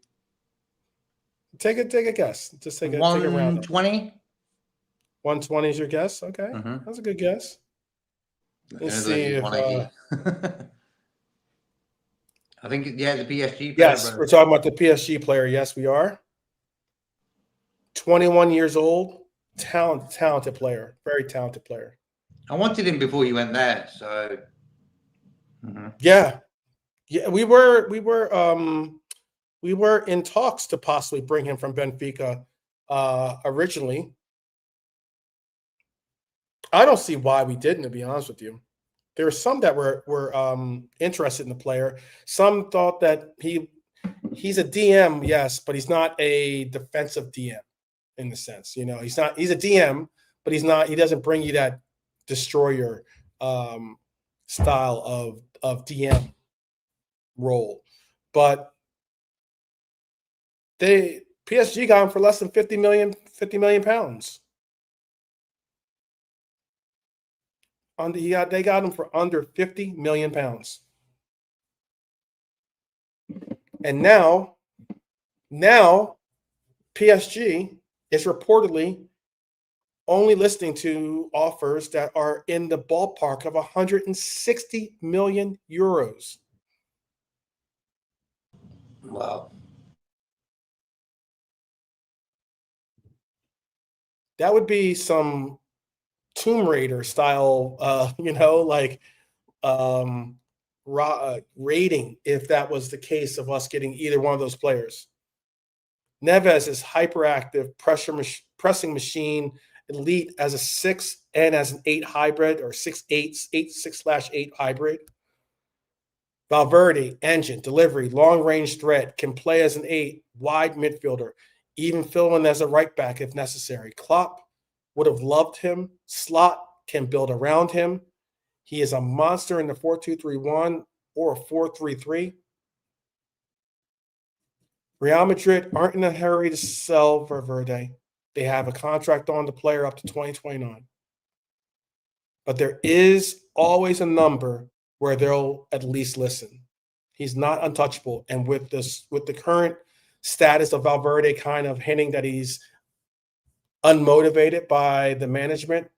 S1: Take a guess. Just take a round.
S3: 120.
S1: 120 is your guess? Okay. That's a good guess. Let's see if
S3: I think, the PSG player.
S1: Yes,
S3: bro.
S1: we're talking about the PSG player. Yes, we are. 21 years old. Talented player. Very talented player.
S3: I wanted him before he went there, so.
S1: Yeah. We were in talks to possibly bring him from Benfica originally. I don't see why we didn't, to be honest with you. There were some that were interested in the player. Some thought that he's a DM, yes, but he's not a defensive DM in the sense. He's a DM, but he doesn't bring you that destroyer style of DM role. But PSG got him for less than 50 million pounds. They got him for under 50 million pounds. And now PSG is reportedly only listening to offers that are in the ballpark of 160 million euros.
S3: Wow.
S1: That would be some Tomb Raider style, rating if that was the case of us getting either one of those players. Neves is hyperactive, pressing machine, elite as a 6 and as an 8 hybrid or 6/8 hybrid. Valverde, engine, delivery, long-range threat, can play as an 8, wide midfielder, even fill in as a right back if necessary. Klopp would have loved him. Slot can build around him. He is a monster in the 4-2-3-1 or a 4-3-3. Real Madrid aren't in a hurry to sell Valverde. They have a contract on the player up to 2029. But there is always a number where they'll at least listen. He's not untouchable. And with the current status of Valverde kind of hinting that he's unmotivated by the management,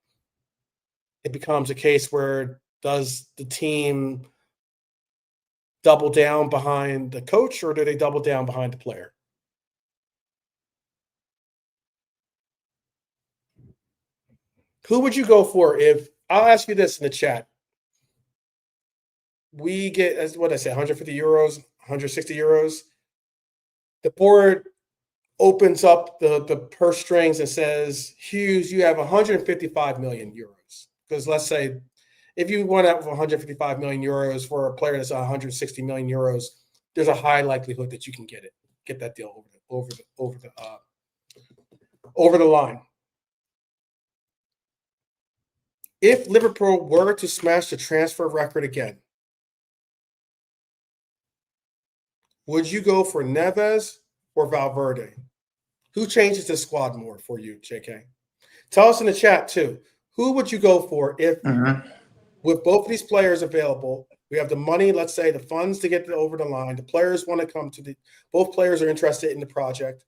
S1: it becomes a case where does the team double down behind the coach or do they double down behind the player? Who would you go for if I'll ask you this in the chat? We get, as what I say, 150 euros, 160 euros. The board opens up the purse strings and says, Hughes, you have 155 million euros. Because let's say if you went out for 155 million euros for a player that's 160 million euros, there's a high likelihood that you can get that deal over the line. If Liverpool were to smash the transfer record again, would you go for Neves or Valverde? Who changes the squad more for you, JK? Tell us in the chat too. Who would you go for if, with both of these players available, we have the money, let's say the funds to get over the line, the players want to come to both players are interested in the project.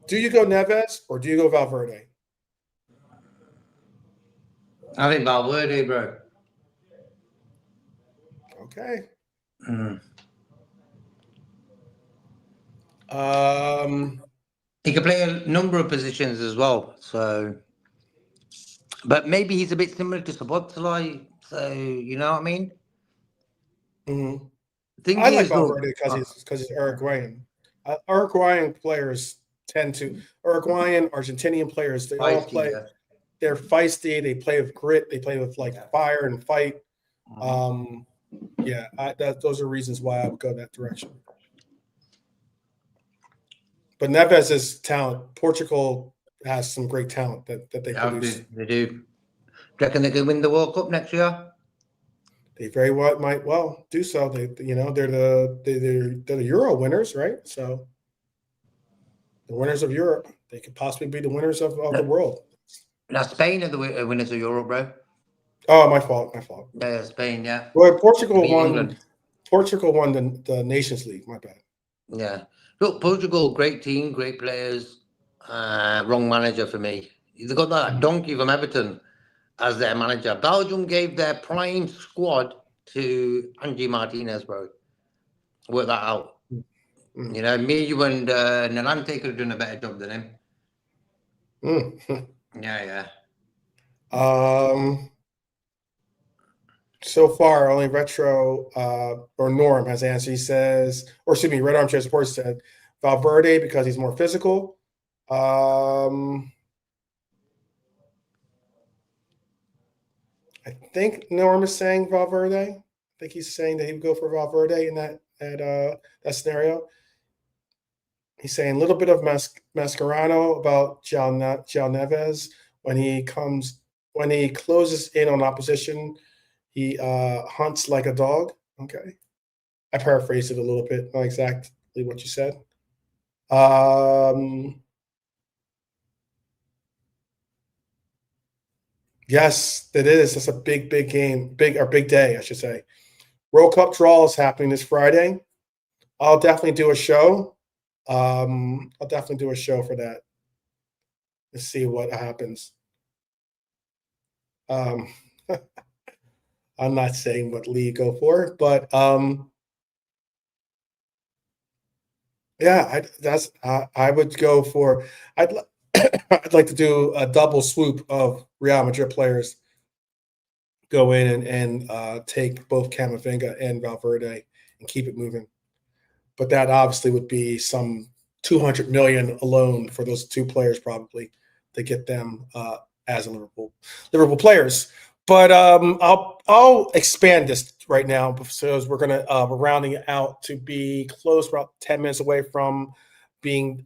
S1: Do you go Neves or do you go Valverde?
S3: I think Valverde, bro.
S1: Okay.
S3: He can play a number of positions as well. So, but maybe he's a bit similar to Szoboszlai. So you know what I mean?
S1: I like Valverde because he's Uruguayan. Uruguayan players Uruguayan, Argentinian players, they all play. Yeah. They're feisty. They play with grit. They play with like fire and fight. Those are reasons why I would go that direction. But Neves is talent. Portugal has some great talent that they produce.
S3: They do. Do you reckon they can win the World Cup next year?
S1: They very well might do so. They're the Euro winners, right? So the winners of Europe, they could possibly be the winners of the world.
S3: Now Spain are the winners of Europe, bro.
S1: Oh, my fault.
S3: Yeah, Spain, yeah.
S1: Well, Portugal won.
S3: England.
S1: Portugal won the Nations League. My bad.
S3: Yeah. Look, Portugal, great team, great players. Wrong manager for me. They got that donkey from Everton as their manager. Belgium gave their prime squad to Angie Martinez, bro. Work that out. You know, me, you, and Nalante could have done a better job than him. Yeah.
S1: So far, only Retro or Norm has answered. He says, or excuse me, Red Armchair Sports said Valverde because he's more physical. I think Norm is saying Valverde. I think he's saying that he would go for Valverde in that scenario. He's saying a little bit of Mascherano about João Neves when he closes in on opposition. He hunts like a dog. Okay. I paraphrased it a little bit, not exactly what you said. Yes, it is. That's a big game. Big day, I should say. World Cup draw is happening this Friday. I'll definitely do a show. I'll definitely do a show for that. Let's see what happens. I'm not saying what league go for, but I would go for. I'd like to do a double swoop of Real Madrid players. Go in and take both Camavinga and Valverde and keep it moving. But that obviously would be some 200 million alone for those two players, probably, to get them as Liverpool players. But I'll expand this right now because we're rounding it out to be close, about 10 minutes away from being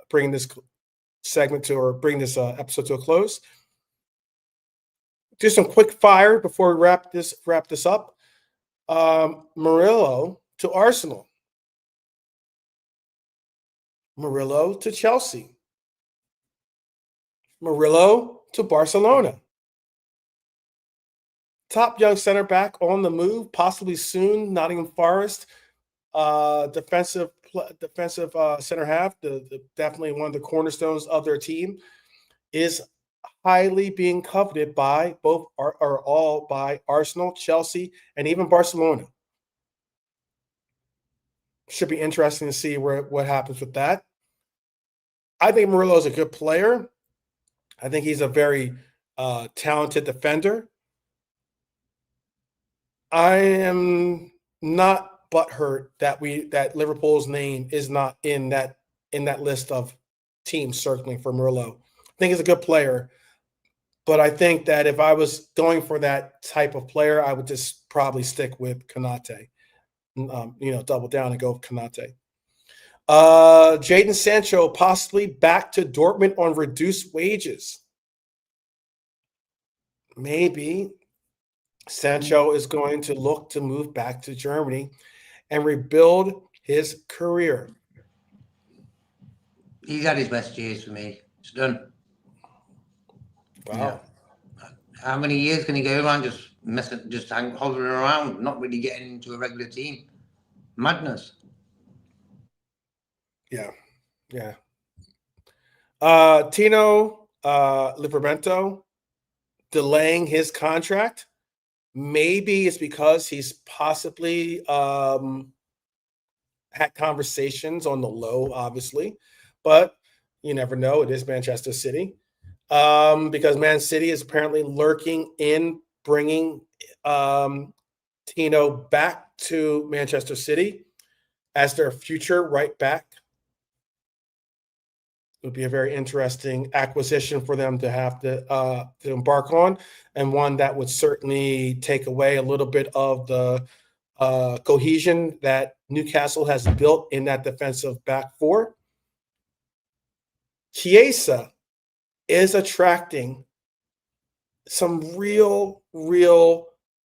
S1: bringing this segment bring this episode to a close. Just some quick fire before we wrap this up. Murillo to Arsenal. Murillo to Chelsea. Murillo to Barcelona. Top young center back on the move, possibly soon. Nottingham Forest, defensive center half, definitely one of the cornerstones of their team, is highly being coveted by all by Arsenal, Chelsea, and even Barcelona. Should be interesting to see what happens with that. I think Murillo is a good player. I think he's a very talented defender. I am not butthurt that Liverpool's name is not in that list of teams circling for Murillo. I think he's a good player, but I think that if I was going for that type of player, I would just probably stick with Konate. Double down and go with Konate. Jadon Sancho possibly back to Dortmund on reduced wages. Maybe Sancho is going to look to move back to Germany and rebuild his career.
S3: He's had his best years for me. It's done.
S1: Wow.
S3: Yeah. How many years can he go around hovering around, not really getting into a regular team? Madness.
S1: Yeah. Tino Livramento delaying his contract. Maybe it's because he's possibly had conversations on the low, obviously, but you never know. It is Manchester City, because Man City is apparently lurking in bringing Tino back to Manchester City as their future right back. It would be a very interesting acquisition for them to have to embark on, and one that would certainly take away a little bit of the cohesion that Newcastle has built in that defensive back four. Chiesa is attracting some real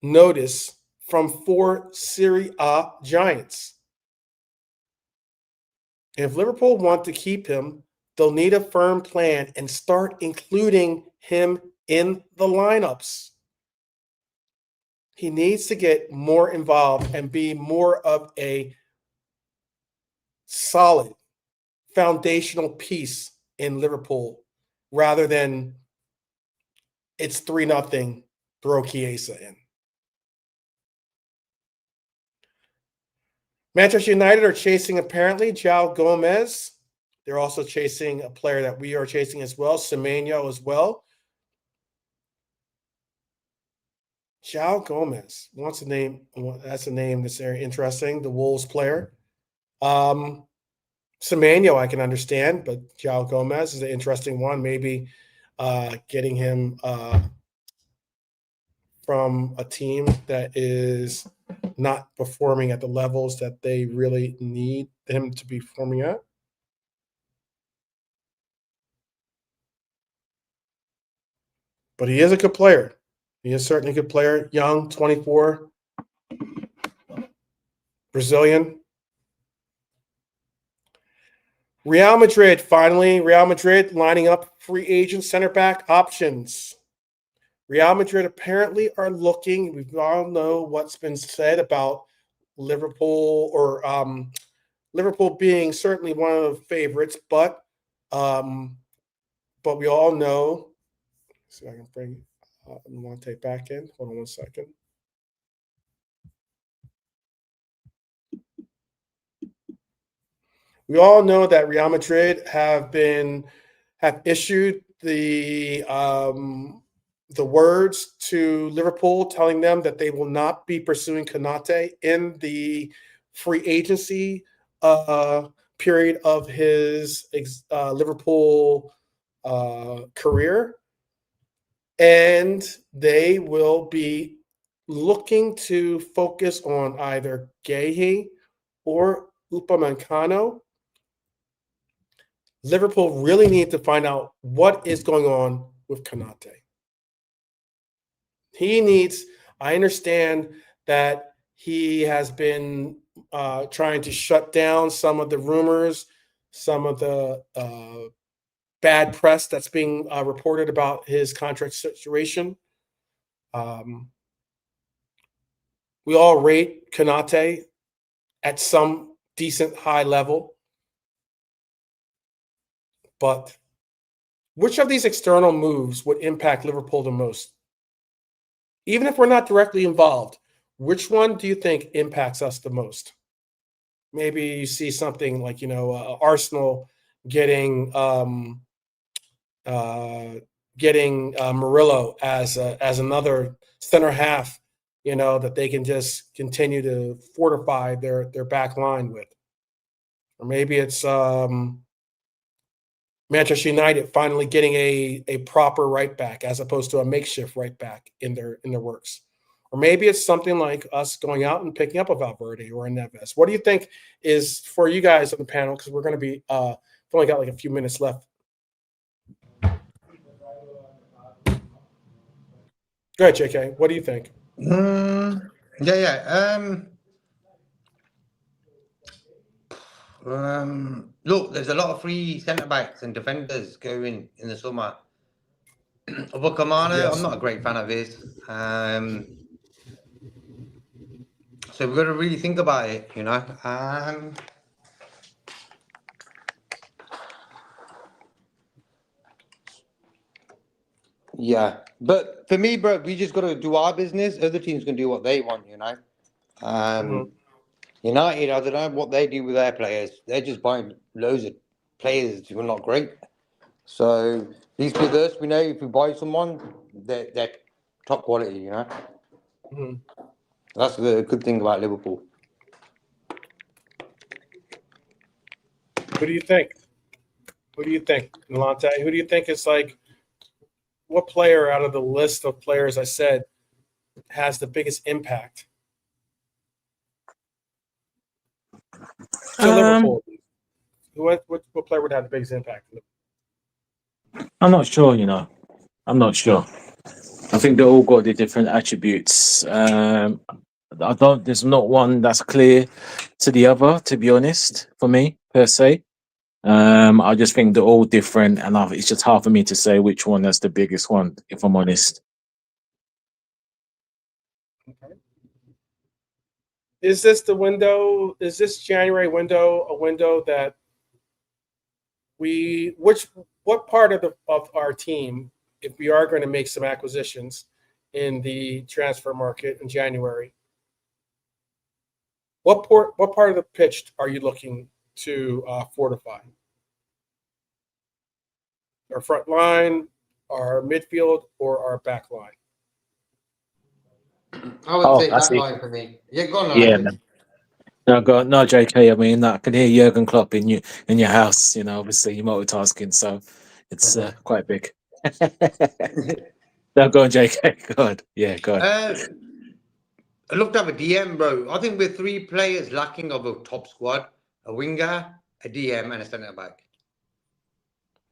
S1: notice from 4 Serie A giants. If Liverpool want to keep him, they'll need a firm plan and start including him in the lineups. He needs to get more involved and be more of a solid foundational piece in Liverpool rather than it's 3-0, throw Chiesa in. Manchester United are chasing apparently João Gomez. They're also chasing a player that we are chasing as well, Semenyo as well. João Gomez. What's the name? That's a name that's very interesting. The Wolves player. Semenyo I can understand, but João Gomez is an interesting one. Maybe getting him from a team that is not performing at the levels that they really need him to be performing at. But he is a good player. He is certainly a good player. Young, 24, Brazilian. Real Madrid, finally. Real Madrid lining up free agent center back options. Real Madrid apparently are looking. We all know what's been said about Liverpool, or Liverpool being certainly one of the favorites, but we all know. See if I can bring Monte back in. Hold on 1 second. We all know that Real Madrid have issued the words to Liverpool telling them that they will not be pursuing Konate in the free agency period of his Liverpool career. And they will be looking to focus on either Guehi or Upamecano. Liverpool really need to find out what is going on with Konate. He needs, I understand that he has been trying to shut down some of the rumors, some of the bad press that's being reported about his contract situation. We all rate Konate at some decent high level. But which of these external moves would impact Liverpool the most? Even if we're not directly involved, which one do you think impacts us the most? Maybe you see something like, Arsenal getting Murillo as another center half, that they can just continue to fortify their back line with. Or maybe it's Manchester United finally getting a proper right back as opposed to a makeshift right back in their works. Or maybe it's something like us going out and picking up a Valverde or a Neves. What do you think is, for you guys on the panel, because we're going to be we've only got like a few minutes left. Go ahead, JK. What do you think?
S3: Look, there's a lot of free centre backs and defenders going in the summer. Kamana,
S1: Yes.
S3: I'm not a great fan of his. So we've got to really think about it, Yeah, but for me, bro, we just got to do our business. Other teams can do what they want, United, I don't know what they do with their players. They're just buying loads of players who are not great. So, at least with us, we know if we buy someone, they're top quality,
S1: Mm-hmm.
S3: That's the good thing about Liverpool.
S1: Who do you think? Nolante? Who do you think is like, what player out of the list of players I said has the biggest impact to Liverpool? What player would have the biggest impact?
S2: I'm not sure, I'm not sure. I think they all got the different attributes. There's not one that's clear to the other, to be honest, for me, per se. I just think they're all different, and it's just hard for me to say which one is the biggest one, if I'm honest.
S1: Okay. Is this the window? Is this January window a window that what part of our team, if we are going to make some acquisitions in the transfer market in January, what part of the pitch are you looking to fortify? Our front line, our midfield, or our back line?
S3: I would say
S2: I
S3: that
S2: see.
S3: line for me. Yeah, go on.
S2: Yeah, man. No, JK. I mean, I can hear Jurgen Klopp in your house. Obviously you're multitasking, so it's quite big. No, go on, JK. Go on. Yeah, go on.
S3: I looked up a DM, bro. I think we're 3 players lacking of a top squad: a winger, a DM, and a centre back.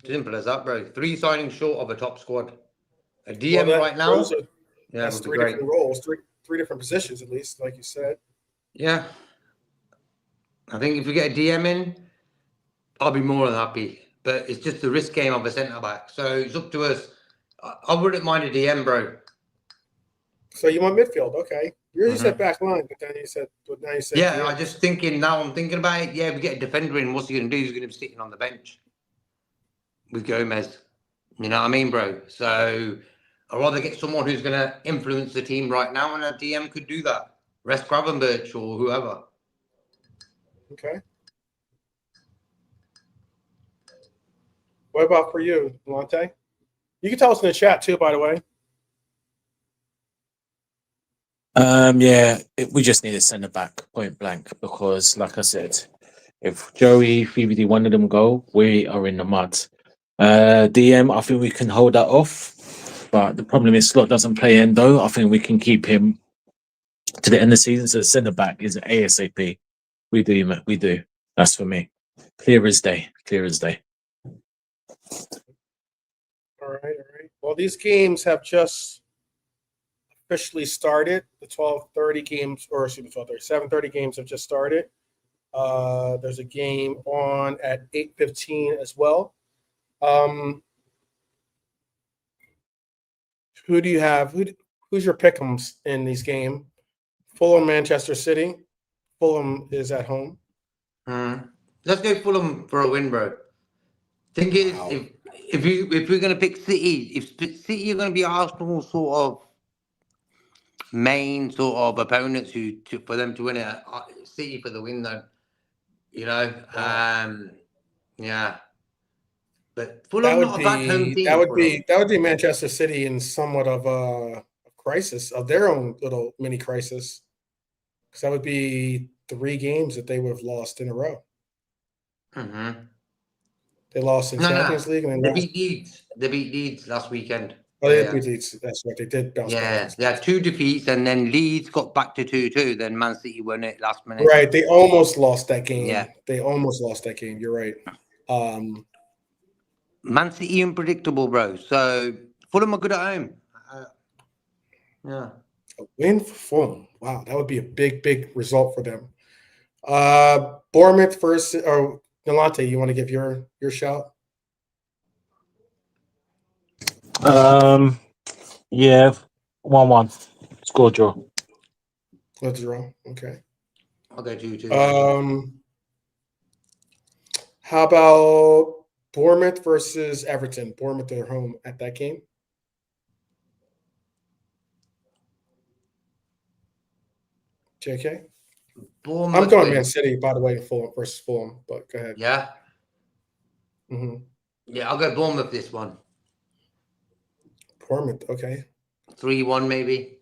S3: Simple as that, bro. 3 signings short of a top squad. A DM right now.
S1: That's 3 different roles, three different positions at least, like you said.
S3: Yeah. I think if we get a DM in, I'll be more than happy. But it's just the risk game of a centre back. So it's up to us. I wouldn't mind a DM, bro.
S1: So you want midfield, okay? You said back line, but now you said
S3: Yeah,
S1: DM.
S3: I'm thinking about it. Yeah, we get a defender in. What's he going to do? He's going to be sitting on the bench with Gomez. You know what I mean, bro? So I'd rather get someone who's going to influence the team right now, and a DM could do that. Rest Gravenberch or whoever.
S1: Okay. What about for you, Lante? You can tell us in the chat too, by the way.
S2: We just need a centre back, point blank, because, like I said, if Joey, Phoebe, one of them go, we are in the mud. DM, I think we can hold that off, but the problem is Slot doesn't play Endo. I think we can keep him to the end of the season. So the centre back is ASAP. We do. That's for me. Clear as day.
S1: All right. Well, these games have just officially started. The 12:30 games, or excuse me, 12:30, 7:30 games have just started. There's a game on at 8:15 as well. Who do you have? Who's your pick'ems in these game? Fulham, Manchester City. Fulham is at home.
S3: Let's go Fulham for a win, bro. Thing is,
S1: Wow.
S3: if we're gonna pick City, if City are gonna be Arsenal sort of main sort of opponents for them to win it, City for the win though. You know, yeah. But Fulham not a bad home team.
S1: That would be Manchester City in somewhat of a crisis of their own little mini crisis, because that would be 3 games that they would have lost in a row. They lost in Champions League, and
S3: they beat Leeds. They beat Leeds last weekend.
S1: Oh, they did beat Leeds. That's right. They did bounce back.
S3: Yeah, they had 2 defeats, and then Leeds got back to 2-2. Then Man City won it last minute.
S1: Right. They almost lost that game.
S3: Yeah.
S1: They almost lost that game. You're right.
S3: Man City unpredictable, bro. So Fulham are good at home. Yeah.
S1: A win for Fulham. Wow, that would be a big result for them. Bournemouth versus or Nolante, you want to give your shout?
S2: Yeah, 1-1 score draw.
S1: Let's draw. Okay.
S3: I'll go 2-2.
S1: How about Bournemouth versus Everton? Bournemouth are home at that game. JK?
S3: Bournemouth
S1: I'm going
S3: win.
S1: Man City, by the way, Fulham versus Fulham, but go ahead.
S3: Yeah.
S1: Yeah,
S3: I'll go Bournemouth this one.
S1: Bournemouth, okay.
S3: 3-1 maybe.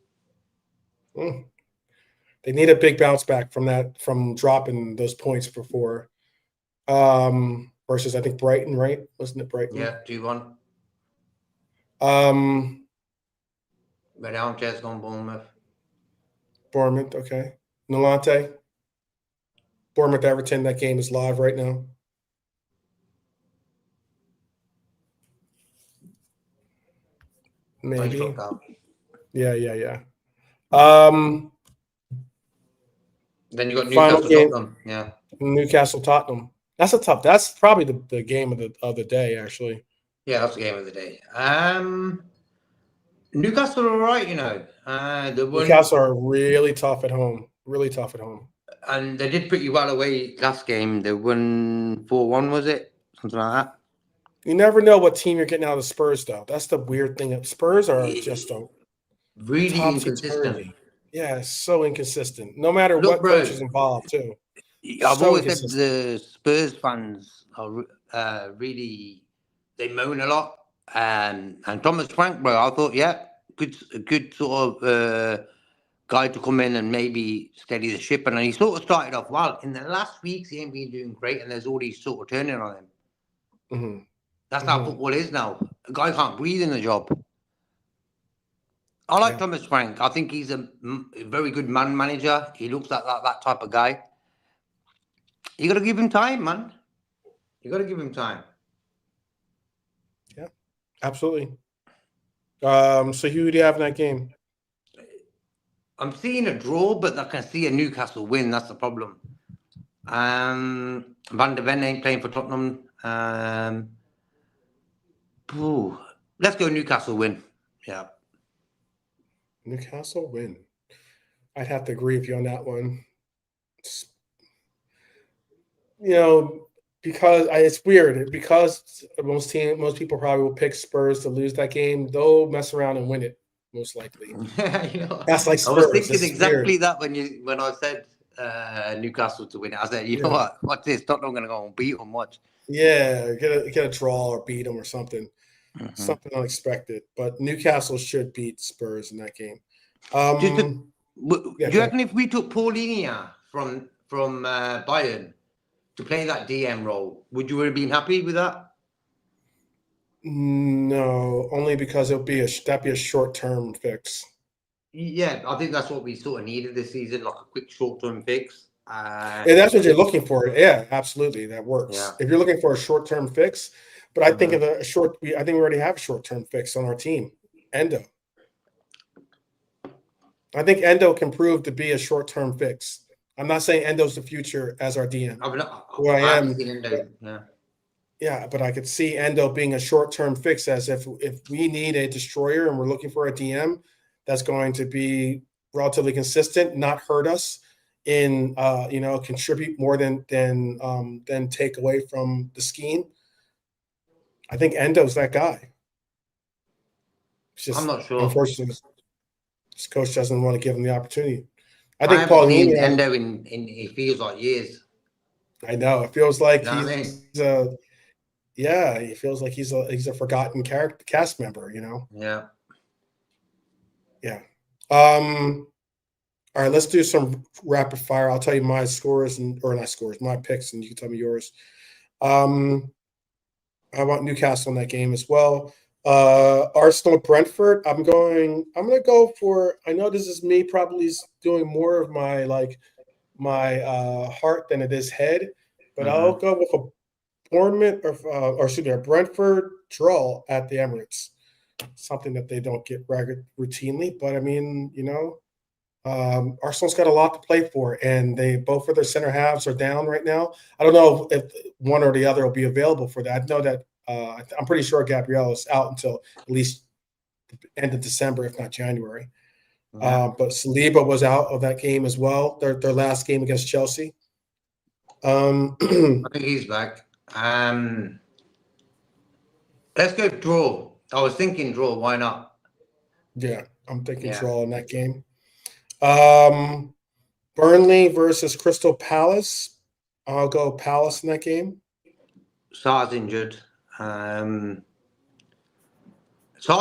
S1: They need a big bounce back from dropping those points before. Versus I think Brighton, right? Wasn't it Brighton?
S3: Yeah, 2-1. Red Armchair's gone Bournemouth.
S1: Bournemouth, okay. Nolante. Bournemouth Everton, that game is live right now. Maybe. Yeah.
S3: Then you got Newcastle Tottenham. Yeah.
S1: Newcastle Tottenham. That's probably the game of the day, actually.
S3: Yeah, that's the game of the day. Newcastle are all right, you know.
S1: Newcastle are really tough at home. Really tough at home.
S3: And they did pretty well away last game. They won 4-1, was it? Something like that.
S1: You never know what team you're getting out of Spurs, though. That's the weird thing. Spurs are just
S3: really inconsistent.
S1: Yeah, so inconsistent. No matter what coach is involved, too.
S3: I've always said the Spurs fans are really, they moan a lot. And Thomas Frank, bro, I thought, good sort of guy to come in and maybe steady the ship. And he sort of started off well. In the last weeks, he ain't been doing great, and there's all these sort of turning on him. That's how football is now. A guy can't breathe in the job. I like Thomas Frank. I think he's a very good man manager. He looks like that type of guy. You got to give him time, man. You got to give him time.
S1: Yeah, absolutely. So who do you have in that game?
S3: I'm seeing a draw, but I can see a Newcastle win. That's the problem. Van der Ven ain't playing for Tottenham. Let's go Newcastle win. Yeah.
S1: Newcastle win. I'd have to agree with you on that one. Because it's weird. Because most people probably will pick Spurs to lose that game. They'll mess around and win it, most likely. That's like Spurs.
S3: I was thinking exactly that when I said Newcastle to win it. I said, you know what? Watch this. Tottenham going to go and beat them. Watch.
S1: Yeah, get a draw or beat them or something. Something unexpected. But Newcastle should beat Spurs in that game.
S3: Do you reckon if we took Paulinho from Bayern to play that DM role, would you have been happy with that?
S1: No, only because that'd be a short-term fix.
S3: Yeah, I think that's what we sort of needed this season, like a quick short-term fix.
S1: And that's what you're looking for. Yeah, absolutely, that works.
S3: Yeah.
S1: If you're looking for a short-term fix, but I think I think we already have a short-term fix on our team, Endo. I think Endo can prove to be a short-term fix. I'm not saying Endo's the future as our DM.
S3: I haven't seen Endo. Yeah.
S1: Yeah, but I could see Endo being a short-term fix, as if we need a destroyer and we're looking for a DM that's going to be relatively consistent, not hurt us in contribute more than take away from the scheme. I think Endo's that guy. It's just,
S3: I'm not sure.
S1: unfortunately, this coach doesn't want to give him the opportunity. I
S3: I
S1: think
S3: haven't seen
S1: Paulinho.
S3: Endo in it feels like years.
S1: I know it feels like
S3: You know what I
S1: he's a. Yeah, he feels like he's a forgotten cast member.
S3: Yeah.
S1: Yeah. All right, let's do some rapid fire. I'll tell you my scores my picks, and you can tell me yours. I want Newcastle in that game as well. Arsenal Brentford. I'm gonna go for. I know this is me probably doing more of my heart than it is head, but I'll go with a Bournemouth a Brentford draw at the Emirates. Something that they don't get routinely, but I mean, Arsenal's got a lot to play for, and both of their center halves are down right now. I don't know if one or the other will be available for that. I know that I'm pretty sure Gabriel is out until at least the end of December, if not January.
S3: Yeah.
S1: But Saliba was out of that game as well. Their last game against Chelsea.
S3: I think he's back. Let's go draw. I was thinking draw. Why not?
S1: Yeah, I'm thinking
S3: Yeah.
S1: draw in that game. Burnley versus Crystal Palace. I'll go Palace in that game.
S3: Sar's injured. Sar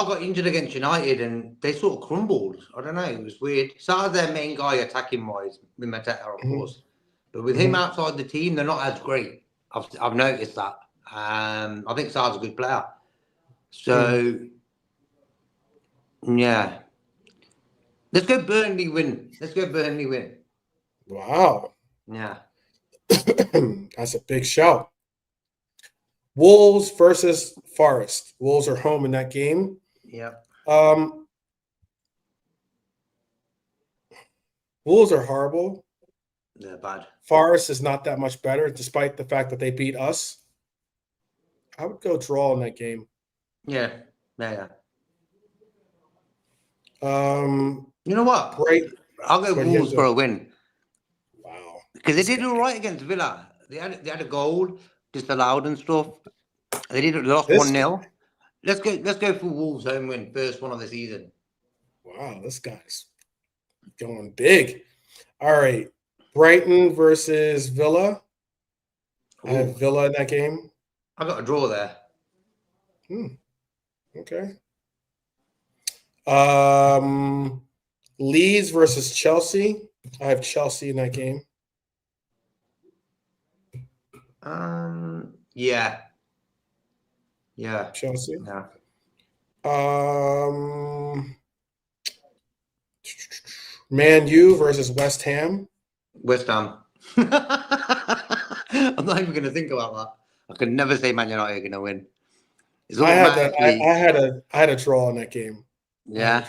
S3: got injured against United and they sort of crumbled. I don't know. It was weird. Sar's their main guy attacking wise, with Mateta, of course. But with him outside the team, they're not as great. I've noticed that. I think Sar's a good player. So, yeah. Let's go Burnley win.
S1: Wow.
S3: Yeah.
S1: That's a big shout. Wolves versus Forest. Wolves are home in that game.
S3: Yeah.
S1: Wolves are horrible.
S3: They're bad.
S1: Forest is not that much better, despite the fact that they beat us. I would go draw in that game.
S3: Yeah. Yeah.
S1: You
S3: know what?
S1: Great.
S3: I'll go Wolves for a win.
S1: Wow.
S3: Because they did all right against Villa. They had a goal disallowed and stuff. They lost 1-0. Let's go for Wolves home win, first one of the season.
S1: Wow, this guy's going big. All right. Brighton versus Villa. I have Villa in that game.
S3: I got a draw there.
S1: Okay. Leeds versus Chelsea. I have Chelsea in that game.
S3: Yeah. Yeah.
S1: Chelsea.
S3: Yeah.
S1: Man U versus West Ham.
S3: West Ham. I'm not even going to think about that. I could never say Man United are going to win.
S1: I had a draw in that game.
S3: Yeah.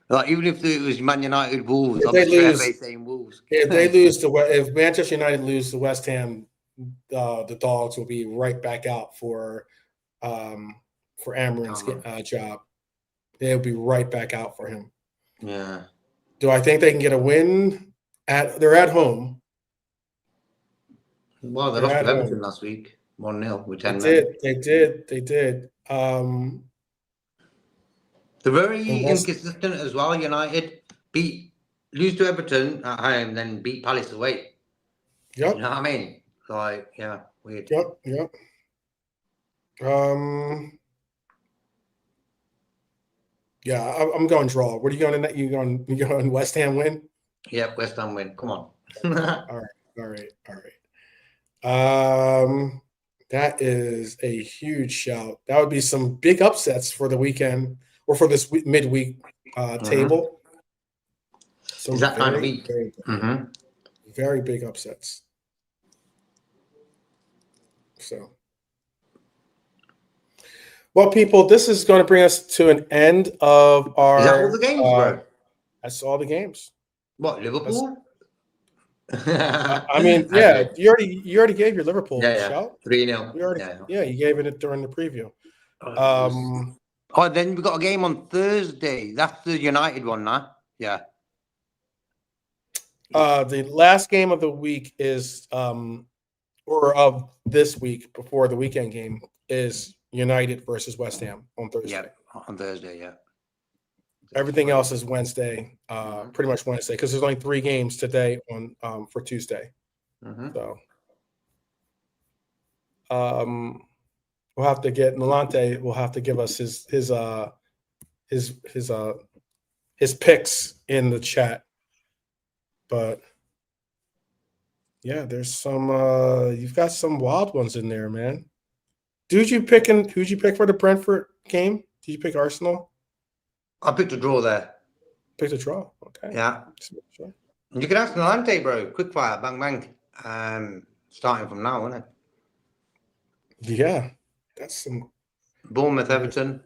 S3: Like, even if it was Man United Wolves,
S1: if they lose,
S3: saying Wolves.
S1: If Manchester United lose to West Ham, the Dogs will be right back out for Amarin's job. They'll be right back out for him.
S3: Yeah.
S1: Do I think they can get a win? They're at home.
S3: Well, they lost to Everton last week, 1-0 with 10
S1: men. They did.
S3: They're very inconsistent as well. United lose to Everton at home, then beat Palace away.
S1: Yep.
S3: You know what I mean? Like, yeah, weird.
S1: Yep. Yeah, I'm going draw. What are you going to? You going West Ham win?
S3: Yep, West Ham win. Come on.
S1: All right. That is a huge shout. That would be some big upsets for the weekend or for this midweek table. So
S3: is that kind of week?
S1: Very big upsets. So, well, people, this is going to bring us to an end of our.
S3: Is that all the games, bro?
S1: That's all the games.
S3: What, Liverpool?
S1: I mean, yeah,
S3: Okay.
S1: you already gave your Liverpool
S3: Yeah.
S1: shout.
S3: 3-0.
S1: You already,
S3: Yeah.
S1: you gave it during the preview.
S3: Oh, then we got a game on Thursday. That's the United one, nah? Yeah.
S1: The last game of the week is, or of this week before the weekend game is United versus West Ham on Thursday.
S3: Yeah, on Thursday, yeah.
S1: Everything else is Wednesday, pretty much Wednesday, because there's only 3 games today on for Tuesday. So, we'll have to get Nolante. Will have to give us his picks in the chat. But yeah, there's some. You've got some wild ones in there, man. Who'd you pick for the Brentford game? Did you pick Arsenal?
S3: I picked a draw there.
S1: Picked a draw. Okay.
S3: Yeah.
S1: Sure.
S3: You can ask Nolante, bro. Quick fire, bang bang. Starting from now, isn't it?
S1: Yeah, that's some.
S3: Bournemouth, Everton.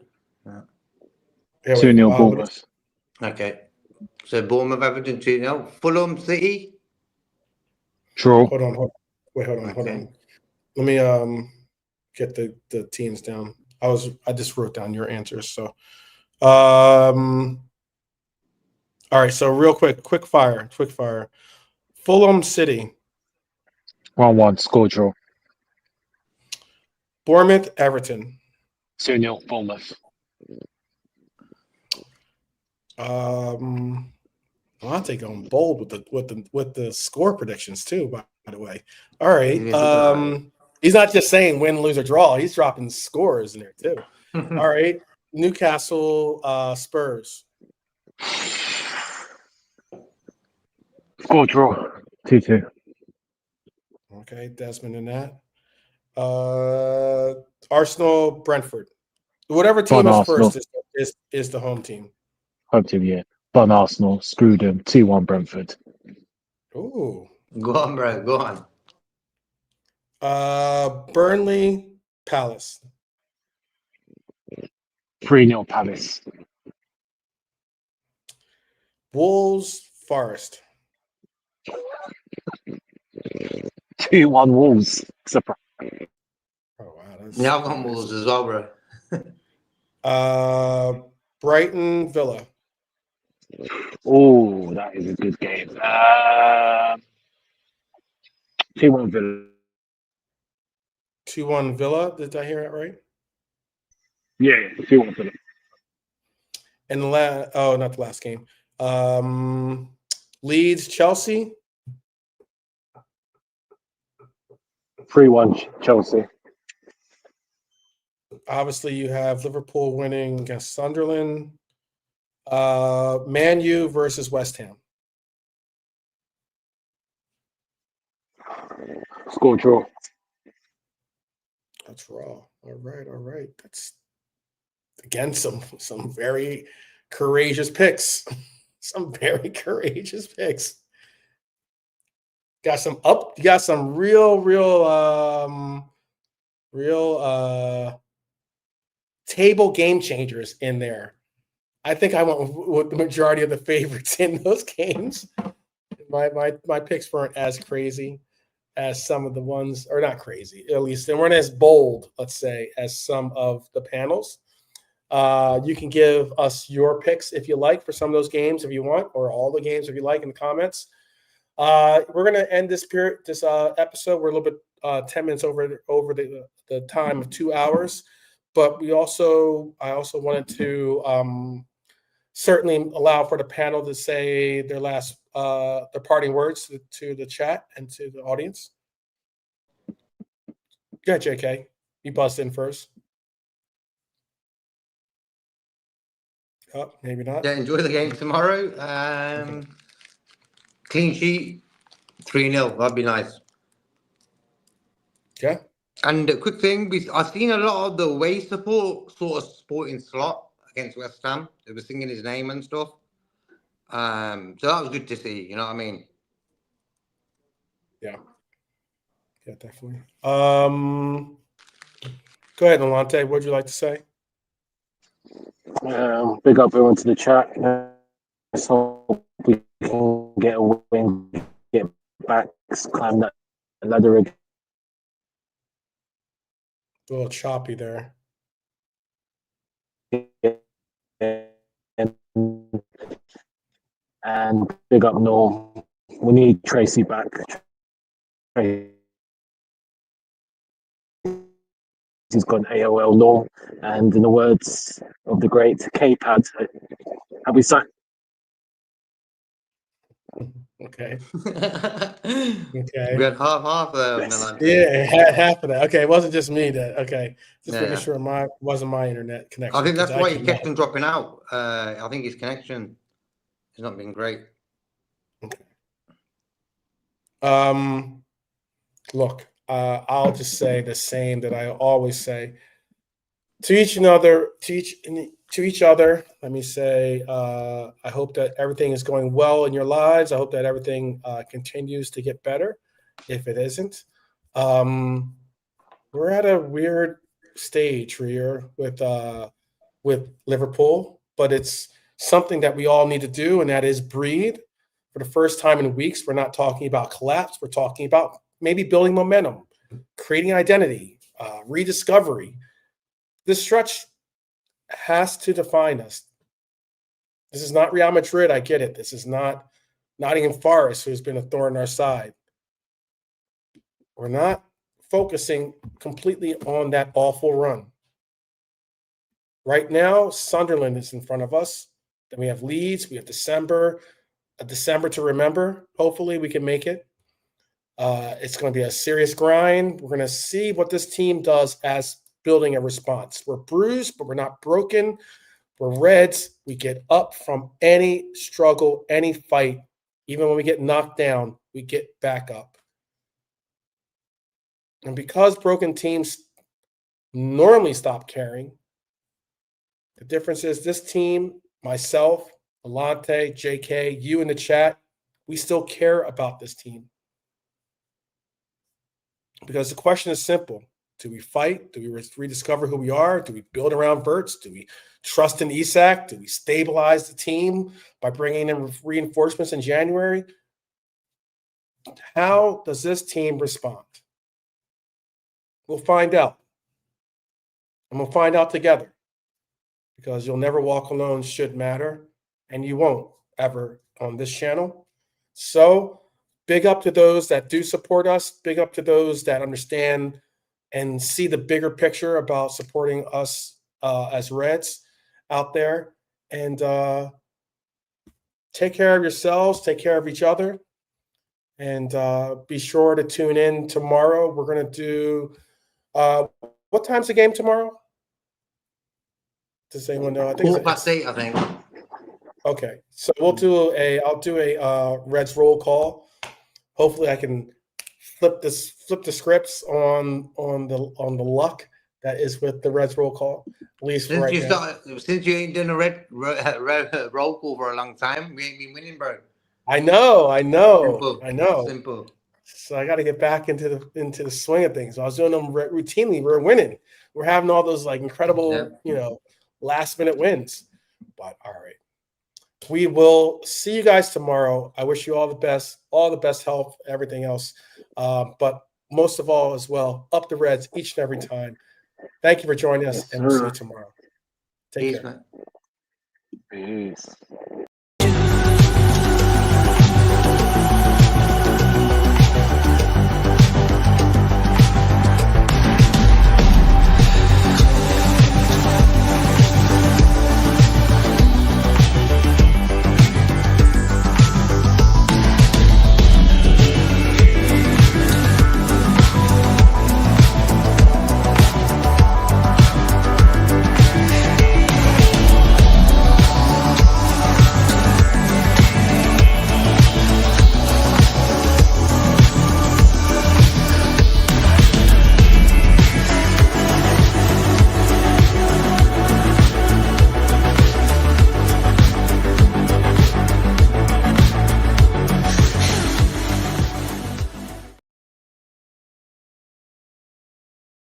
S1: Yeah,
S2: 2-0 Bournemouth.
S3: Okay. So Bournemouth, Everton 2-0. Fulham, City.
S2: Draw.
S1: Hold on. Let me get the teams down. I just wrote down your answers. So, all right. So real quick fire. Fulham City.
S2: 1-1 score draw.
S1: Bournemouth Everton.
S2: 2-0 Bournemouth.
S1: Lante going bold with the score predictions too. By the way, all right. He's not just saying win, lose, or draw. He's dropping scores in there too. All right. Newcastle Spurs.
S2: Score draw. 2-2.
S1: Okay, Desmond in that. Arsenal Brentford. Whatever team is
S2: Arsenal.
S1: first is the home team.
S2: Home team, yeah. Bun Arsenal. Screwed them. 2-1 Brentford.
S1: Ooh.
S3: Go on, bro. Go on.
S1: Burnley Palace.
S2: 3-0 Palace.
S1: Wolves Forest.
S2: 2-1 Wolves. Surprise.
S1: Oh wow.
S3: Yeah, I've got Wolves as well,
S1: bro. Brighton Villa.
S2: Oh, that is a good game. 2-1 Villa.
S1: 2-1 Villa. Did I hear that right?
S2: Yeah, 2-1 Villa.
S1: And not the last game. Leeds Chelsea.
S2: 3-1 Chelsea.
S1: Obviously, you have Liverpool winning against Sunderland. Man U versus West Ham.
S2: Score draw.
S1: That's raw. All right. That's again some very courageous picks. Some very courageous picks. Got some real table game changers in there. I think I went with the majority of the favorites in those games. My picks weren't as crazy as some of the ones, or not crazy, at least they weren't as bold, let's say, as some of the panels. You can give us your picks if you like for some of those games if you want, or all the games if you like in the comments. We're going to end this episode. We're a little bit 10 minutes over the time of 2 hours, but I also wanted to certainly allow for the panel to say their parting words to the chat and to the audience. Go ahead, JK. You bust in first. Oh, maybe not.
S3: Yeah, enjoy the game tomorrow. Clean sheet, 3-0. That'd be nice.
S1: Okay.
S3: And a quick thing, I've seen a lot of the away support sort of sporting slot against West Ham. They were singing his name and stuff. So that was good to see. You know what I mean?
S1: Yeah, definitely. Go ahead, Nolante. What would you like to say?
S2: Big up everyone to the chat. Let's hope we can get a win, get backs climb that ladder again.
S1: A little choppy there.
S2: And big up Norm. We need Tracy back. He's gone AOL Norm. And in the words of the great K-Pad, have we signed?
S1: Okay.
S3: We
S1: Okay.
S3: had half
S2: Yes.
S3: Milan.
S1: Yeah, half of that. Okay, it wasn't just me that. Okay, just
S3: Yeah.
S1: making sure wasn't my internet connection.
S3: I think that's
S1: 'cause
S3: why
S1: I
S3: he kept on dropping out. I think his connection has not been great.
S1: Look, I'll just say the same that I always say to each other. To each other, let me say, I hope that everything is going well in your lives. I hope that everything continues to get better. If it isn't, we're at a weird stage here with Liverpool, but it's something that we all need to do, and that is breathe. For the first time in weeks, we're not talking about collapse. We're talking about maybe building momentum, creating identity, rediscovery. This stretch has to define us. This is not Real Madrid. I get it. This is not Nottingham Forest, who's been a thorn in our side. We're not focusing completely on that awful run. Right now, Sunderland is in front of us. Then we have Leeds. We have a December to remember. Hopefully, we can make it. It's going to be a serious grind. We're going to see what this team does as building a response. We're bruised, but we're not broken. We're Reds. We get up from any struggle, any fight. Even when we get knocked down, we get back up. And because broken teams normally stop caring, the difference is this team, myself, Alante, JK, you in the chat, we still care about this team. Because the question is simple. Do we fight? Do we rediscover who we are? Do we build around Wirtz? Do we trust in Isak? Do we stabilize the team by bringing in reinforcements in January? How does this team respond? We'll find out. And we'll find out together. Because you'll never walk alone should matter. And you won't ever on this channel. So big up to those that do support us. Big up to those that understand and see the bigger picture about supporting us as Reds out there. And take care of yourselves. Take care of each other. And be sure to tune in tomorrow. We're going to do what time's the game tomorrow? Does anyone know? I think it's
S3: 8:15, I think.
S1: Okay, so I'll do a Reds roll call. Hopefully, I can flip the scripts on the luck that is with the Reds roll call. At least
S3: Since
S1: right
S3: you
S1: now.
S3: since you ain't done a red roll call for a long time, we ain't been winning, bro.
S1: I know.
S3: Simple.
S1: So I got to get back into the swing of things. I was doing them routinely. We're winning. We're having all those like incredible, last minute wins. But all right. We will see you guys tomorrow. I wish you all the best health, everything else. But most of all as well, up the Reds each and every time. Thank you for joining us, and we'll see you tomorrow. Take care.
S3: Man.
S2: Peace.